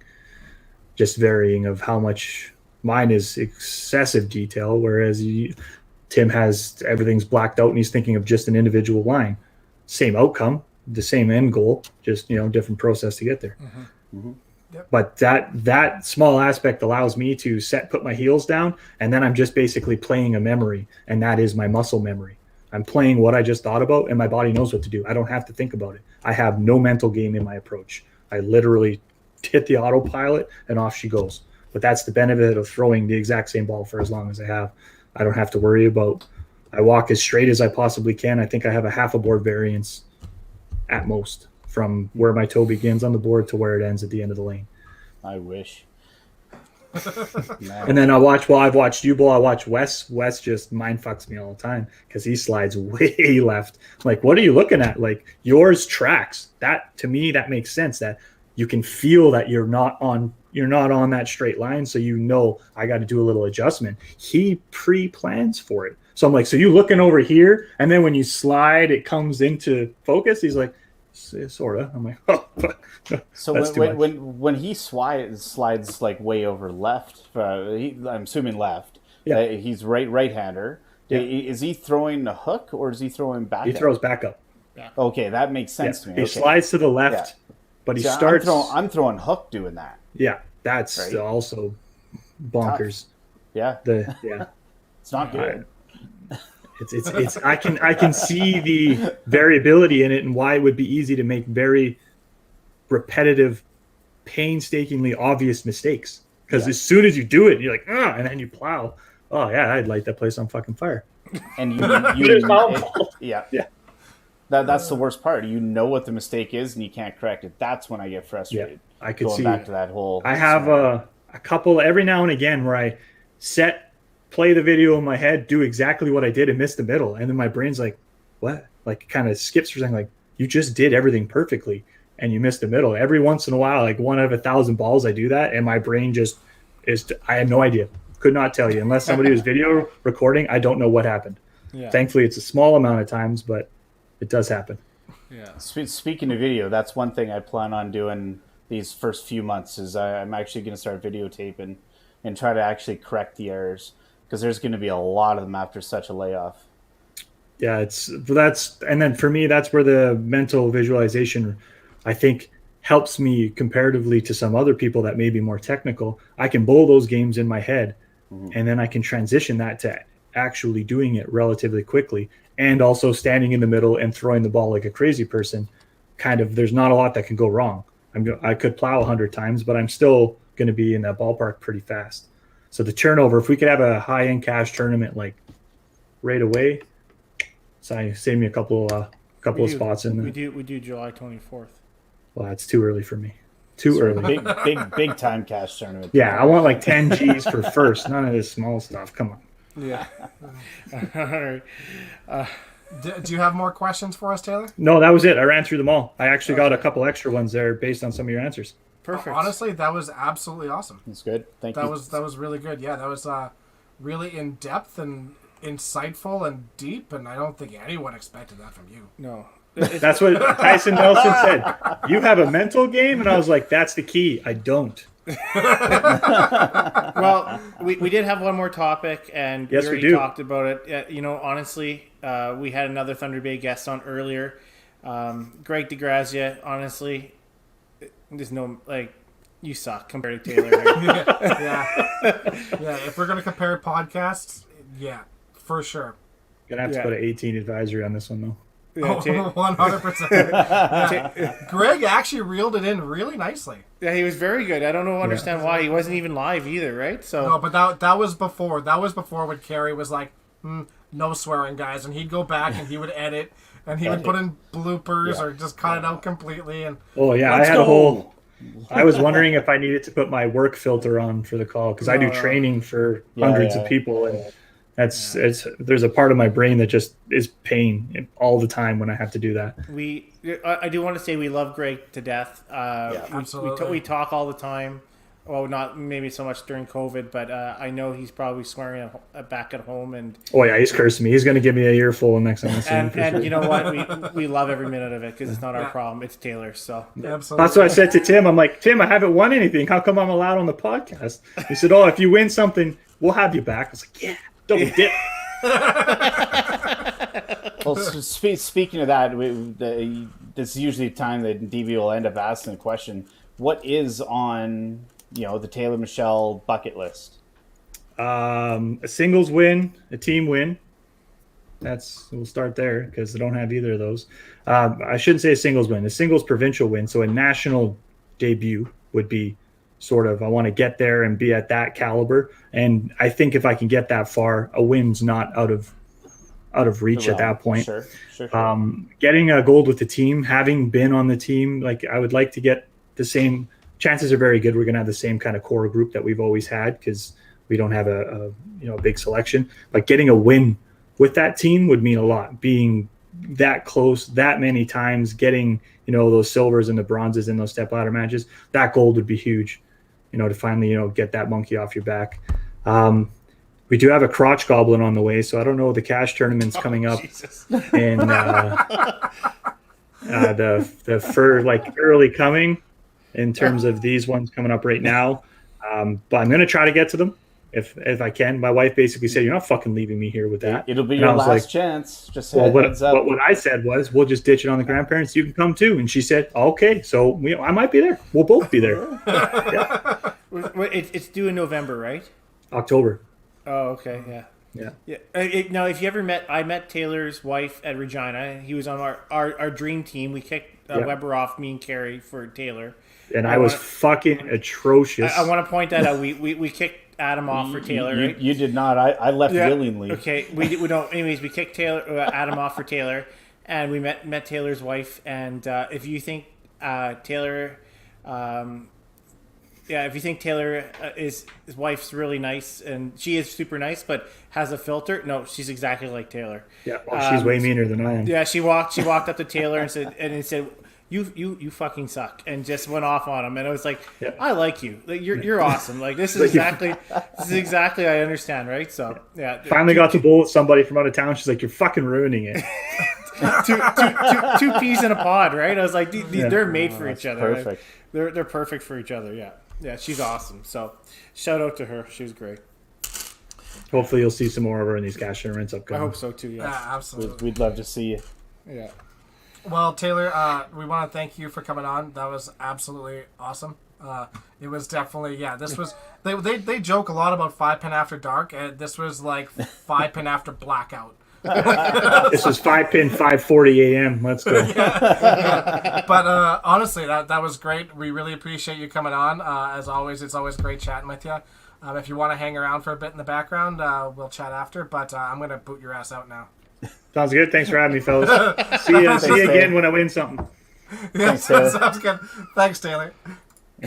Just varying of how much. Mine is excessive detail, whereas Tim has everything's blacked out and he's thinking of just an individual line. same outcome, the same end goal, just different process to get there. Yep. But that small aspect allows me to put my heels down, and then I'm just basically playing a memory, and that is my muscle memory. I'm playing what I just thought about, and my body knows what to do. I don't have to think about it. I have no mental game in my approach. I literally hit the autopilot, and off she goes. But that's the benefit of throwing the exact same ball for as long as I have. I don't have to worry about. I walk as straight as I possibly can. I think I have a half a board variance at most from where my toe begins on the board to where it ends at the end of the lane. I wish. And then I've watched you bowl. I watch Wes. Wes just mind fucks me all the time because he slides way left. Like, what are you looking at? Like, yours tracks. That, to me, that makes sense. That you can feel that you're not on that straight line, so I got to do a little adjustment. He pre-plans for it. So I'm like, so you looking over here, and then when you slide, it comes into focus. He's like, sort of. I'm like, oh. So when he slides like way over left, I'm assuming left. Yeah. He's right-hander. Yeah. Is he throwing a hook or is he throwing back? He throws back up. Okay, that makes sense to me. He Okay. slides to the left, but he starts. I'm throwing hook doing that. Yeah, that's Right. Also bonkers. Yeah, it's not good. It's I can see the variability in it and why it would be easy to make very repetitive, painstakingly obvious mistakes. Because as soon as you do it, you're like, and then you plow. Oh yeah, I'd light that place on fucking fire. And Yeah. That's the worst part. You know what the mistake is and you can't correct it. That's when I get frustrated. Yeah, I could going see back to that whole. I have a couple every now and again where I play the video in my head, do exactly what I did and miss the middle. And then my brain's like, what? Like kind of skips for something like, you just did everything perfectly and you missed the middle. Every once in a while, like 1 out of 1,000 balls, I do that. And my brain I have no idea. Could not tell you. Unless somebody was video recording, I don't know what happened. Yeah. Thankfully, it's a small amount of times, but it does happen. Yeah. Speaking of video, that's one thing I plan on doing these first few months is I'm actually going to start videotaping and try to actually correct the errors. Because there's going to be a lot of them after such a layoff. Yeah, and then for me, that's where the mental visualization, I think, helps me comparatively to some other people that may be more technical. I can bowl those games in my head, and then I can transition that to actually doing it relatively quickly, and also standing in the middle and throwing the ball like a crazy person. There's not a lot that can go wrong. I could plow 100 times, but I'm still going to be in that ballpark pretty fast. So the turnover, if we could have a high-end cash tournament like right away, save me a couple of spots in there. We do July 24th. Well, that's too early for me. Too early. Big time cash tournament. Yeah, I want like 10 G's for first. None of this small stuff. Come on. Yeah. All right. Do you have more questions for us, Taylor? No, that was it. I ran through them all. I actually got a couple extra ones there based on some of your answers. Perfect. Honestly, that was absolutely awesome. That's good. Thank you. That was really good. Yeah, that was really in depth and insightful and deep, and I don't think anyone expected that from you. No. That's what Tyson Nelson said. You have a mental game, and I was like, that's the key. I don't. Well, we did have one more topic, and Yes, we already we do. talked about it. Honestly, we had another Thunder Bay guest on earlier. Greg DeGrazia, honestly, there's no, you suck compared to Taylor. Right? Yeah. If we're gonna compare podcasts, yeah, for sure. Gonna have to put an 18 advisory on this one though. Yeah, 100%. Greg actually reeled it in really nicely. Yeah, he was very good. I don't understand why. He wasn't even live either, right? So No, but that was before. That was before when Carrie was like, no swearing, guys, and he'd go back and he would edit and he would put in bloopers or just cut it out completely. And Oh yeah, I had a whole. I was wondering if I needed to put my work filter on for the call because I do training for hundreds of people, and there's a part of my brain that just is pain all the time when I have to do that. I do want to say we love Greg to death. absolutely. We talk all the time. Well, not maybe so much during COVID, but I know he's probably swearing back at home. And oh yeah, he's cursing me. He's going to give me a earful next time I see him. And you know what? We love every minute of it because it's not our problem. It's Taylor's. So Absolutely. That's what I said to Tim. I'm like, Tim, I haven't won anything. How come I'm allowed on the podcast? He said, oh, if you win something, we'll have you back. I was like, yeah, double dip. Well, speaking of that, this is usually the time that DB will end up asking the question: what is on the Taylor Michel bucket list? A singles win, a team win. We'll start there because I don't have either of those. I shouldn't say a singles win, a singles provincial win. So a national debut would be sort of, I want to get there and be at that caliber. And I think if I can get that far, a win's not out of reach at that point. Sure. Getting a gold with the team, having been on the team, like I would like to get the same. Chances are very good we're going to have the same kind of core group that we've always had because we don't have a big selection. But getting a win with that team would mean a lot. Being that close that many times, getting those silvers and the bronzes in those step ladder matches, that gold would be huge. To finally get that monkey off your back. We do have a crotch goblin on the way, so I don't know. The cash tournament's coming up, and the fur early coming in terms of these ones coming up right now. But I'm gonna try to get to them if I can. My wife basically said, "You're not fucking leaving me here with that." It'll be your last chance. Just heads up. What I said was, "We'll just ditch it on the grandparents. You can come too." And she said, "Okay." So I might be there. We'll both be there. Yeah. It's due in November, right? October. Oh, okay, yeah. Now, if you ever I met Taylor's wife at Regina. He was on our dream team. We kicked Weber off, me and Carrie, for Taylor. And I was fucking atrocious. I want to point that out. We kicked Adam off for Taylor. You, right? you did not. I left willingly. Okay, we don't. Anyways, we kicked Adam off for Taylor, and we met Taylor's wife. And if you think Taylor. If you think Taylor his wife's really nice, and she is super nice, but has a filter, no, she's exactly like Taylor. Yeah, well, she's way meaner than I am. Yeah, she walked up to Taylor and said, "You fucking suck," and just went off on him. And I was like, "I like you. Like, you're awesome. Like this is exactly I understand, right?" So yeah. Finally got to bowl with somebody from out of town. She's like, "You're fucking ruining it." two peas in a pod, right? I was like, they're made for each other. Perfect. Right? They're perfect for each other. Yeah. Yeah, she's awesome. So, shout out to her. She was great. Hopefully, you'll see some more of her in these cash tournaments upcoming. I hope so too. Yeah, absolutely. We'd love to see you. Yeah. Well, Taylor, we want to thank you for coming on. That was absolutely awesome. It was definitely This was they joke a lot about 5 pin after dark, and this was like 5 pin after blackout. This was 5 pin 5:40 a.m. Let's go. But honestly, that was great. We really appreciate you coming on. As always, it's always great chatting with you. If you want to hang around for a bit in the background, we'll chat after. But I'm gonna boot your ass out now. Sounds good. Thanks for having me, fellas. See you again when I win something. Yeah, sounds good. Thanks, Taylor.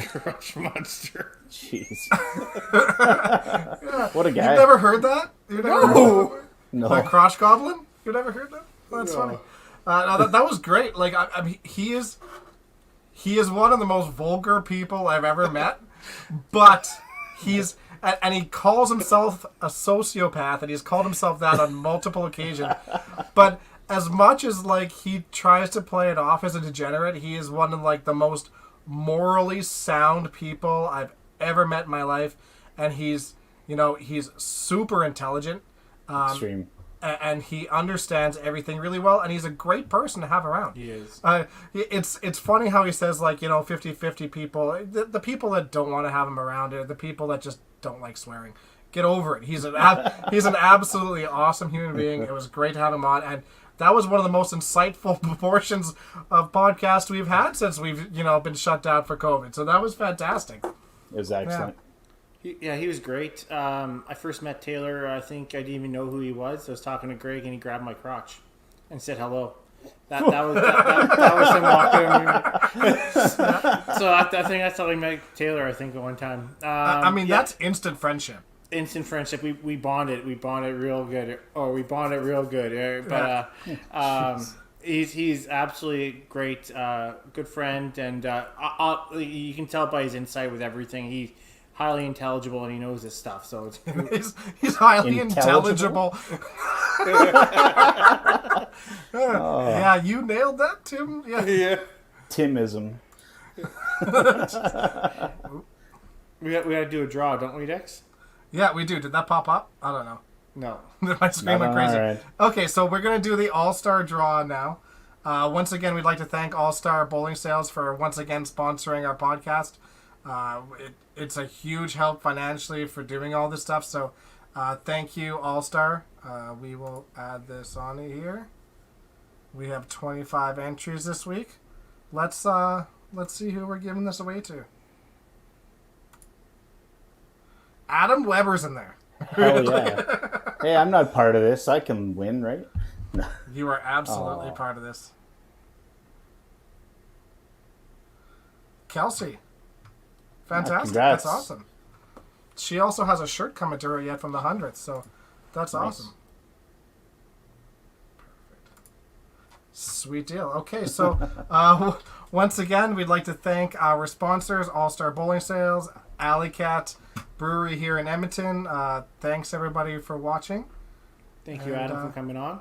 Crush monster. Jeez. What a guy. You've never heard that? No. The Crotch Goblin? You've never heard that? That's funny. No, that was great. Like, I mean, he is one of the most vulgar people I've ever met. But and he calls himself a sociopath, and he's called himself that on multiple occasions. But as much as he tries to play it off as a degenerate, he is one of the most morally sound people I've ever met in my life, and he's super intelligent. Extreme. And he understands everything really well, and he's a great person to have around. He is. It's funny how he says 50-50 people. The people that don't want to have him around are the people that just don't like swearing. Get over it. He's an absolutely awesome human being. It was great to have him on, and that was one of the most insightful portions of podcast we've had since we've been shut down for COVID. So that was fantastic. It was excellent. Yeah, he was great. I first met Taylor. I think I didn't even know who he was. I was talking to Greg, and he grabbed my crotch and said hello. That was him walking. So I think that's how I met Taylor. I think at one time. That's instant friendship. Instant friendship. We bonded. We bonded real good. But he's absolutely great. Good friend, and you can tell by his insight with everything. He's highly intelligible, and he knows his stuff. So he's highly intelligible. Yeah, you nailed that, Tim. Yeah. Timism. We got to do a draw, don't we, Dex? Yeah, we do. Did that pop up? I don't know. No. My screen Not went on crazy. our end. Okay, so we're going to do the All-Star draw now. Once again, we'd like to thank All-Star Bowling Sales for once again sponsoring our podcast. It's a huge help financially for doing all this stuff. So thank you, All-Star. We will add this on here. We have 25 entries this week. Let's see who we're giving this away to. Adam Weber's in there. Hell yeah. Hey, I'm not part of this. I can win, right? You are absolutely Oh. part of this. Kelsey. Fantastic. congrats. That's awesome. She also has a shirt coming to her yet from the 100th, so that's Nice. awesome. Perfect. Sweet deal. Okay, so once again, we'd like to thank our sponsors, All-Star Bowling Sales, Alley Cat Brewery here in Edmonton. Thanks everybody for watching. Thank you, And, Adam, for coming on.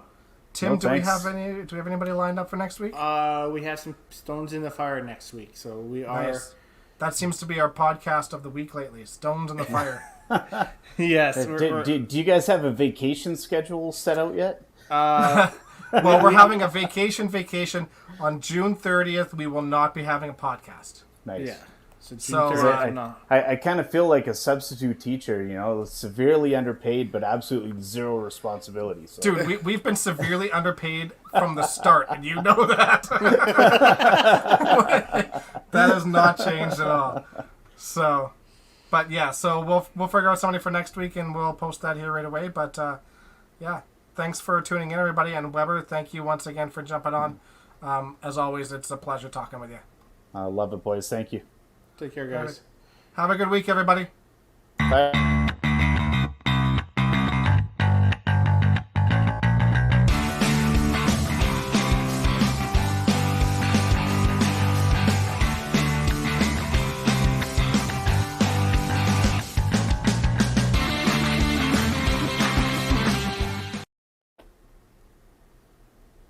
Tim, No, do we thanks. have anybody lined up for next week? We have some stones in the fire next week, so we are. Nice. That seems to be our podcast of the week lately. Stones in the fire. Yes. Do you guys have a vacation schedule set out yet? Well, we're having a vacation. On June 30th, we will not be having a podcast. Nice. Yeah. So, So, June 30th, no. I kind of feel like a substitute teacher, severely underpaid, but absolutely zero responsibility. So. Dude, we've been severely underpaid from the start, and you know that. That has not changed at all. So, but yeah, so we'll figure out somebody for next week, and we'll post that here right away. But yeah, thanks for tuning in, everybody. And Weber, thank you once again for jumping on. As always, it's a pleasure talking with you. Love it, boys. Thank you. Take care, guys. Have a good week, everybody. Bye.